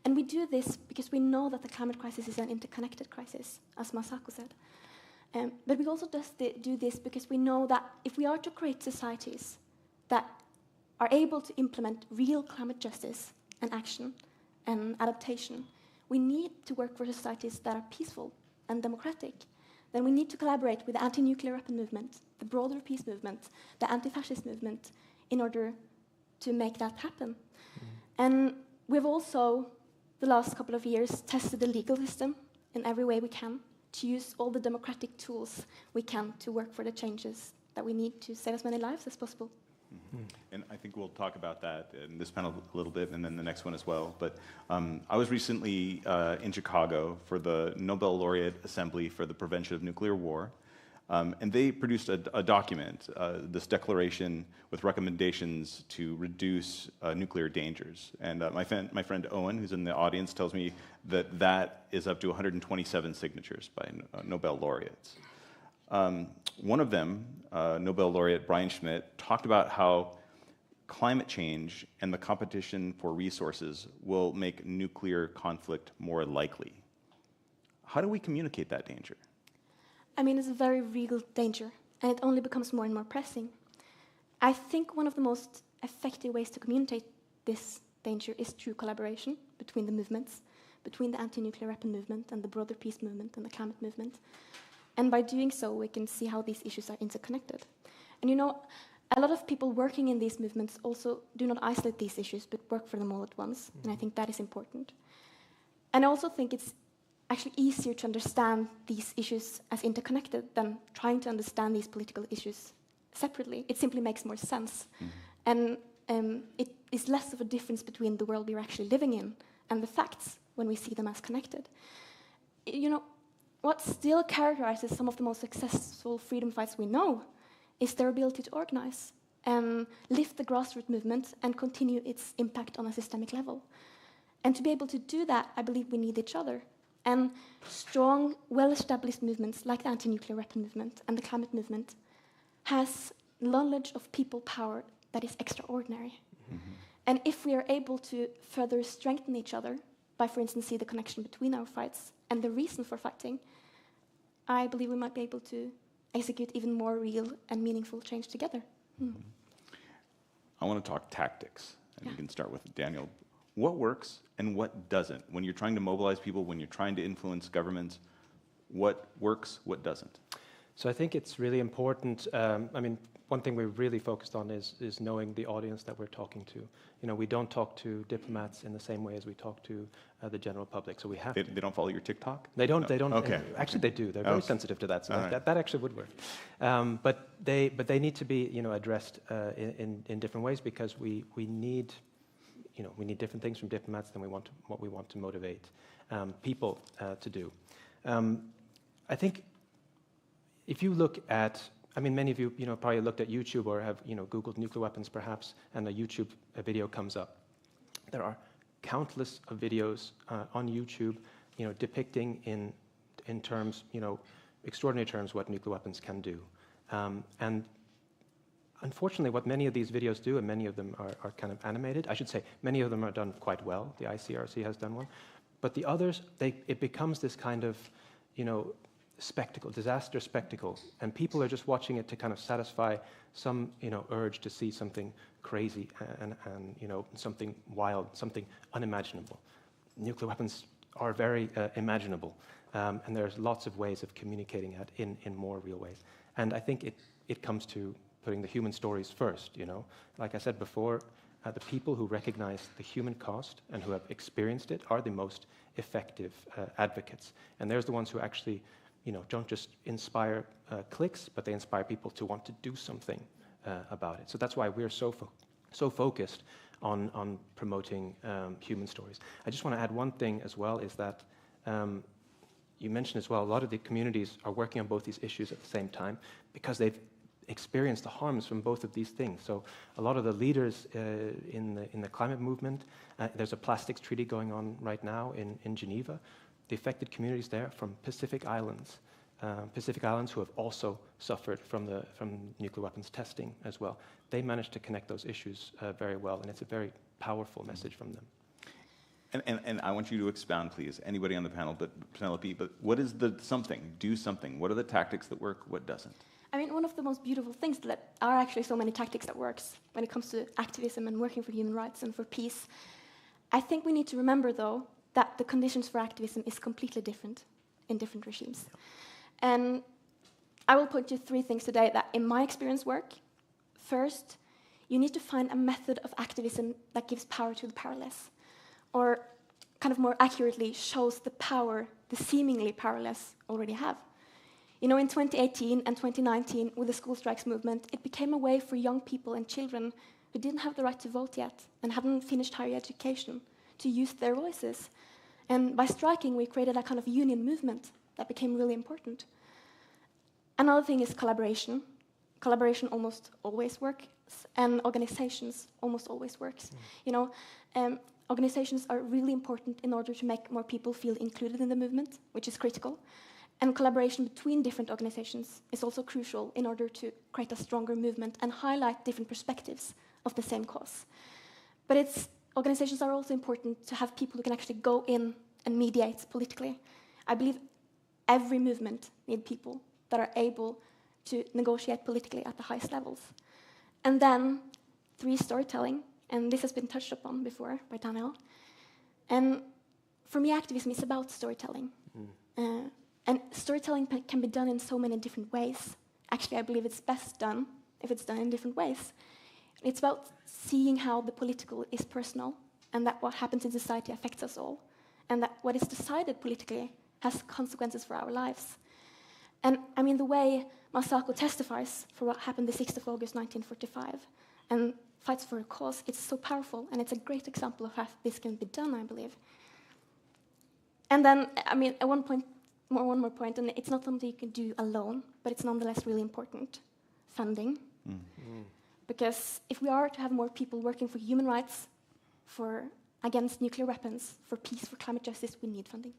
And we do this because we know that the climate crisis is an interconnected crisis, as Masako said. But we also do this because we know that if we are to create societies that are able to implement real climate justice and action and adaptation, we need to work for societies that are peaceful and democratic. Then we need to collaborate with the anti-nuclear weapon movement, the broader peace movement, the anti-fascist movement, in order to make that happen. And we've also, the last couple of years, tested the legal system in every way we can to use all the democratic tools we can to work for the changes that we need to save as many lives as possible. And I think we'll talk about that in this panel a little bit, and then the next one as well. But I was recently in Chicago for the Nobel Laureate Assembly for the Prevention of Nuclear War, and they produced a document, this declaration with recommendations to reduce nuclear dangers. And my friend Owen, who's in the audience, tells me that is up to 127 signatures by Nobel laureates. One of them, Nobel laureate Brian Schmidt, talked about how climate change and the competition for resources will make nuclear conflict more likely. How do we communicate that danger? It's a very real danger, and it only becomes more and more pressing. I think one of the most effective ways to communicate this danger is through collaboration between the movements, between the anti-nuclear weapon movement and the broader peace movement and the climate movement. And by doing so, we can see how these issues are interconnected. And a lot of people working in these movements also do not isolate these issues, but work for them all at once. And I think that is important. And I also think it's actually easier to understand these issues as interconnected than trying to understand these political issues separately. It simply makes more sense. And it is less of a difference between the world we're actually living in and the facts when we see them as connected. What still characterizes some of the most successful freedom fights we know is their ability to organize and lift the grassroots movement and continue its impact on a systemic level. And to be able to do that, I believe we need each other. And strong, well-established movements like the anti-nuclear weapon movement and the climate movement has knowledge of people power that is extraordinary. And if we are able to further strengthen each other by, for instance, see the connection between our fights and the reason for fighting, I believe we might be able to execute even more real and meaningful change together. I want to talk tactics, and we can start with Daniel. What works and what doesn't? When you're trying to mobilize people, when you're trying to influence governments, what works, what doesn't? So I think it's really important. One thing we're really focused on is knowing the audience that we're talking to. We don't talk to diplomats in the same way as we talk to the general public. So we have. They don't follow your TikTok? They don't. No. They don't. Okay. Actually, they do. They're very sensitive to that. So that actually would work. But they need to be addressed in different ways, because we need different things from diplomats than what we want to motivate people to do. I think if you look at I mean, many of you, probably looked at YouTube or have, Googled nuclear weapons perhaps, and a YouTube video comes up. There are countless of videos on YouTube, depicting in terms, extraordinary terms what nuclear weapons can do. And unfortunately, what many of these videos do, and many of them are kind of animated, I should say, many of them are done quite well. The ICRC has done one. But the others, it becomes this kind of, spectacle, disaster spectacle, and people are just watching it to kind of satisfy some, urge to see something crazy and something wild, something unimaginable. Nuclear weapons are very imaginable, and there's lots of ways of communicating that in more real ways. And I think it comes to putting the human stories first. Like I said before, the people who recognize the human cost and who have experienced it are the most effective advocates, and there's the ones who actually don't just inspire clicks, but they inspire people to want to do something about it. So that's why we're so focused on promoting human stories. I just want to add one thing as well, is that you mentioned as well, a lot of the communities are working on both these issues at the same time because they've experienced the harms from both of these things. So a lot of the leaders in the climate movement, there's a plastics treaty going on right now in Geneva. The affected communities there from Pacific Islands who have also suffered from nuclear weapons testing as well. They managed to connect those issues very well, and it's a very powerful message from them. And I want you to expound, please, anybody on the panel, but Penelope, but what is the something? Do something. What are the tactics that work? What doesn't? I mean, one of the most beautiful things that are actually so many tactics that works when it comes to activism and working for human rights and for peace. I think we need to remember, though, that the conditions for activism is completely different in different regimes. Yeah. And I will point to 3 things today that, in my experience, work. First, you need to find a method of activism that gives power to the powerless, or kind of more accurately shows the power the seemingly powerless already have. In 2018 and 2019, with the school strikes movement, it became a way for young people and children who didn't have the right to vote yet and hadn't finished higher education to use their voices. And by striking, we created a kind of union movement that became really important. Another thing is collaboration. Collaboration almost always works, and organizations almost always works. Organizations are really important in order to make more people feel included in the movement, which is critical. And collaboration between different organizations is also crucial in order to create a stronger movement and highlight different perspectives of the same cause. But organizations are also important to have people who can actually go in and mediate politically. I believe every movement needs people that are able to negotiate politically at the highest levels. And then 3, storytelling, and this has been touched upon before by Daniel. And for me, activism is about storytelling. And storytelling can be done in so many different ways. Actually, I believe it's best done if it's done in different ways. It's about seeing how the political is personal, and that what happens in society affects us all, and that what is decided politically has consequences for our lives. And I mean, the way Masako testifies for what happened the 6th of August 1945 and fights for a cause, it's so powerful, and it's a great example of how this can be done, I believe. And then, I mean, at one more point, and it's not something you can do alone, but it's nonetheless really important: funding. Because if we are to have more people working for human rights, against nuclear weapons, for peace, for climate justice, we need funding.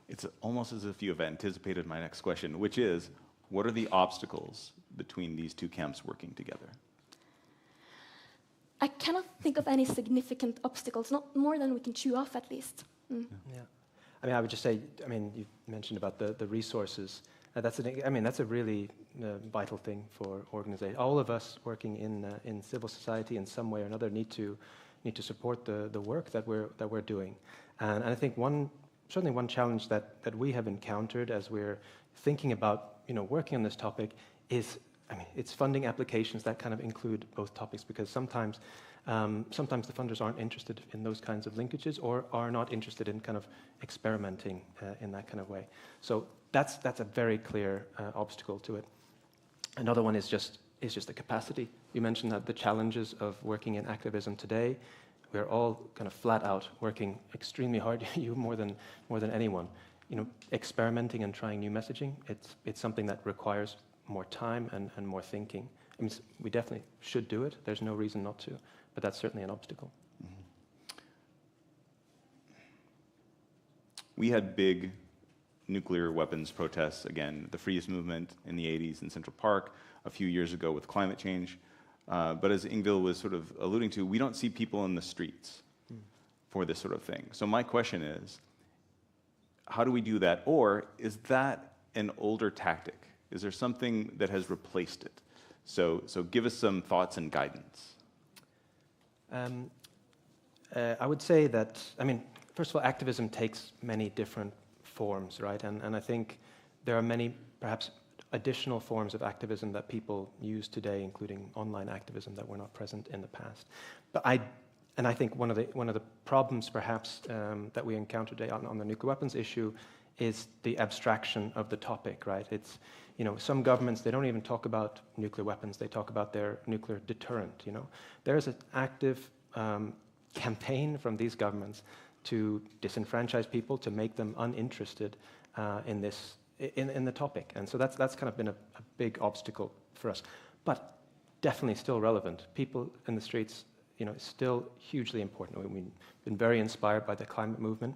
It's almost as if you have anticipated my next question, which is, what are the obstacles between these 2 camps working together? I cannot think of any significant obstacles, not more than we can chew off, at least. Yeah. I mean, I would just say, you mentioned about the resources. That's a really vital thing for organizations. All of us working in civil society in some way or another need to support the work that we're doing. And I think certainly one challenge that we have encountered as we're thinking about working on this topic is, it's funding applications that kind of include both topics, because sometimes the funders aren't interested in those kinds of linkages, or are not interested in kind of experimenting in that kind of way. So that's a very clear obstacle to it. Another one is just the capacity. You mentioned that the challenges of working in activism today, we're all kind of flat out working extremely hard, you more than anyone. experimenting and trying new messaging, it's something that requires more time and more thinking. I mean, we definitely should do it. There's no reason not to, but that's certainly an obstacle. We had big nuclear weapons protests, again, the Freeze movement in the 80s in Central Park, a few years ago with climate change. But as Ingvild was sort of alluding to, we don't see people in the streets for this sort of thing. So my question is, how do we do that? Or is that an older tactic? Is there something that has replaced it? So give us some thoughts and guidance. I would say that, I mean, first of all, activism takes many different forms, right? And I think there are many, perhaps, additional forms of activism that people use today, including online activism that were not present in the past. But I think one of the problems, perhaps, that we encounter today on the nuclear weapons issue is the abstraction of the topic, right? It's, some governments, they don't even talk about nuclear weapons, they talk about their nuclear deterrent, There's an active campaign from these governments to disenfranchise people, to make them uninterested in the topic. And so that's kind of been a big obstacle for us. But definitely still relevant. People in the streets, still hugely important. We've been very inspired by the climate movement.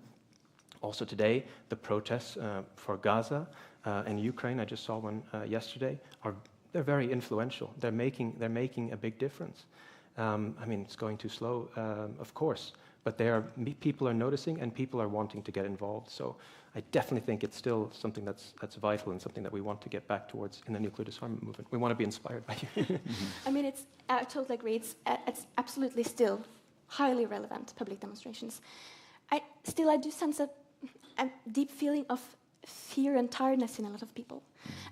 Also today, the protests for Gaza and Ukraine, I just saw one yesterday, they're very influential. They're making a big difference. I mean, it's going too slow, of course, but people are noticing and people are wanting to get involved. So I definitely think it's still something that's vital and something that we want to get back towards in the nuclear disarmament movement. We want to be inspired by you. I mean, I totally agree. It's absolutely still highly relevant, public demonstrations. I do sense a deep feeling of fear and tiredness in a lot of people.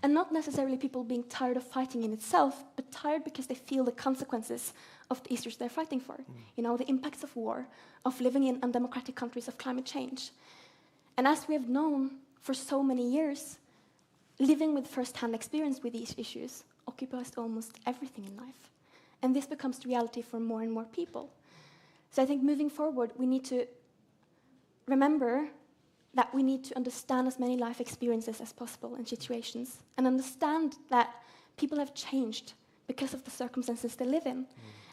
And not necessarily people being tired of fighting in itself, but tired because they feel the consequences of the issues they're fighting for. The impacts of war, of living in undemocratic countries, of climate change. And as we have known for so many years, living with first-hand experience with these issues occupies almost everything in life. And this becomes the reality for more and more people. So I think moving forward, we need to remember that we need to understand as many life experiences as possible and situations, and understand that people have changed because of the circumstances they live in.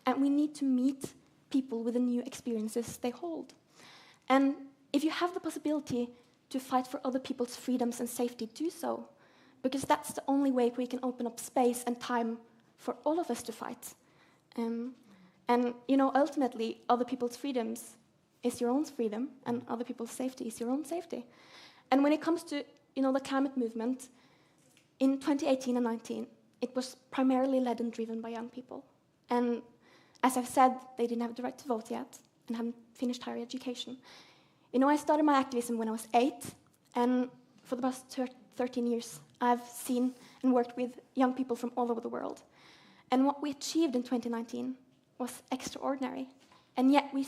And we need to meet people with the new experiences they hold. And if you have the possibility to fight for other people's freedoms and safety, do so, because that's the only way we can open up space and time for all of us to fight. Ultimately, other people's freedoms is your own freedom, and other people's safety is your own safety. And when it comes to, the climate movement, in 2018 and 2019, it was primarily led and driven by young people. And as I've said, they didn't have the right to vote yet and hadn't finished higher education. I started my activism when I was 8, and for the past 13 years, I've seen and worked with young people from all over the world. And what we achieved in 2019 was extraordinary. And yet we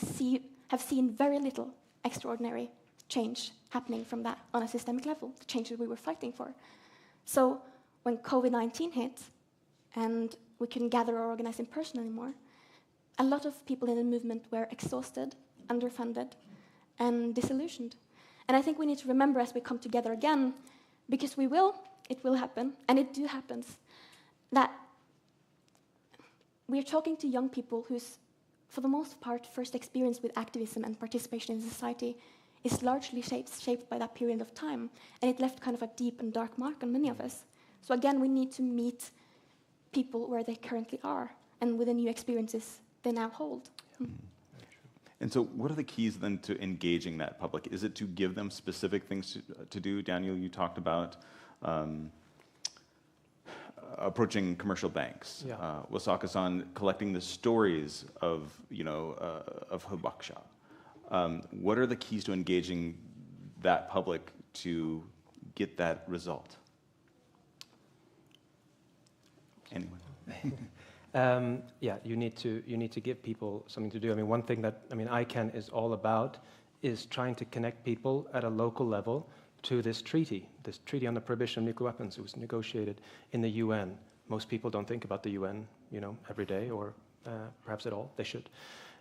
have seen very little extraordinary change happening from that on a systemic level, the changes we were fighting for. So when COVID-19 hit and we couldn't gather or organize in person anymore, a lot of people in the movement were exhausted, underfunded, and disillusioned. And I think we need to remember as we come together again, because it will happen, and it do happens, that we're talking to young people whose, for the most part, first experience with activism and participation in society is largely shaped by that period of time, and it left kind of a deep and dark mark on many of us. So again, we need to meet people where they currently are, and with the new experiences they now hold. And so what are the keys then to engaging that public? Is it to give them specific things to do? Daniel, you talked about approaching commercial banks. Yeah. Wasaka-san collecting the stories of hibakusha. What are the keys to engaging that public to get that result? Anyone? You need to give people something to do. I mean, one thing that ICANN is all about is trying to connect people at a local level to this treaty on the prohibition of nuclear weapons. It was negotiated in the UN. Most people don't think about the UN, every day or perhaps at all. They should.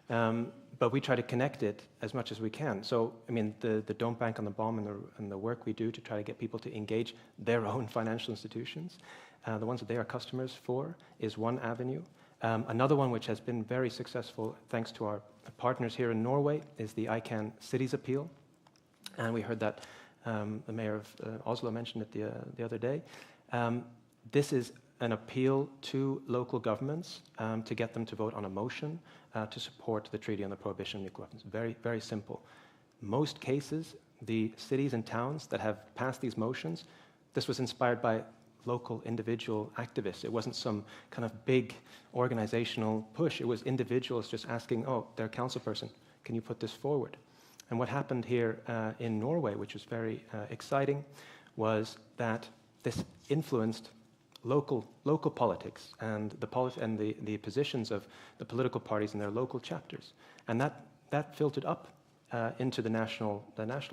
But we try to connect it as much as we can. So, I mean, the Don't Bank on the Bomb and the work we do to try to get people to engage their own financial institutions, the ones that they are customers for, is one avenue. Another one which has been very successful, thanks to our partners here in Norway, is the ICANN Cities Appeal. And we heard that the mayor of Oslo mentioned it the other day. This is an appeal to local governments to get them to vote on a motion to support the Treaty on the Prohibition of Nuclear Weapons. Very, very simple. Most cases, the cities and towns that have passed these motions, this was inspired by local individual activists. It wasn't some kind of big organizational push. It was individuals just asking, oh, they're a council person, can you put this forward? And what happened here in Norway, which was very exciting, was that this influenced local politics and the positions of the political parties in their local chapters, and that filtered up into the national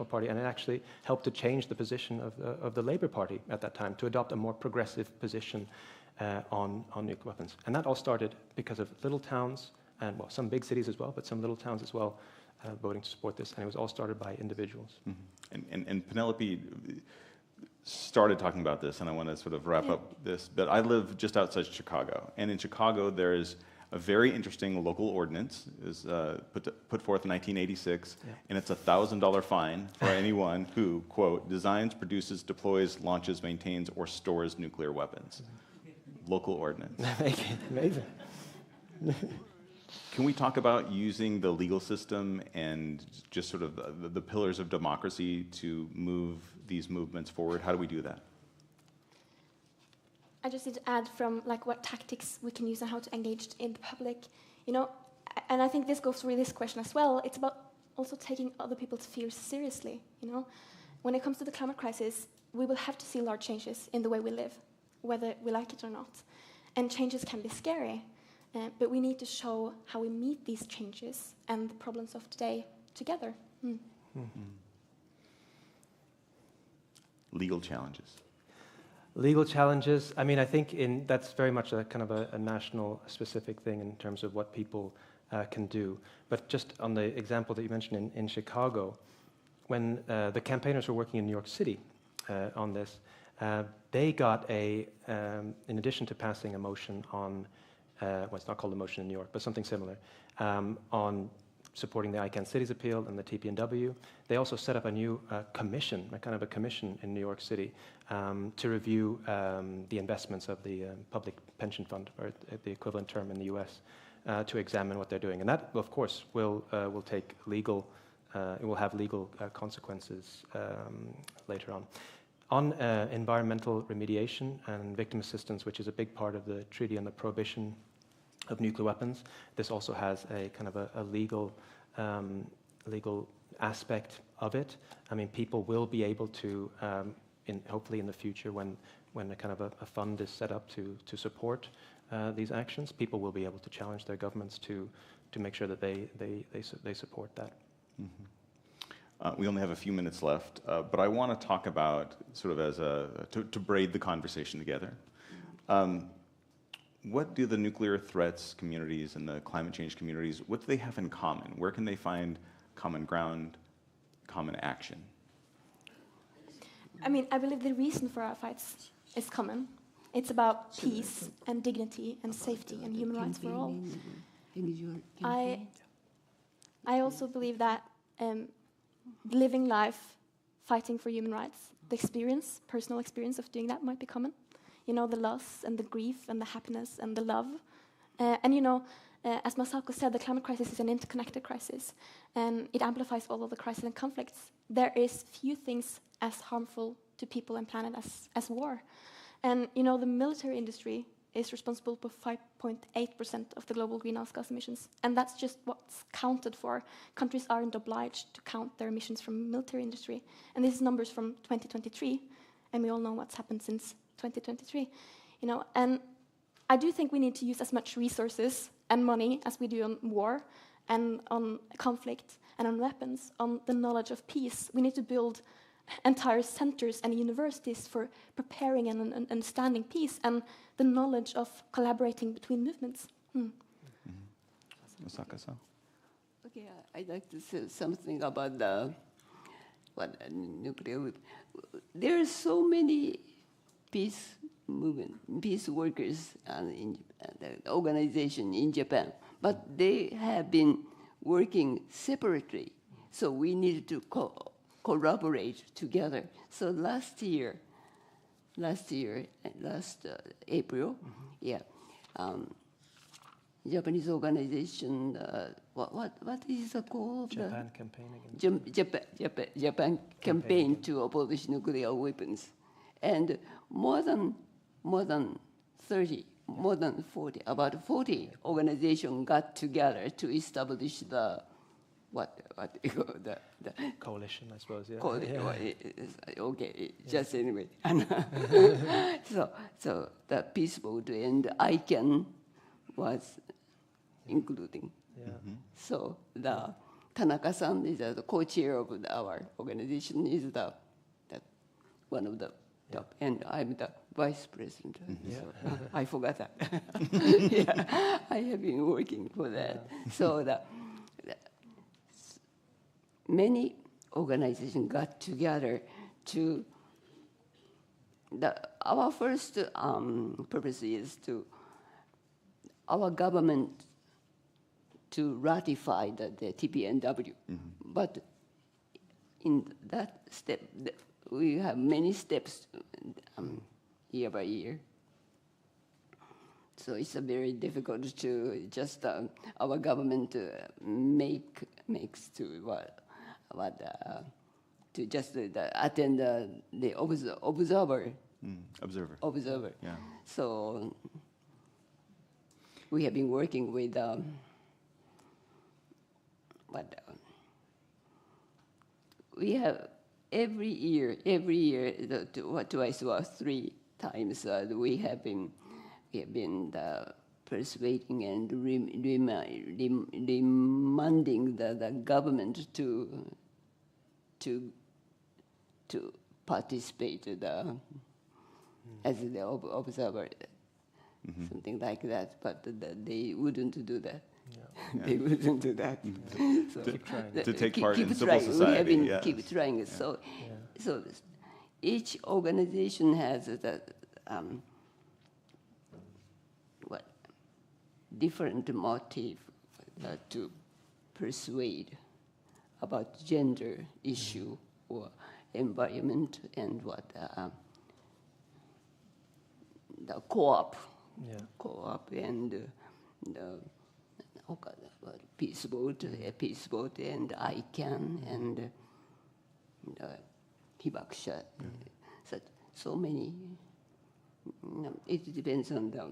party, and it actually helped to change the position of the Labour Party at that time to adopt a more progressive position on nuclear weapons. And that all started because of little towns and, well, some big cities as well, but some little towns as well voting to support this, and it was all started by individuals. Mm-hmm. And Penelope started talking about this, and I want to sort of wrap up this, but I live just outside Chicago, and in Chicago there is a very interesting local ordinance is put forth in 1986, and it's a $1,000 fine for anyone who, quote, designs, produces, deploys, launches, maintains, or stores nuclear weapons. Local ordinance. Amazing. Can we talk about using the legal system and just sort of the pillars of democracy to move these movements forward? How do we do that? I just need to add from like what tactics we can use and how to engage in the public, you know, and I think this goes through this question as well. It's about also taking other people's fears seriously, you know. When it comes to the climate crisis, we will have to see large changes in the way we live, whether we like it or not. And changes can be scary, but we need to show how we meet these changes and the problems of today together. Mm-hmm. Legal challenges. Legal challenges, I mean, I think that's very much a kind of a national specific thing in terms of what people can do. But just on the example that you mentioned in Chicago, when the campaigners were working in New York City on this, they got in addition to passing a motion on, well, it's not called a motion in New York, but something similar, on supporting the ICANN Cities Appeal and the TPNW. They also set up a new commission, a kind of a commission in New York City to review the investments of the public pension fund, or the equivalent term in the US, to examine what they're doing. And that, of course, will take legal, it will have legal consequences later on. On environmental remediation and victim assistance, which is a big part of the Treaty on the Prohibition of Nuclear Weapons, this also has a kind of a legal aspect of it. I mean, people will be able to, hopefully in the future, when a kind of a fund is set up to support these actions, people will be able to challenge their governments to make sure that they support that. Mm-hmm. We only have a few minutes left, but I want to talk about sort of to braid the conversation together. What do the nuclear threats communities and the climate change communities, what do they have in common? Where can they find common ground, common action? I mean, I believe the reason for our fights is common. It's about peace and dignity and safety and human rights for all. I also believe that living life, fighting for human rights, the personal experience of doing that might be common. You know, the loss and the grief and the happiness and the love. And you know, as Masako said, the climate crisis is an interconnected crisis, and it amplifies all of the crises and conflicts. There is few things as harmful to people and planet as war. And you know, the military industry is responsible for 5.8% of the global greenhouse gas emissions, and that's just what's counted for. Countries aren't obliged to count their emissions from military industry, and this is numbers from 2023, and we all know what's happened since 2023, you know, and I do think we need to use as much resources and money as we do on war and on conflict and on weapons, on the knowledge of peace. We need to build entire centers and universities for preparing and understanding peace and the knowledge of collaborating between movements. Osaka-san? Okay, I'd like to say something about the nuclear. There are so many peace movement, peace workers in the organization in Japan, but they have been working separately. So we need to collaborate together. So last April, Japanese organization, what is the call of Japan campaign against Japan campaign to abolish nuclear weapons, and more than 40 organizations got together to establish the coalition, I suppose. Yeah. Okay, just anyway. so the peace boat and ICANN was including. Yeah. So the Tanaka-san is the co-chair of our organization. Is the one of the top, and I'm the vice president. So I forgot that. Yeah, I have been working for that. So many organizations got together to. Our first purpose is to our government to ratify the TPNW, but in that step, we have many steps year by year. So it's very difficult to just our government makes to to just attend the observer. Observer. Yeah. So we have been working with we have every year, twice or three times we have been persuading and demanding the government to participate as the observer, something like that. But they wouldn't do that. Yeah. They wouldn't do that. So keep trying. To take part in civil society. We have been keep trying. So each organization has different motive to persuade about gender issue or environment and the co-op, and the peace boat, and ICANN and Hibakusha. So many. It depends on the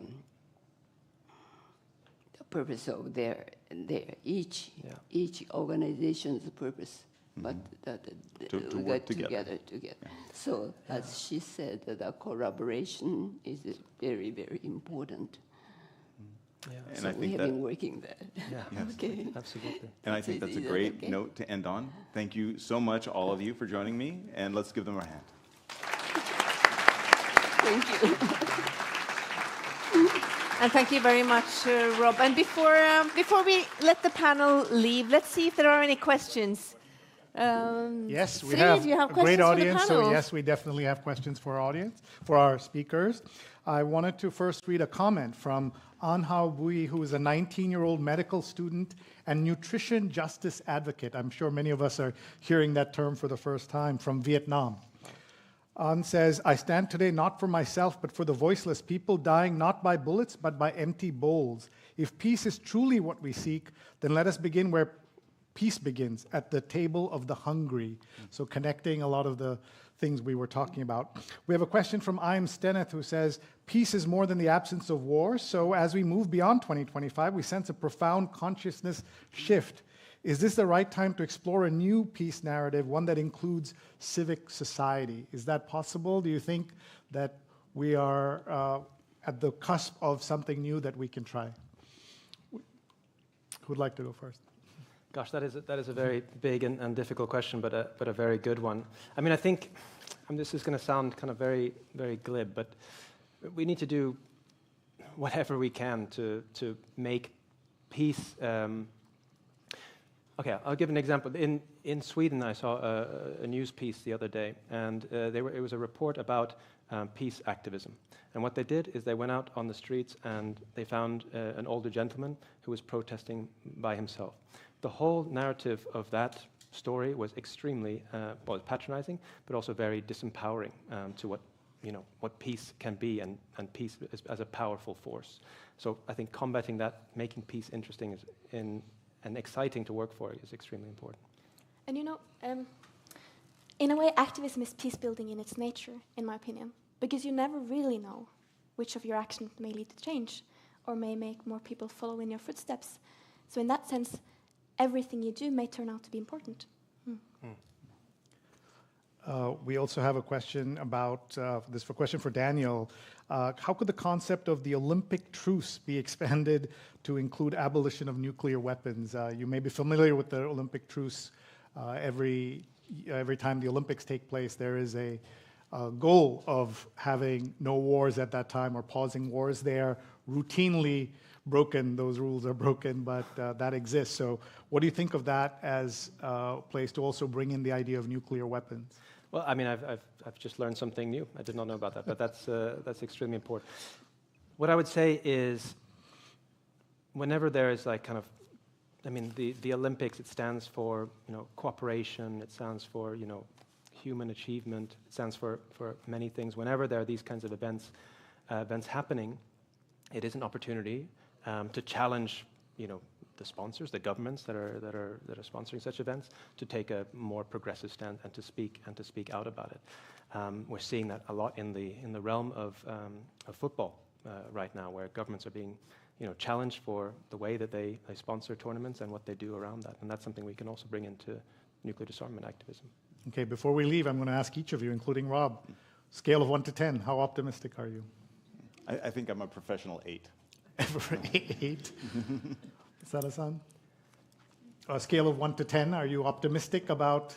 purpose of each organization's purpose, but we got together. Yeah. So as she said, the collaboration is very, very important. Yeah. And so we have been working there. Yeah, yes. Okay. Absolutely. And I think that's a great note to end on. Thank you so much, all of you, for joining me, and let's give them a hand. Thank you. And thank you very much, Rob. And before we let the panel leave, let's see if there are any questions. Yes, we Sri, have do you have a great questions audience, for the panel? so yes, we definitely have questions for our audience, for our speakers. I wanted to first read a comment from Anhao Bui, who is a 19-year-old medical student and nutrition justice advocate. I'm sure many of us are hearing that term for the first time, from Vietnam. An says, I stand today not for myself, but for the voiceless people dying not by bullets, but by empty bowls. If peace is truly what we seek, then let us begin where peace begins, at the table of the hungry. So connecting a lot of the things we were talking about. We have a question from Iam Steneth, who says, peace is more than the absence of war. So as we move beyond 2025, we sense a profound consciousness shift. Is this the right time to explore a new peace narrative, one that includes civic society? Is that possible? Do you think that we are at the cusp of something new that we can try? Who'd like to go first? Gosh, that is a very big and difficult question, but a very good one. I mean, I think, this is going to sound kind of very, very glib, but we need to do whatever we can to make peace Okay, I'll give an example. In Sweden, I saw a news piece the other day, and it was a report about peace activism. And what they did is they went out on the streets and they found an older gentleman who was protesting by himself. The whole narrative of that story was extremely patronizing, but also very disempowering to what peace can be and peace as a powerful force. So I think combating that, making peace interesting and exciting to work for is extremely important. And in a way, activism is peace building in its nature, in my opinion, because you never really know which of your actions may lead to change or may make more people follow in your footsteps. So in that sense, everything you do may turn out to be important. We also have a question about this. A question for Daniel. How could the concept of the Olympic truce be expanded to include abolition of nuclear weapons? You may be familiar with the Olympic truce. Every time the Olympics take place, there is a goal of having no wars at that time or pausing wars. They are routinely broken. Those rules are broken, but that exists. So what do you think of that as a place to also bring in the idea of nuclear weapons? Well, I mean, I've just learned something new. I did not know about that, but that's extremely important. What I would say is, whenever there is the Olympics, it stands for cooperation. It stands for human achievement. It stands for many things. Whenever there are these kinds of events happening, it is an opportunity to challenge the sponsors, the governments that are sponsoring such events, to take a more progressive stand and to speak out about it. We're seeing that a lot in the realm of football right now, where governments are being challenged for the way that they sponsor tournaments and what they do around that, and that's something we can also bring into nuclear disarmament activism. Okay, before we leave, I'm going to ask each of you, including Rob, scale of 1 to 10, how optimistic are you? I think I'm a professional 8. 8? Sada-san? A scale of 1 to 10, are you optimistic about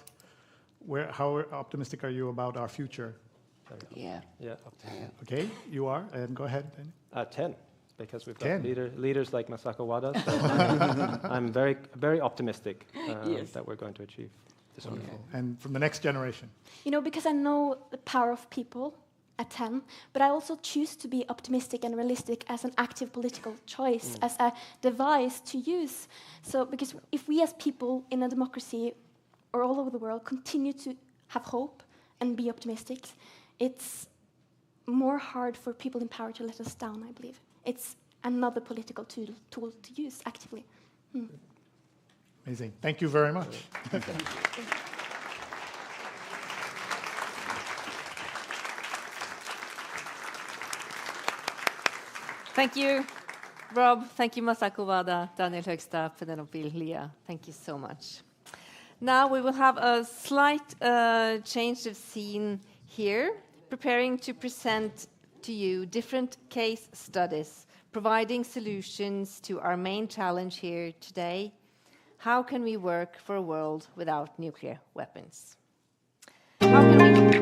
how optimistic are you about our future? Yeah. Yeah. Okay, you are, and go ahead. 10, because we've got 10. leaders like Masako Wada. So I'm very, very optimistic Yes. that we're going to achieve this. Wonderful. And from the next generation? Because I know the power of people at 10, but I also choose to be optimistic and realistic as an active political choice, as a device to use. So, because if we as people in a democracy or all over the world continue to have hope and be optimistic, it's more hard for people in power to let us down, I believe. It's another political tool to use actively. Amazing. Thank you very much. Thank you. Thank you, Rob. Thank you, Masako Wada, Daniel Högsta, Penelope Lea. Thank you so much. Now we will have a slight change of scene here, preparing to present to you different case studies, providing solutions to our main challenge here today. How can we work for a world without nuclear weapons? How can we...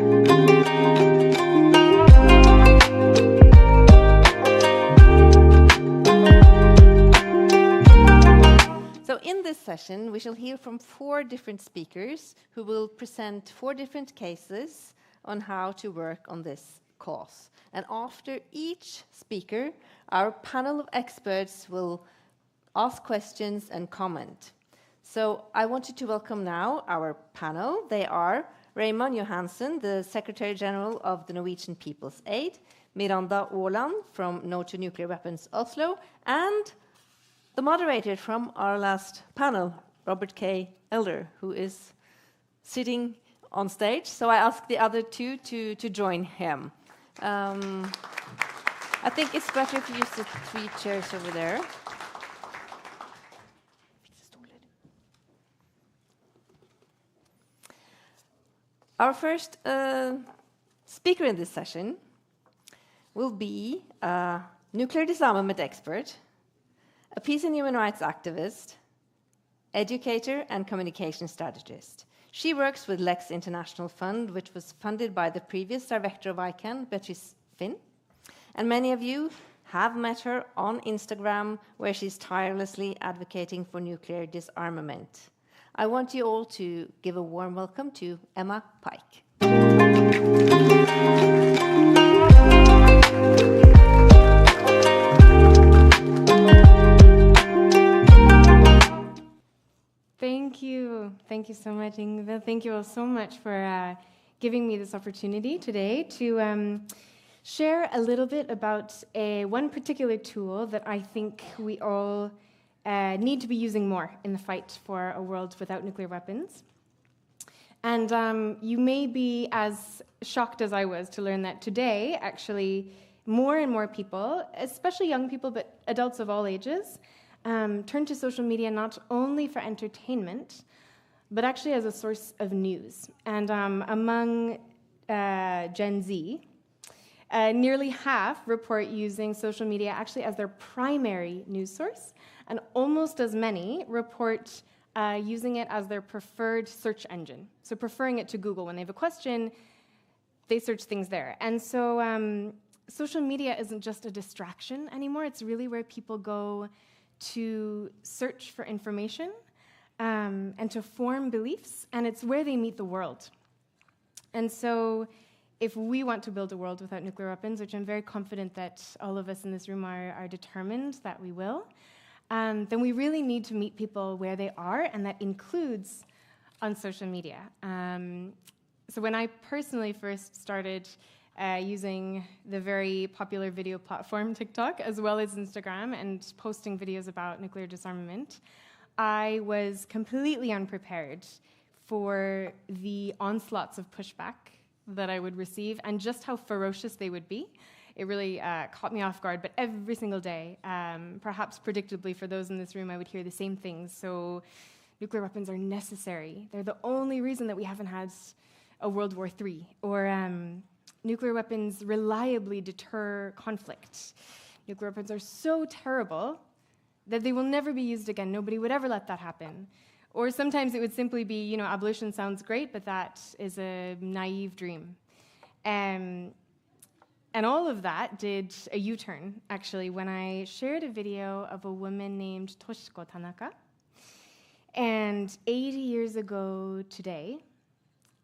So in this session, we shall hear from 4 different speakers who will present 4 different cases on how to work on this cause. And after each speaker, our panel of experts will ask questions and comment. So I wanted to welcome now our panel. They are Raymond Johansen, the Secretary General of the Norwegian People's Aid, Miranda Åland from No to Nuclear Weapons Oslo, and the moderator from our last panel, Robert K. Elder, who is sitting on stage. So I ask the other 2 to join him. I think it's better if you use the 3 chairs over there. Our first speaker in this session will be a nuclear disarmament expert, a peace and human rights activist, educator, and communication strategist. She works with Lex International Fund, which was funded by the previous director of ICANN, Beatrice Finn. And many of you have met her on Instagram, where she's tirelessly advocating for nuclear disarmament. I want you all to give a warm welcome to Emma Pike. Thank you. Thank you so much, Ingvild. Thank you all so much for giving me this opportunity today to share a little bit about one particular tool that I think we all need to be using more in the fight for a world without nuclear weapons. And you may be as shocked as I was to learn that today, actually, more and more people, especially young people, but adults of all ages, turn to social media not only for entertainment, but actually as a source of news. And among Gen Z, nearly half report using social media actually as their primary news source, and almost as many report using it as their preferred search engine. So preferring it to Google. When they have a question, they search things there. And so social media isn't just a distraction anymore. It's really where people go to search for information and to form beliefs, and it's where they meet the world. And so if we want to build a world without nuclear weapons, which I'm very confident that all of us in this room are determined that we will, then we really need to meet people where they are, and that includes on social media. So when I personally first started using the very popular video platform TikTok, as well as Instagram, and posting videos about nuclear disarmament, I was completely unprepared for the onslaughts of pushback that I would receive and just how ferocious they would be. It really caught me off guard, but every single day, perhaps predictably for those in this room, I would hear the same things. So nuclear weapons are necessary. They're the only reason that we haven't had a World War III, or nuclear weapons reliably deter conflict. Nuclear weapons are so terrible that they will never be used again. Nobody would ever let that happen. Or sometimes it would simply be, abolition sounds great, but that is a naive dream. And all of that did a U-turn, actually, when I shared a video of a woman named Toshiko Tanaka. And 80 years ago today,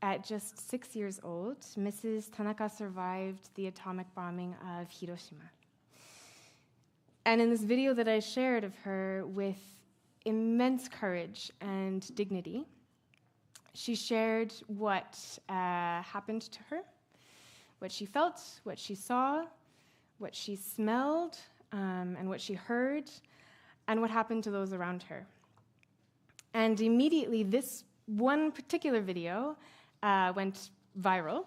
at just 6 years old, Mrs. Tanaka survived the atomic bombing of Hiroshima. And in this video that I shared of her with immense courage and dignity, she shared what happened to her, what she felt, what she saw, what she smelled, and what she heard, and what happened to those around her. And immediately, this one particular video went viral,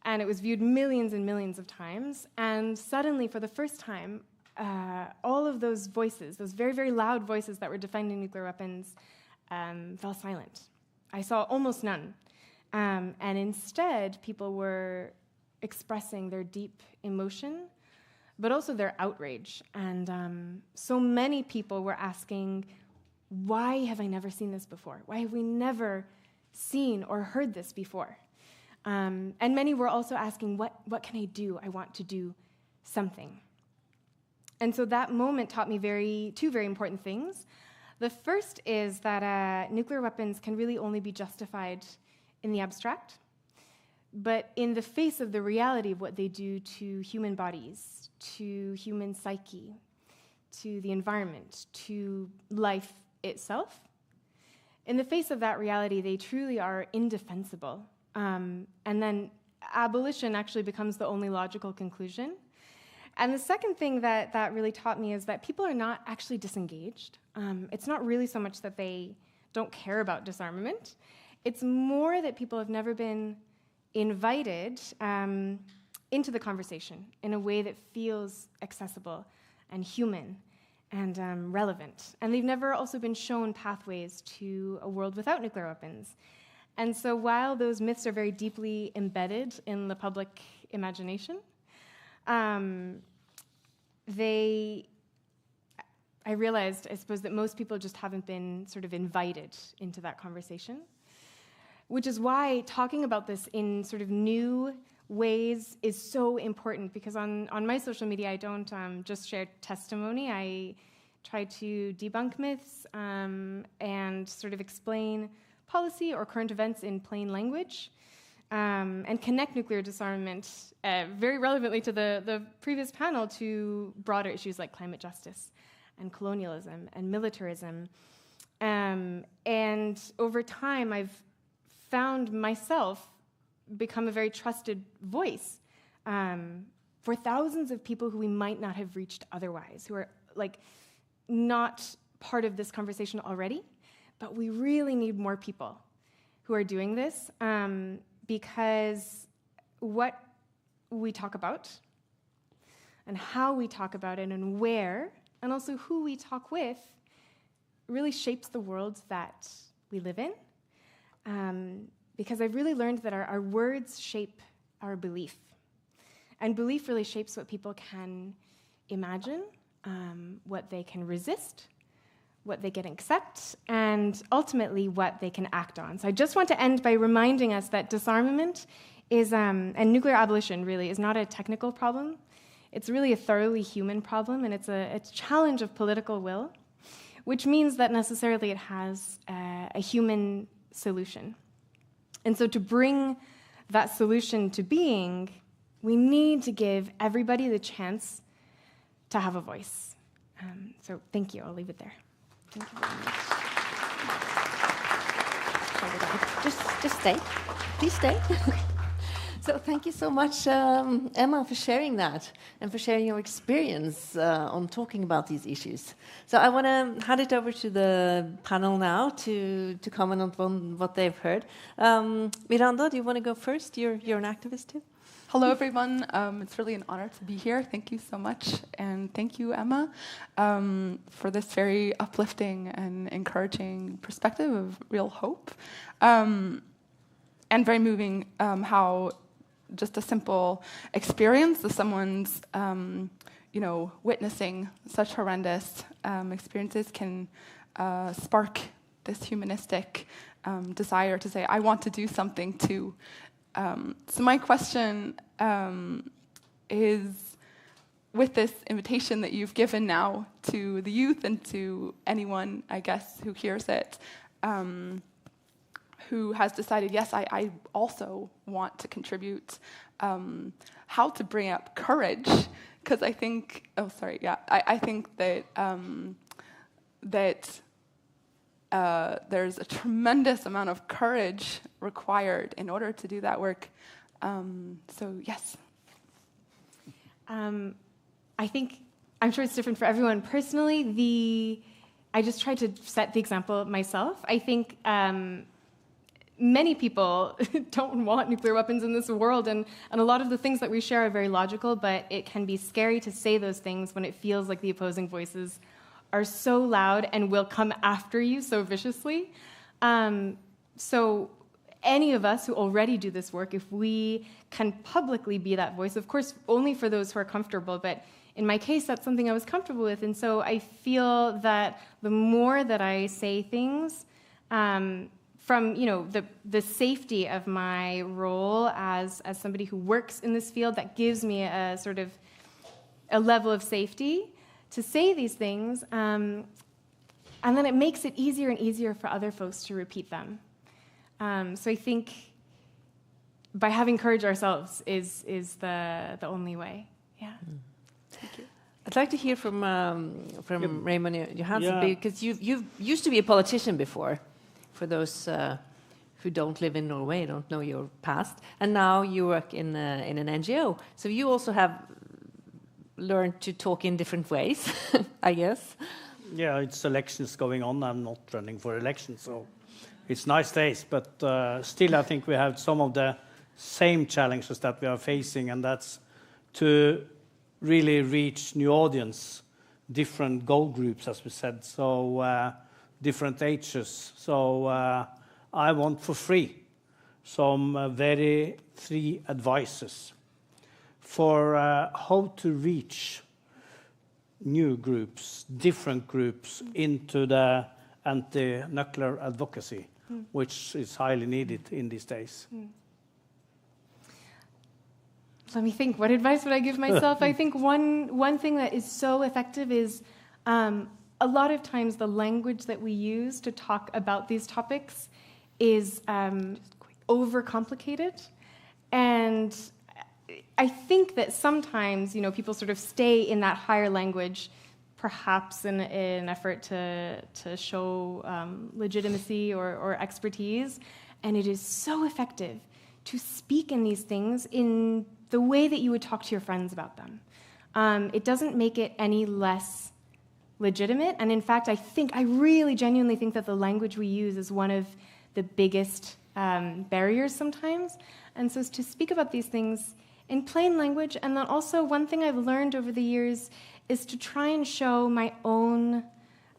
and it was viewed millions and millions of times, and suddenly, for the first time, all of those voices, those very, very loud voices that were defending nuclear weapons, fell silent. I saw almost none. And instead, people were expressing their deep emotion, but also their outrage. And so many people were asking, why have I never seen this before? Why have we never seen or heard this before? And many were also asking, what can I do? I want to do something. And so that moment taught me two very important things. The first is that nuclear weapons can really only be justified in the abstract, but in the face of the reality of what they do to human bodies, to human psyche, to the environment, to life itself, in the face of that reality, they truly are indefensible. And then abolition actually becomes the only logical conclusion. And the second thing that really taught me is that people are not actually disengaged. It's not really so much that they don't care about disarmament. It's more that people have never been invited into the conversation in a way that feels accessible and human and relevant. And they've never also been shown pathways to a world without nuclear weapons. And so while those myths are very deeply embedded in the public imagination, I realized, I suppose, that most people just haven't been sort of invited into that conversation, which is why talking about this in sort of new ways is so important, because on my social media, I don't just share testimony. I try to debunk myths, and sort of explain policy or current events in plain language, and connect nuclear disarmament, very relevantly to the previous panel, to broader issues like climate justice and colonialism and militarism. And over time, I've found myself become a very trusted voice for thousands of people who we might not have reached otherwise, who are like not part of this conversation already, but we really need more people who are doing this, because what we talk about and how we talk about it and where, and also who we talk with, really shapes the world that we live in. Because I've really learned that our words shape our belief. And belief really shapes what people can imagine, what they can resist, what they can accept, and ultimately what they can act on. So I just want to end by reminding us that disarmament is, and nuclear abolition really, is not a technical problem. It's really a thoroughly human problem, and it's a challenge of political will, which means that necessarily it has a human solution. And so to bring that solution to being, we need to give everybody the chance to have a voice. So thank you. I'll leave it there. Thank you very much. Just stay. Please stay. So thank you so much, Emma, for sharing that and for sharing your experience on talking about these issues. So I want to hand it over to the panel now to comment on what they've heard. Miranda, do you want to go first? You're an activist too. Hello, everyone. It's really an honor to be here. Thank you so much. And thank you, Emma, for this very uplifting and encouraging perspective of real hope. And very moving how just a simple experience of someone's, witnessing such horrendous experiences can spark this humanistic desire to say, I want to do something too. So my question is, with this invitation that you've given now to the youth and to anyone, I guess, who hears it, who has decided, yes, I also want to contribute, how to bring up courage, because I think, I think that there's a tremendous amount of courage required in order to do that work. So yes. I think, I'm sure it's different for everyone. Personally, I just tried to set the example myself. I think many people don't want nuclear weapons in this world, and a lot of the things that we share are very logical, but it can be scary to say those things when it feels like the opposing voices are so loud and will come after you so viciously. So any of us who already do this work, if we can publicly be that voice, of course, only for those who are comfortable, but in my case, that's something I was comfortable with, and so I feel that the more that I say things, from the safety of my role as somebody who works in this field, that gives me a sort of a level of safety to say these things, and then it makes it easier and easier for other folks to repeat them. So I think by having courage ourselves is the only way. Yeah. Thank you. I'd like to hear from Raymond Johansson, because you've used to be a politician before. For those who don't live in Norway, don't know your past, and now you work in an NGO. So you also have learned to talk in different ways, I guess. Yeah, it's elections going on. I'm not running for election, so it's nice days. But still, I think we have some of the same challenges that we are facing, and that's to really reach new audience, different goal groups, as we said. So. Different ages. So I want for free some very 3 advices for how to reach new groups, different groups into the anti-nuclear advocacy, which is highly needed in these days. Let me think. What advice would I give myself? I think one thing that is so effective is a lot of times the language that we use to talk about these topics is overcomplicated. And I think that sometimes, people sort of stay in that higher language, perhaps in an effort to show legitimacy or expertise. And it is so effective to speak in these things in the way that you would talk to your friends about them. It doesn't make it any less legitimate. And in fact, I really genuinely think that the language we use is one of the biggest barriers sometimes. And so to speak about these things in plain language, and then also one thing I've learned over the years is to try and show my own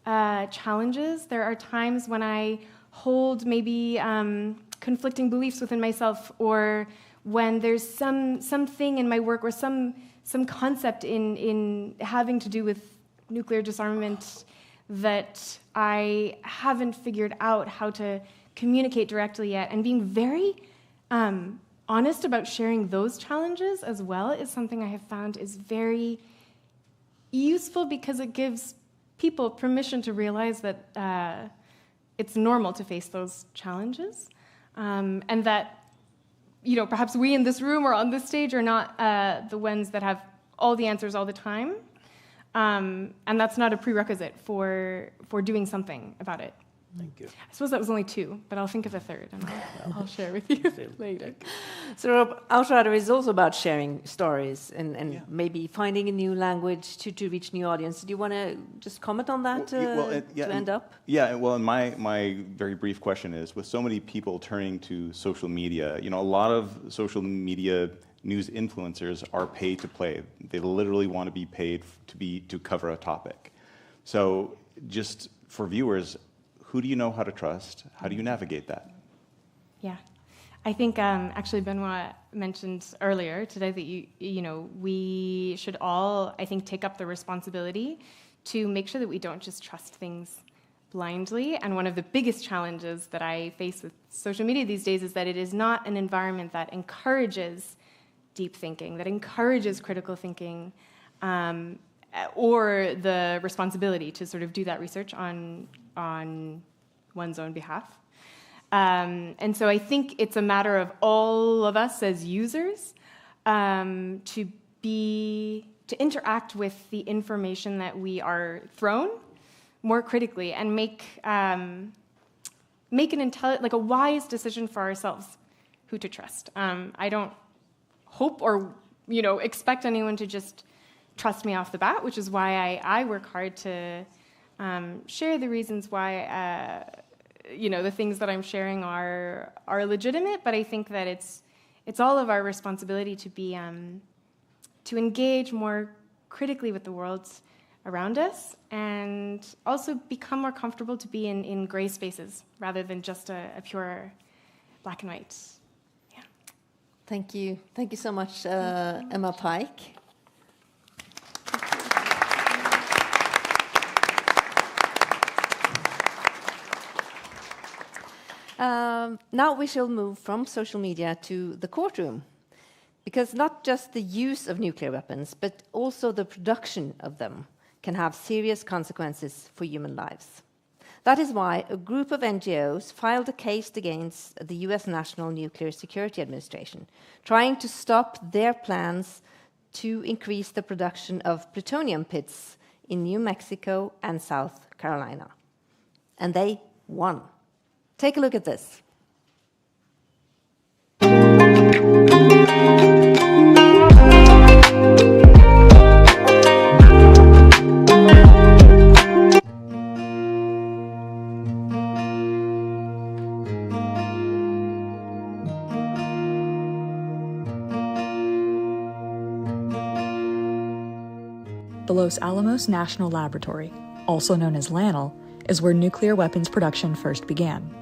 challenges. There are times when I hold maybe conflicting beliefs within myself, or when there's something in my work or some concept in having to do with nuclear disarmament that I haven't figured out how to communicate directly yet, and being very honest about sharing those challenges as well is something I have found is very useful, because it gives people permission to realize that it's normal to face those challenges, and that perhaps we in this room or on this stage are not the ones that have all the answers all the time, and that's not a prerequisite for doing something about it. Thank you. I suppose that was only two, but I'll think of a third, and I'll share with you later. So, Rob, Outrider is also about sharing stories and maybe finding a new language to reach new audience. Do you want to just comment on that to end up? Yeah, well, and my very brief question is, with so many people turning to social media, a lot of social media news influencers are paid to play. They literally want to be paid to cover a topic. So just for viewers, who do you know how to trust? How do you navigate that? Yeah, I think actually Benoit mentioned earlier today that we should all, I think, take up the responsibility to make sure that we don't just trust things blindly. And one of the biggest challenges that I face with social media these days is that it is not an environment that encourages deep thinking, that encourages critical thinking, or the responsibility to sort of do that research on one's own behalf. And so I think it's a matter of all of us as users to interact with the information that we are thrown more critically, and make a wise decision for ourselves who to trust. I don't hope or expect anyone to just trust me off the bat, which is why I work hard to share the reasons why the things that I'm sharing are legitimate. But I think that it's all of our responsibility to engage more critically with the world around us, and also become more comfortable to be in gray spaces rather than just a pure black and white. Yeah. Thank you so much, Emma Pike. Now we shall move from social media to the courtroom, because not just the use of nuclear weapons, but also the production of them can have serious consequences for human lives. That is why a group of NGOs filed a case against the US National Nuclear Security Administration, trying to stop their plans to increase the production of plutonium pits in New Mexico and South Carolina. And they won. Take a look at this. The Los Alamos National Laboratory, also known as LANL, is where nuclear weapons production first began.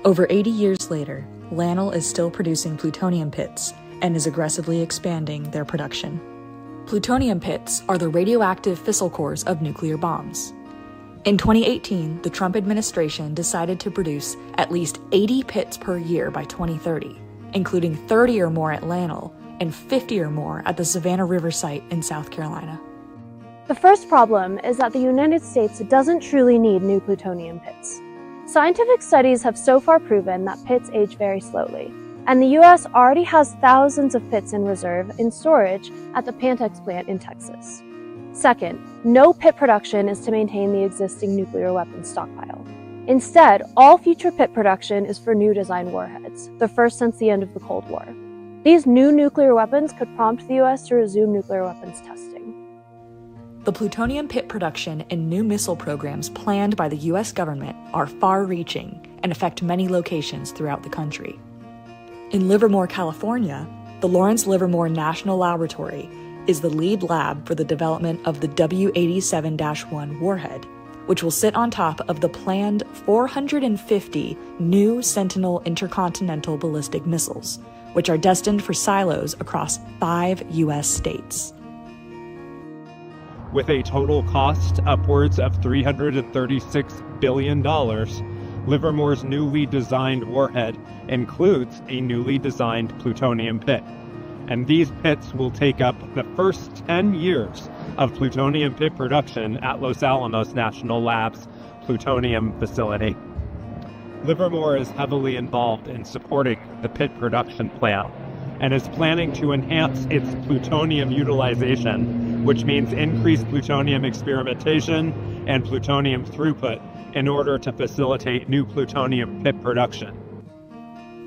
Over 80 years later, LANL is still producing plutonium pits and is aggressively expanding their production. Plutonium pits are the radioactive fissile cores of nuclear bombs. In 2018, the Trump administration decided to produce at least 80 pits per year by 2030, including 30 or more at LANL and 50 or more at the Savannah River site in South Carolina. The first problem is that the United States doesn't truly need new plutonium pits. Scientific studies have so far proven that pits age very slowly, and the US already has thousands of pits in reserve in storage at the Pantex plant in Texas. Second, no pit production is to maintain the existing nuclear weapons stockpile. Instead, all future pit production is for new design warheads, the first since the end of the Cold War. These new nuclear weapons could prompt the US to resume nuclear weapons testing. The plutonium pit production and new missile programs planned by the US government are far-reaching and affect many locations throughout the country. In Livermore, California, the Lawrence Livermore National Laboratory is the lead lab for the development of the W87-1 warhead, which will sit on top of the planned 450 new Sentinel intercontinental ballistic missiles, which are destined for silos across 5 US states. With a total cost upwards of $336 billion, Livermore's newly designed warhead includes a newly designed plutonium pit. And these pits will take up the first 10 years of plutonium pit production at Los Alamos National Lab's plutonium facility. Livermore is heavily involved in supporting the pit production plant and is planning to enhance its plutonium utilization, which means increased plutonium experimentation and plutonium throughput in order to facilitate new plutonium pit production.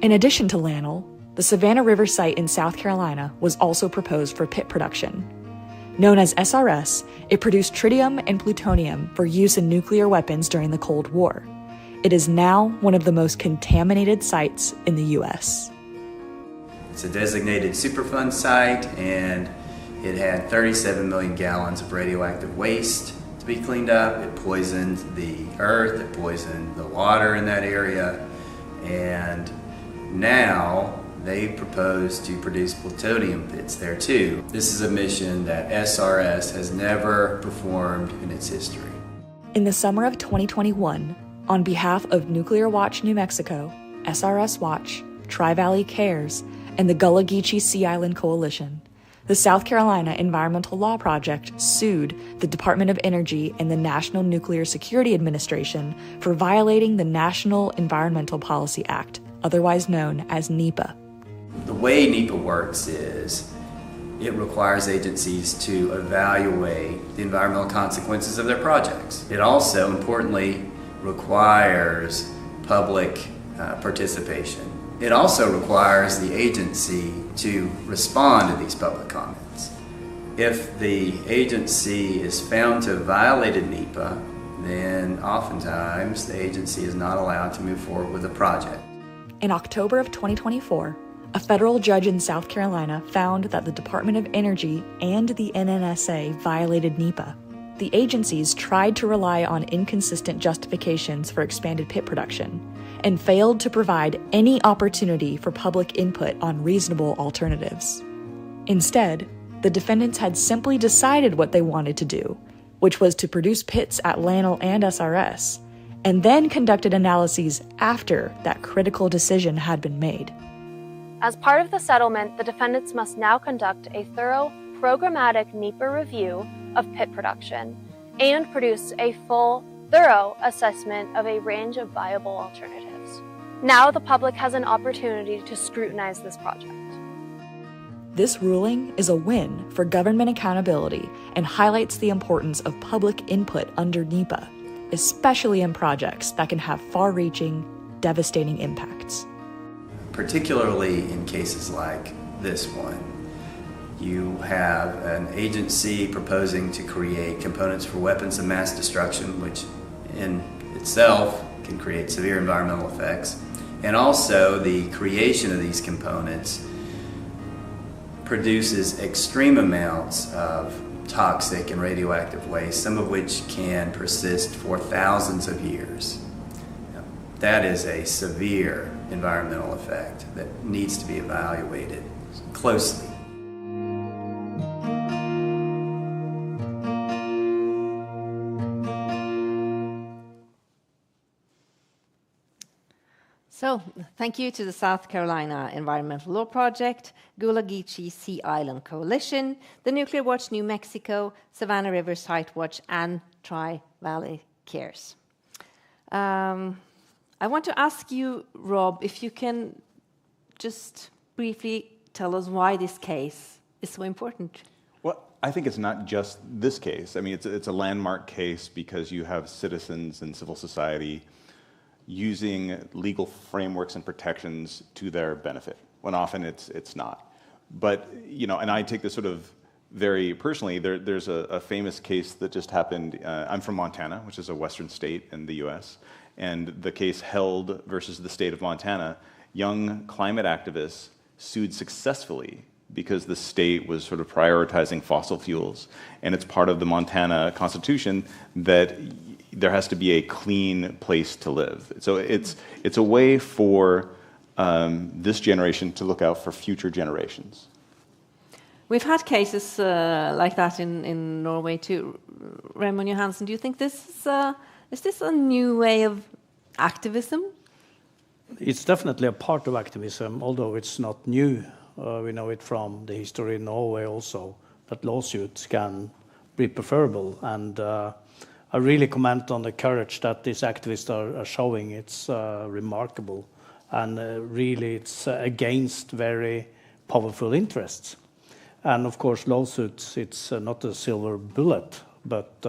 In addition to LANL, the Savannah River site in South Carolina was also proposed for pit production. Known as SRS, it produced tritium and plutonium for use in nuclear weapons during the Cold War. It is now one of the most contaminated sites in the U.S. It's a designated Superfund site, and it had 37 million gallons of radioactive waste to be cleaned up. It poisoned the earth, it poisoned the water in that area, and now they propose to produce plutonium pits there too. This is a mission that SRS has never performed in its history. In the summer of 2021, on behalf of Nuclear Watch New Mexico, SRS Watch, Tri-Valley Cares, and the Gullah Geechee Sea Island Coalition, the South Carolina Environmental Law Project sued the Department of Energy and the National Nuclear Security Administration for violating the National Environmental Policy Act, otherwise known as NEPA. The way NEPA works is it requires agencies to evaluate the environmental consequences of their projects. It also, importantly, requires public participation. It also requires the agency to respond to these public comments. If the agency is found to have violated NEPA, then oftentimes the agency is not allowed to move forward with the project. In October of 2024, a federal judge in South Carolina found that the Department of Energy and the NNSA violated NEPA. The agencies tried to rely on inconsistent justifications for expanded pit production and failed to provide any opportunity for public input on reasonable alternatives. Instead, the defendants had simply decided what they wanted to do, which was to produce pits at LANL and SRS, and then conducted analyses after that critical decision had been made. As part of the settlement, the defendants must now conduct a thorough programmatic NEPA review of pit production and produce a full, thorough assessment of a range of viable alternatives. Now the public has an opportunity to scrutinize this project. This ruling is a win for government accountability and highlights the importance of public input under NEPA, especially in projects that can have far-reaching, devastating impacts. Particularly in cases like this one. You have an agency proposing to create components for weapons of mass destruction, which in itself can create severe environmental effects. And also the creation of these components produces extreme amounts of toxic and radioactive waste, some of which can persist for thousands of years. That is a severe environmental effect that needs to be evaluated closely. So, thank you to the South Carolina Environmental Law Project, Gullah Geechee Sea Island Coalition, the Nuclear Watch New Mexico, Savannah River Site Watch, and Tri-Valley Cares. I want to ask you, Rob, if you can just briefly tell us why this case is so important. Well, I think it's not just this case. I mean, it's a landmark case because you have citizens and civil society using legal frameworks and protections to their benefit, when often it's not. But, you know, and I take this sort of very personally. There's a famous case that just happened. I'm from Montana, which is a western state in the US, and the case Held versus the state of Montana. Young climate activists sued successfully because the state was sort of prioritizing fossil fuels. And it's part of the Montana Constitution that there has to be a clean place to live. So it's a way for this generation to look out for future generations. We've had cases like that in Norway too. Raymond Johansen, do you think this is this a new way of activism? It's definitely a part of activism, although it's not new. We know it from the history in Norway also, that lawsuits can be preferable. And I really comment on the courage that these activists are showing. It's remarkable. And really it's against very powerful interests. And of course, lawsuits, it's not a silver bullet, but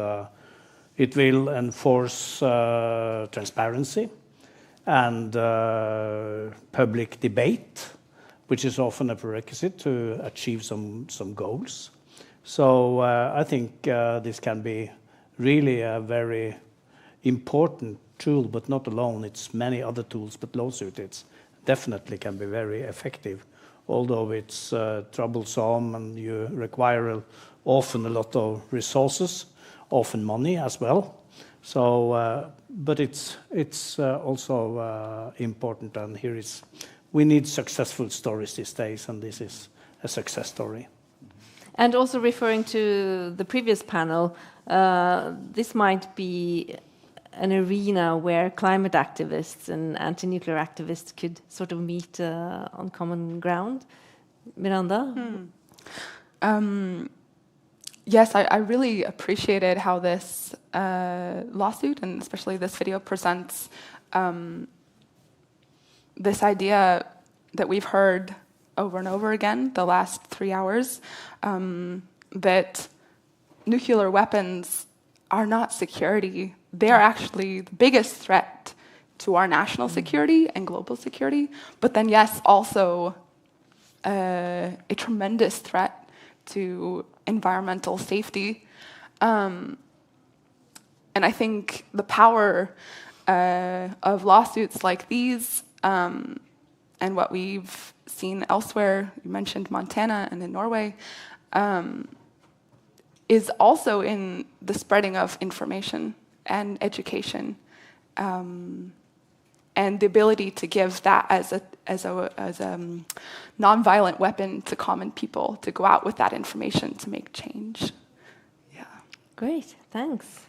it will enforce transparency and public debate, which is often a prerequisite to achieve some goals. So I think this can be really a very important tool, but not alone. It's many other tools, but lawsuit, it's definitely can be very effective, although it's troublesome and you require often a lot of resources, often money as well. So, but it's also important, and here is, we need successful stories these days, and this is a success story. And also referring to the previous panel, this might be an arena where climate activists and anti-nuclear activists could sort of meet on common ground. Miranda? Yes, I really appreciated how this lawsuit, and especially this video, presents this idea that we've heard over and over again the last 3 hours, that nuclear weapons are not security. They are actually the biggest threat to our national security and global security, but then, yes, also a tremendous threat to environmental safety. And I think the power of lawsuits like these, and what we've seen elsewhere, you mentioned Montana and in Norway, is also in the spreading of information and education, and the ability to give that as a nonviolent weapon to common people, to go out with that information to make change. Yeah. Great, thanks.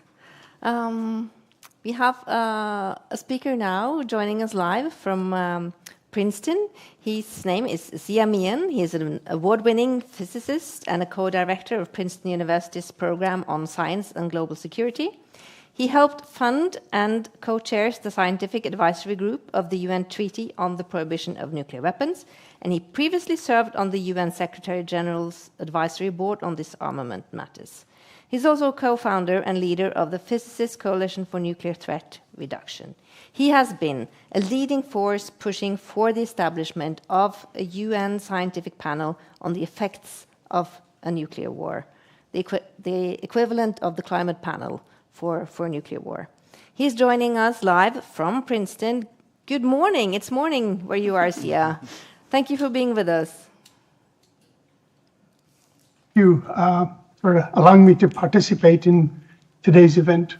We have a speaker now joining us live from Princeton. His name is Zia Mian. He is an award-winning physicist and a co-director of Princeton University's program on science and global security. He helped fund and co-chairs the scientific advisory group of the UN Treaty on the Prohibition of Nuclear Weapons, and he previously served on the UN Secretary General's Advisory Board on disarmament matters. He's also a co-founder and leader of the Physicists Coalition for Nuclear Threat Reduction. He has been a leading force pushing for the establishment of a UN scientific panel on the effects of a nuclear war, the equivalent of the climate panel for nuclear war. He's joining us live from Princeton. Good morning. It's morning where you are, Zia. Thank you for being with us. Thank you for allowing me to participate in today's event.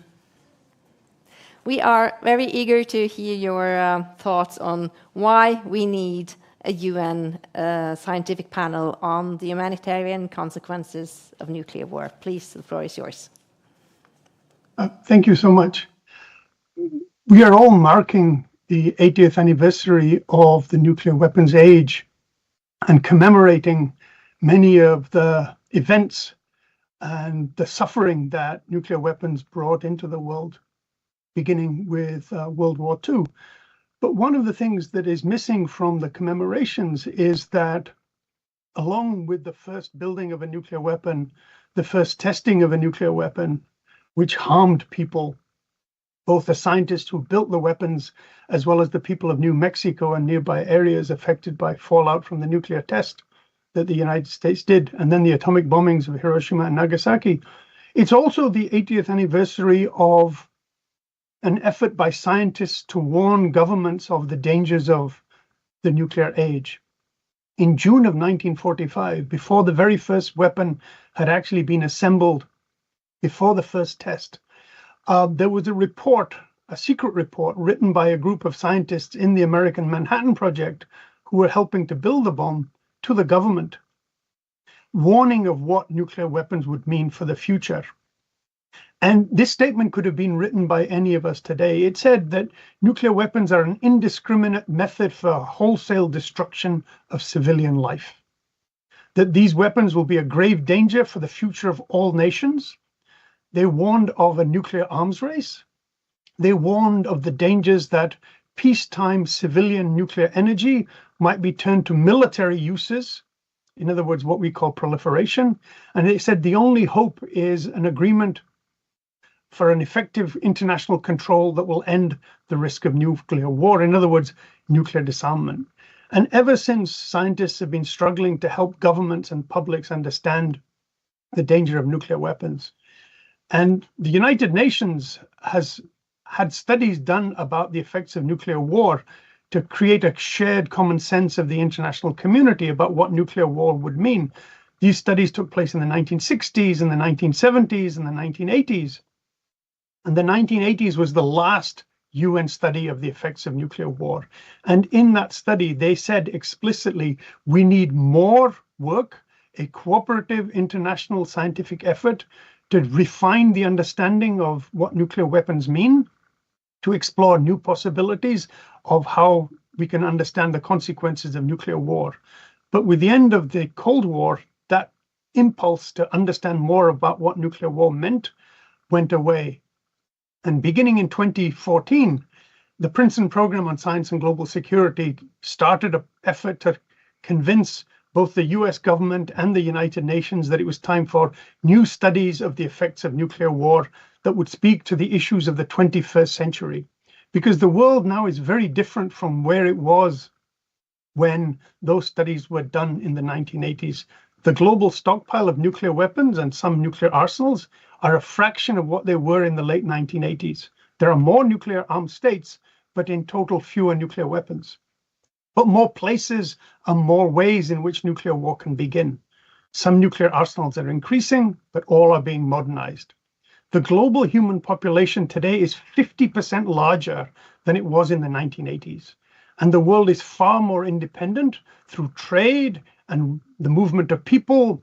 We are very eager to hear your thoughts on why we need a UN scientific panel on the humanitarian consequences of nuclear war. Please, the floor is yours. Thank you so much. We are all marking the 80th anniversary of the nuclear weapons age and commemorating many of the events and the suffering that nuclear weapons brought into the world, beginning with World War II. But one of the things that is missing from the commemorations is that along with the first building of a nuclear weapon, the first testing of a nuclear weapon, which harmed people, both the scientists who built the weapons, as well as the people of New Mexico and nearby areas affected by fallout from the nuclear test that the United States did, and then the atomic bombings of Hiroshima and Nagasaki. It's also the 80th anniversary of an effort by scientists to warn governments of the dangers of the nuclear age. In June of 1945, before the very first weapon had actually been assembled, before the first test, there was a report, a secret report written by a group of scientists in the American Manhattan Project who were helping to build the bomb to the government, warning of what nuclear weapons would mean for the future. And this statement could have been written by any of us today. It said that nuclear weapons are an indiscriminate method for wholesale destruction of civilian life, that these weapons will be a grave danger for the future of all nations. They warned of a nuclear arms race. They warned of the dangers that peacetime civilian nuclear energy might be turned to military uses, in other words, what we call proliferation. And it said the only hope is an agreement for an effective international control that will end the risk of nuclear war, in other words, nuclear disarmament. And ever since, scientists have been struggling to help governments and publics understand the danger of nuclear weapons. And the United Nations has had studies done about the effects of nuclear war to create a shared common sense of the international community about what nuclear war would mean. These studies took place in the 1960s, in the 1970s, and the 1980s. And the 1980s was the last UN study of the effects of nuclear war. And in that study, they said explicitly, we need more work, a cooperative international scientific effort to refine the understanding of what nuclear weapons mean, to explore new possibilities of how we can understand the consequences of nuclear war. But with the end of the Cold War, that impulse to understand more about what nuclear war meant went away. And beginning in 2014, the Princeton Program on Science and Global Security started an effort to convince both the US government and the United Nations that it was time for new studies of the effects of nuclear war that would speak to the issues of the 21st century. Because the world now is very different from where it was when those studies were done in the 1980s. The global stockpile of nuclear weapons and some nuclear arsenals are a fraction of what they were in the late 1980s. There are more nuclear armed states, but in total fewer nuclear weapons. But more places and more ways in which nuclear war can begin. Some nuclear arsenals are increasing, but all are being modernized. The global human population today is 50% larger than it was in the 1980s. And the world is far more independent through trade and the movement of people.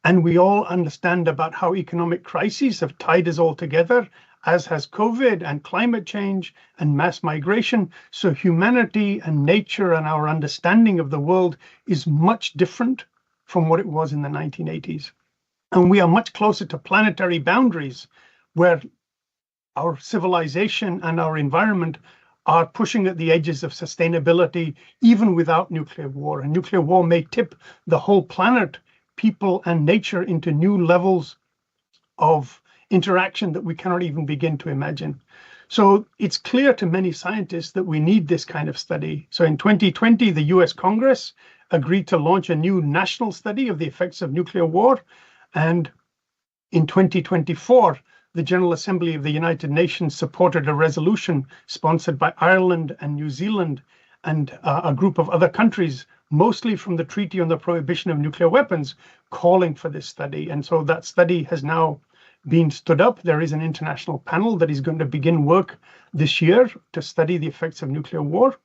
And we all understand about how economic crises have tied us all together, as has COVID and climate change and mass migration. So humanity and nature and our understanding of the world is much different from what it was in the 1980s. And we are much closer to planetary boundaries where our civilization and our environment are pushing at the edges of sustainability, even without nuclear war. And nuclear war may tip the whole planet, people and nature into new levels of interaction that we cannot even begin to imagine. So it's clear to many scientists that we need this kind of study. So in 2020, the US Congress agreed to launch a new national study of the effects of nuclear war. And in 2024, the General Assembly of the United Nations supported a resolution sponsored by Ireland and New Zealand and a group of other countries, mostly from the Treaty on the Prohibition of Nuclear Weapons, calling for this study. And so that study has now been stood up. There is an international panel that is going to begin work this year to study the effects of nuclear war.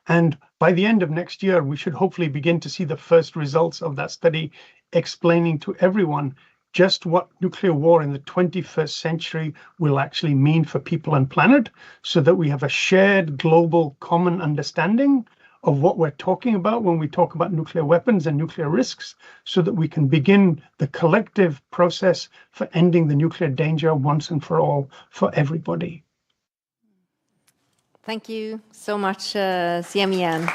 And by the end of next year, we should hopefully begin to see the first results of that study explaining to everyone just what nuclear war in the 21st century will actually mean for people and planet, so that we have a shared global common understanding of what we're talking about when we talk about nuclear weapons and nuclear risks, so that we can begin the collective process for ending the nuclear danger once and for all for everybody. Thank you so much, Siamian.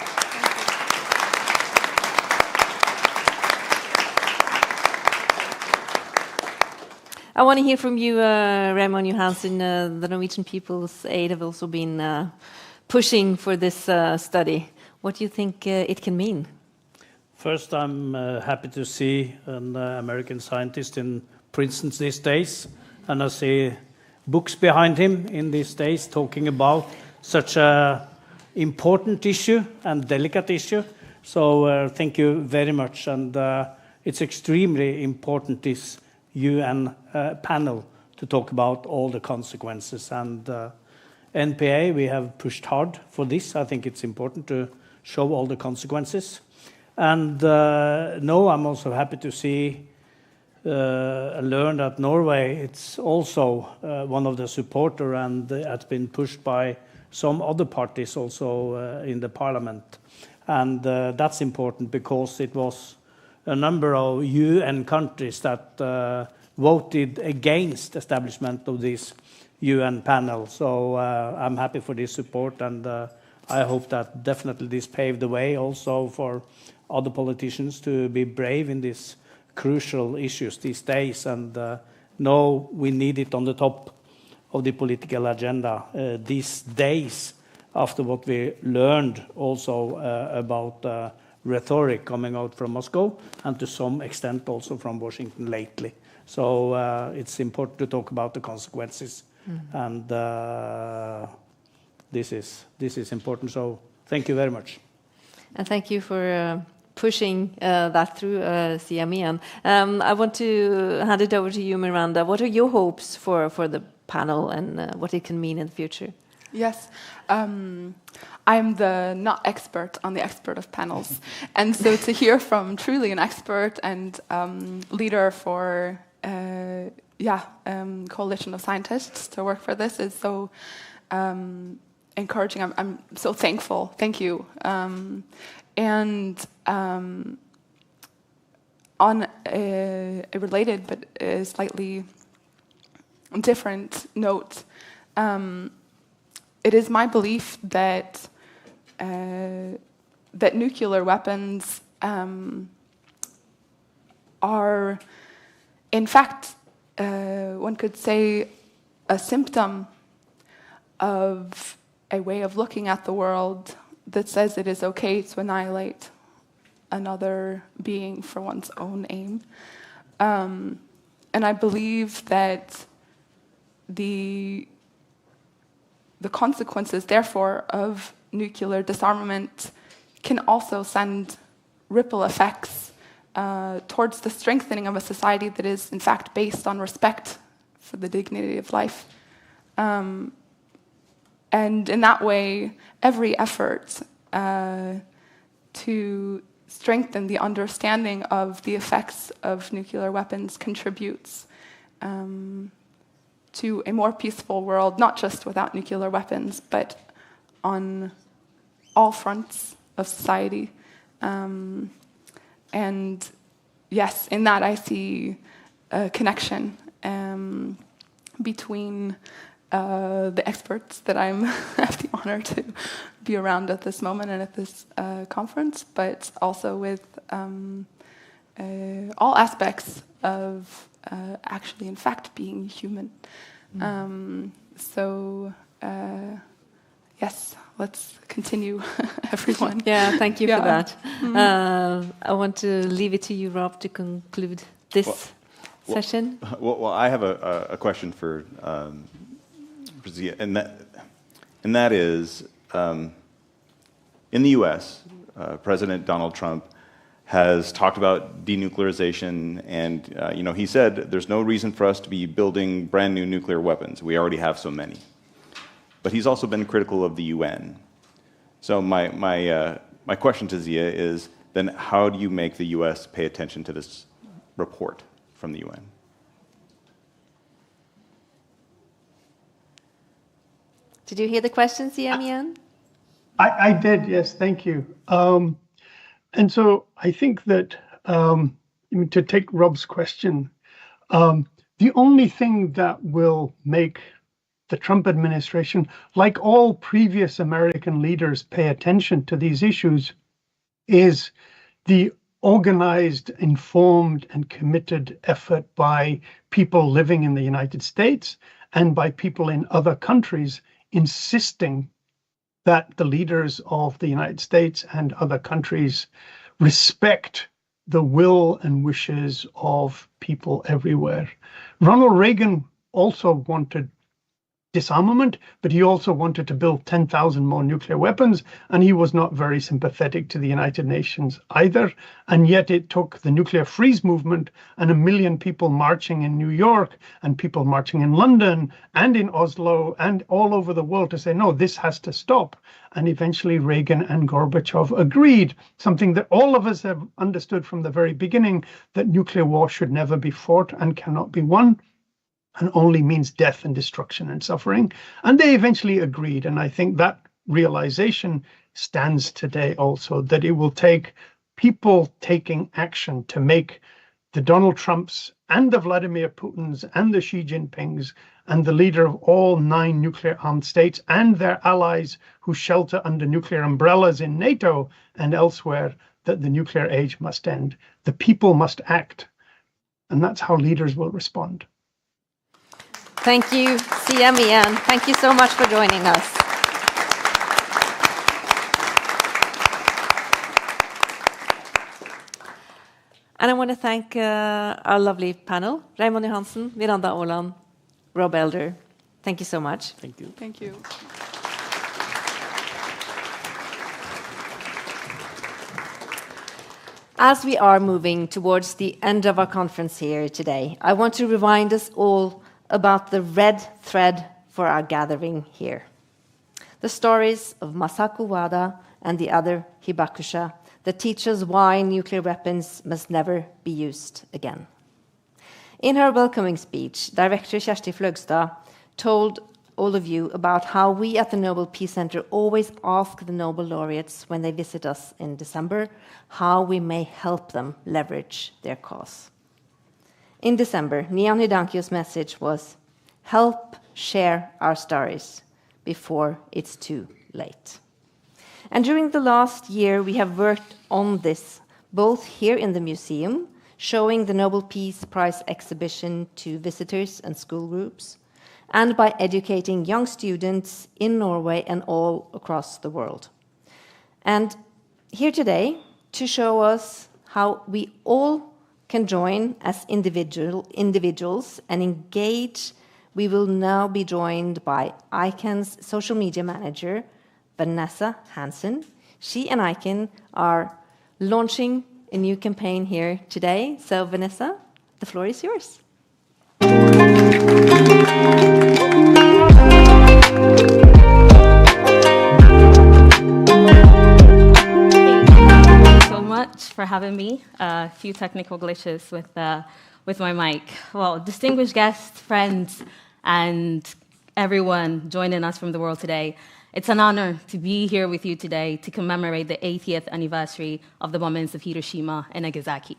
I want to hear from you, Raymond Johansen. The Norwegian People's Aid have also been pushing for this study. What do you think it can mean? First, I'm happy to see an American scientist in Princeton these days, and I see books behind him in these days talking about such an important issue and delicate issue. So thank you very much, and it's extremely important, this UN panel, to talk about all the consequences. And NPA, we have pushed hard for this. I think it's important to show all the consequences. And no, I'm also happy to see learn that Norway, it's also one of the supporters, and has been pushed by some other parties also in the parliament. And that's important because it was a number of UN countries that voted against establishment of this UN panel. So I'm happy for this support, and I hope that definitely this paved the way also for other politicians to be brave in these crucial issues these days. And no, we need it on the top of the political agenda these days, after what we learned also about rhetoric coming out from Moscow, and to some extent also from Washington lately. So it's important to talk about the consequences, and this is important. So thank you very much. And thank you for pushing that through, Siamian. I want to hand it over to you, Miranda. What are your hopes for the panel, and what it can mean in the future? Yes. I'm the not expert on the expert of panels. And so to hear from truly an expert and leader for coalition of scientists to work for this is so encouraging. I'm so thankful. Thank you. And on a related but a slightly different note, it is my belief that that nuclear weapons are, in fact, one could say, a symptom of a way of looking at the world that says it is okay to annihilate another being for one's own aim. And I believe that the consequences, therefore, of nuclear disarmament can also send ripple effects towards the strengthening of a society that is, in fact, based on respect for the dignity of life. And in that way, every effort to strengthen the understanding of the effects of nuclear weapons contributes to a more peaceful world, not just without nuclear weapons, but on all fronts of society. And yes, in that I see a connection between the experts that I have the honor to be around at this moment and at this conference, but also with all aspects of actually, in fact, being human. So, yes, let's continue, everyone. Yeah, thank you for that. I want to leave it to you, Rob, to conclude this session. Well, I have a question for Zia, and that is, in the U.S., President Donald Trump has talked about denuclearization, and he said there's no reason for us to be building brand new nuclear weapons. We already have so many. But he's also been critical of the UN. So my question to Zia is, then how do you make the U.S. pay attention to this report from the UN? Did you hear the question, CMEN? I did, yes, thank you. And so I think that, to take Rob's question, the only thing that will make the Trump administration, like all previous American leaders, pay attention to these issues is the organized, informed, and committed effort by people living in the United States and by people in other countries insisting that the leaders of the United States and other countries respect the will and wishes of people everywhere. Ronald Reagan also wanted disarmament, but he also wanted to build 10,000 more nuclear weapons, and he was not very sympathetic to the United Nations either. And yet it took the nuclear freeze movement and 1 million people marching in New York and people marching in London and in Oslo and all over the world to say, no, this has to stop. And eventually Reagan and Gorbachev agreed, something that all of us have understood from the very beginning, that nuclear war should never be fought and cannot be won, and only means death and destruction and suffering. And they eventually agreed. And I think that realization stands today also, that it will take people taking action to make the Donald Trumps and the Vladimir Putins and the Xi Jinpings and the leader of all 9 nuclear-armed states and their allies who shelter under nuclear umbrellas in NATO and elsewhere, that the nuclear age must end. The people must act. And that's how leaders will respond. Thank you, CMEN. Thank you so much for joining us. And I want to thank our lovely panel, Raymond Johansen, Miranda Aaland, Rob Elder. Thank you so much. Thank you. Thank you. As we are moving towards the end of our conference here today, I want to remind us all about the red thread for our gathering here. The stories of Masako Wada and the other Hibakusha that teach us why nuclear weapons must never be used again. In her welcoming speech, Director Kjersti Fløgstad told all of you about how we at the Nobel Peace Center always ask the Nobel laureates when they visit us in December how we may help them leverage their cause. In December, Nihon Hidankyo's message was, help share our stories before it's too late. And during the last year, we have worked on this, both here in the museum, showing the Nobel Peace Prize exhibition to visitors and school groups, and by educating young students in Norway and all across the world. And here today, to show us how we all can join as individuals and engage, we will now be joined by ICANN's social media manager, Vanessa Hansen. She and ICANN are launching a new campaign here today. So Vanessa, the floor is yours. For having me. A few technical glitches with my mic. Well, distinguished guests, friends, and everyone joining us from the world today, it's an honor to be here with you today to commemorate the 80th anniversary of the bombings of Hiroshima and Nagasaki.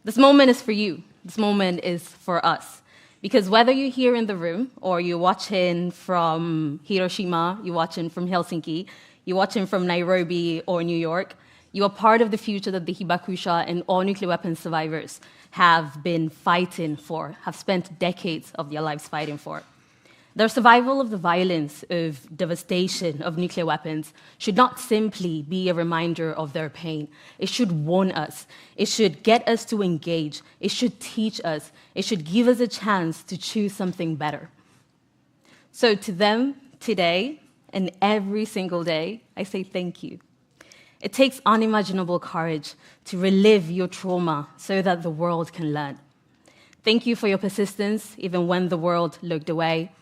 This moment is for you. This moment is for us. Because whether you're here in the room or you're watching from Hiroshima, you're watching from Helsinki, you're watching from Nairobi or New York, you are part of the future that the Hibakusha and all nuclear weapons survivors have been fighting for, have spent decades of their lives fighting for. Their survival of the violence, of devastation of nuclear weapons should not simply be a reminder of their pain. It should warn us. It should get us to engage. It should teach us. It should give us a chance to choose something better. So to them today and every single day, I say thank you. It takes unimaginable courage to relive your trauma so that the world can learn. Thank you for your persistence, even when the world looked away.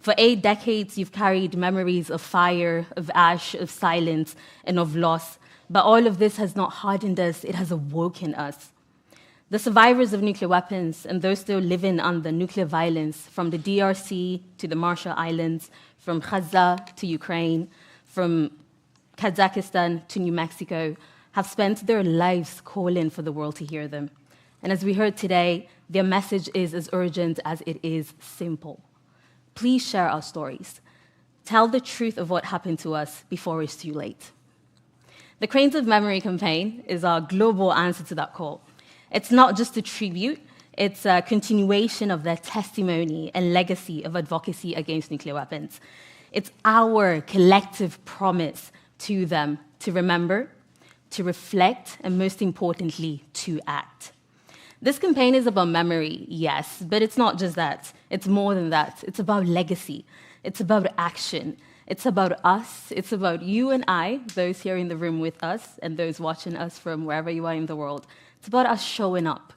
For 8 decades, you've carried memories of fire, of ash, of silence, and of loss. But all of this has not hardened us, it has awoken us. The survivors of nuclear weapons and those still living under nuclear violence, from the DRC to the Marshall Islands, from Gaza to Ukraine, from Kazakhstan to New Mexico, have spent their lives calling for the world to hear them. And as we heard today, their message is as urgent as it is simple. Please share our stories. Tell the truth of what happened to us before it's too late. The Cranes of Memory campaign is our global answer to that call. It's not just a tribute, it's a continuation of their testimony and legacy of advocacy against nuclear weapons. It's our collective promise to them to remember, to reflect, and most importantly, to act. This campaign is about memory, yes, but it's not just that. It's more than that. It's about legacy. It's about action. It's about us. It's about you and I, those here in the room with us, and those watching us from wherever you are in the world. It's about us showing up.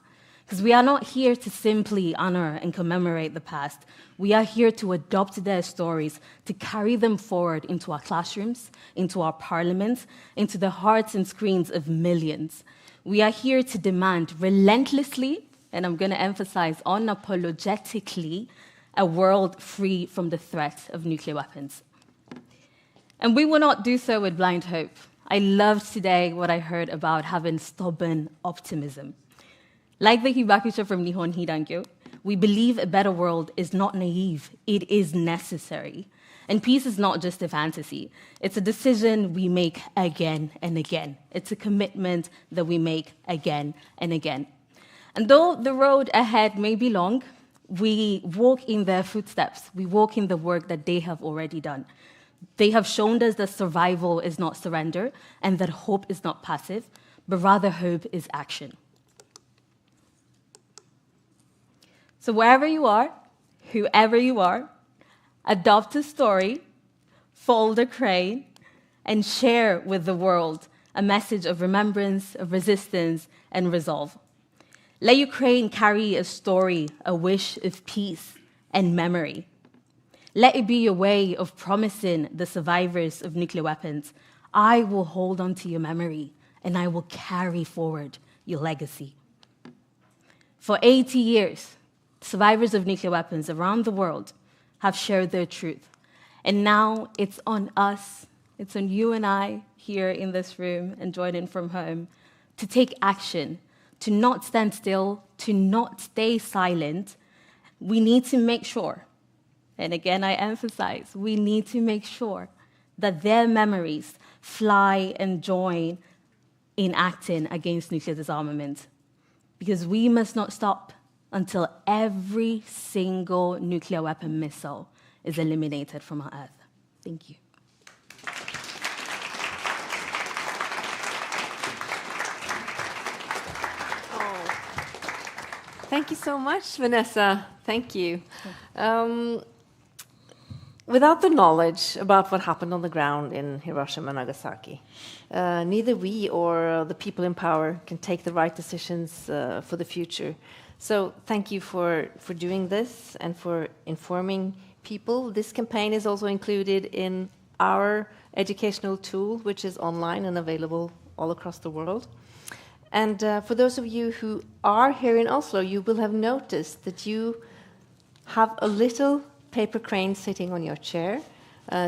Because we are not here to simply honor and commemorate the past. We are here to adopt their stories, to carry them forward into our classrooms, into our parliaments, into the hearts and screens of millions. We are here to demand relentlessly, and I'm going to emphasize unapologetically, a world free from the threat of nuclear weapons. And we will not do so with blind hope. I loved today what I heard about having stubborn optimism. Like the Hibakusha from Nihon Hidankyo, we believe a better world is not naive, it is necessary. And peace is not just a fantasy. It's a decision we make again and again. It's a commitment that we make again and again. And though the road ahead may be long, we walk in their footsteps. We walk in the work that they have already done. They have shown us that survival is not surrender and that hope is not passive, but rather hope is action. So wherever you are, whoever you are, adopt a story, fold a crane, and share with the world a message of remembrance, of resistance, and resolve. Let your crane carry a story, a wish of peace and memory. Let it be your way of promising the survivors of nuclear weapons, I will hold on to your memory and I will carry forward your legacy. For 80 years, survivors of nuclear weapons around the world have shared their truth. And now it's on us, it's on you and I here in this room and joining from home to take action, to not stand still, to not stay silent. We need to make sure, and again I emphasize, we need to make sure that their memories fly and join in acting against nuclear disarmament. Because we must not stop until every single nuclear weapon missile is eliminated from our Earth. Thank you. Thank you so much, Vanessa. Thank you. Without the knowledge about what happened on the ground in Hiroshima and Nagasaki, neither we or the people in power can take the right decisions for the future. So thank you for doing this and for informing people. This campaign is also included in our educational tool, which is online and available all across the world. And for those of you who are here in Oslo, you will have noticed that you have a little paper crane sitting on your chair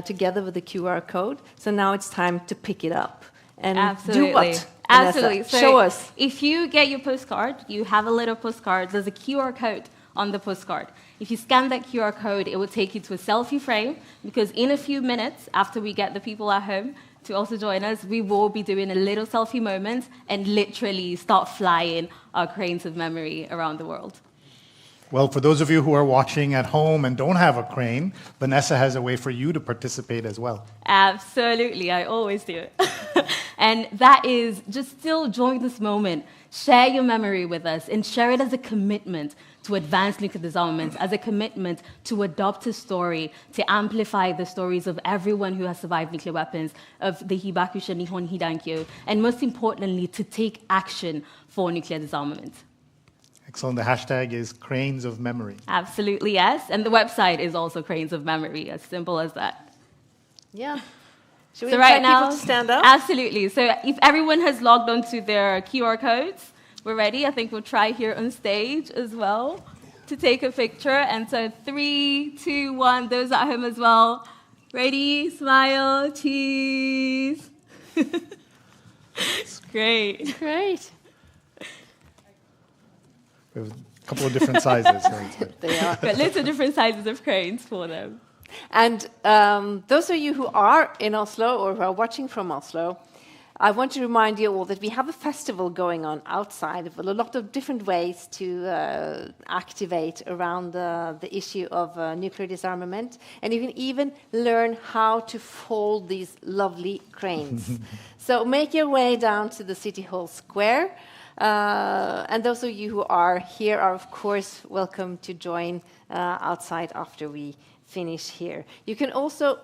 together with the QR code. So now it's time to pick it up and Absolutely. do what? Absolutely. Vanessa, so show us. If you get your postcard, you have a little postcard, there's a QR code on the postcard. If you scan that QR code, it will take you to a selfie frame, because in a few minutes, after we get the people at home to also join us, we will be doing a little selfie moment and literally start flying our cranes of memory around the world. Well, for those of you who are watching at home and don't have a crane, Vanessa has a way for you to participate as well. Absolutely, I always do it. And that is, just still join this moment, share your memory with us, and share it as a commitment to advance nuclear disarmament, as a commitment to adopt a story, to amplify the stories of everyone who has survived nuclear weapons, of the Hibakusha Nihon Hidankyo, and most importantly, to take action for nuclear disarmament. Excellent. The hashtag is Cranes of Memory. Absolutely, yes. And the website is also Cranes of Memory, as simple as that. Yeah. Should we So right invite now, people to stand up? Absolutely. So if everyone has logged onto their QR codes, we're ready. I think we'll try here on stage as well to take a picture. And so 3, 2, 1, those at home as well, Ready, smile, cheese. Great. Great. We have a couple of different sizes. So They are. Got lots of different sizes of cranes for them. And those of you who are in Oslo or who are watching from Oslo, I want to remind you all that we have a festival going on outside with a lot of different ways to activate around the issue of nuclear disarmament. And you can even learn how to fold these lovely cranes. So make your way down to the City Hall Square. And those of you who are here are, of course, welcome to join outside after we finish here. You can also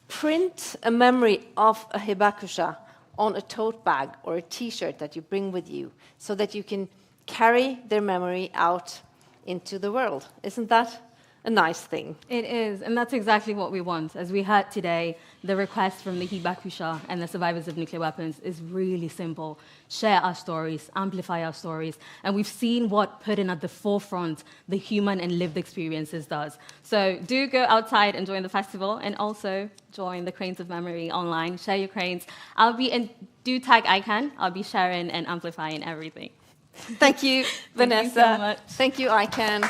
print a memory of a hibakusha on a tote bag or a T-shirt that you bring with you so that you can carry their memory out into the world. Isn't that a nice thing? It is, and that's exactly what we want. As we heard today, the request from the hibakusha and the survivors of nuclear weapons is really simple. Share our stories, amplify our stories, and we've seen what putting at the forefront the human and lived experiences does. So do go outside and join the festival, and also join the Cranes of Memory online. Share your cranes. Do tag ICANN. I'll be sharing and amplifying everything. Thank you, Vanessa. Thank you so much. Thank you, ICANN.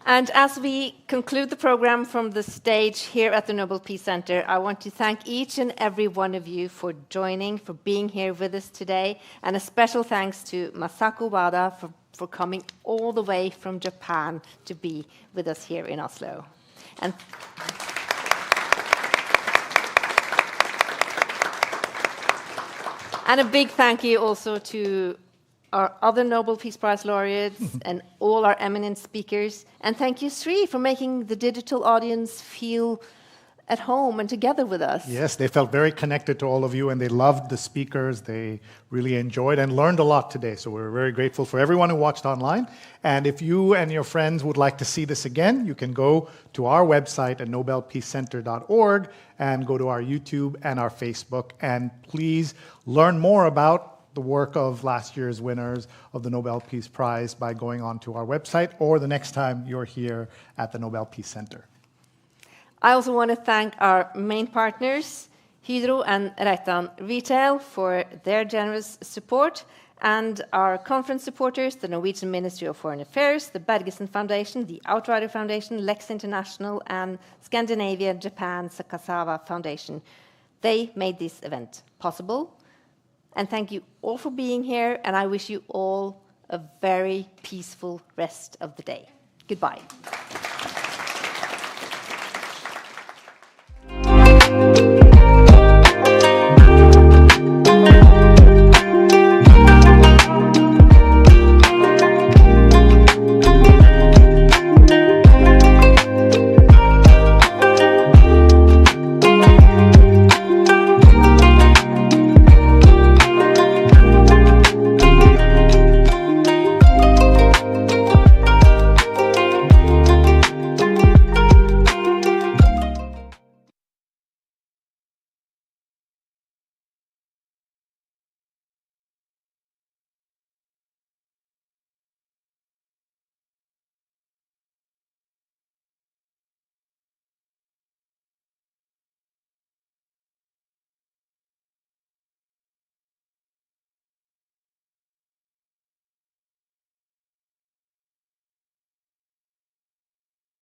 And as we conclude the program from the stage here at the Nobel Peace Center, I want to thank each and every one of you for joining, for being here with us today, and a special thanks to Masako Wada for coming all the way from Japan to be with us here in Oslo. And a big thank you also to our other Nobel Peace Prize laureates and all our eminent speakers. And thank you, Sri, for making the digital audience feel at home and together with us. Yes, they felt very connected to all of you, and they loved the speakers. They really enjoyed and learned a lot today. So we're very grateful for everyone who watched online. And if you and your friends would like to see this again, you can go to our website at nobelpeacecenter.org and go to our YouTube and our Facebook. And please learn more about the work of last year's winners of the Nobel Peace Prize by going onto our website or the next time you're here at the Nobel Peace Center. I also want to thank our main partners, Hydro and Reitan Retail, for their generous support, and our conference supporters, the Norwegian Ministry of Foreign Affairs, the Bergesen Foundation, the Outrider Foundation, Lex International, and Scandinavia, Japan, Sasakawa Foundation. They made this event possible. And thank you all for being here, and I wish you all a very peaceful rest of the day. Goodbye.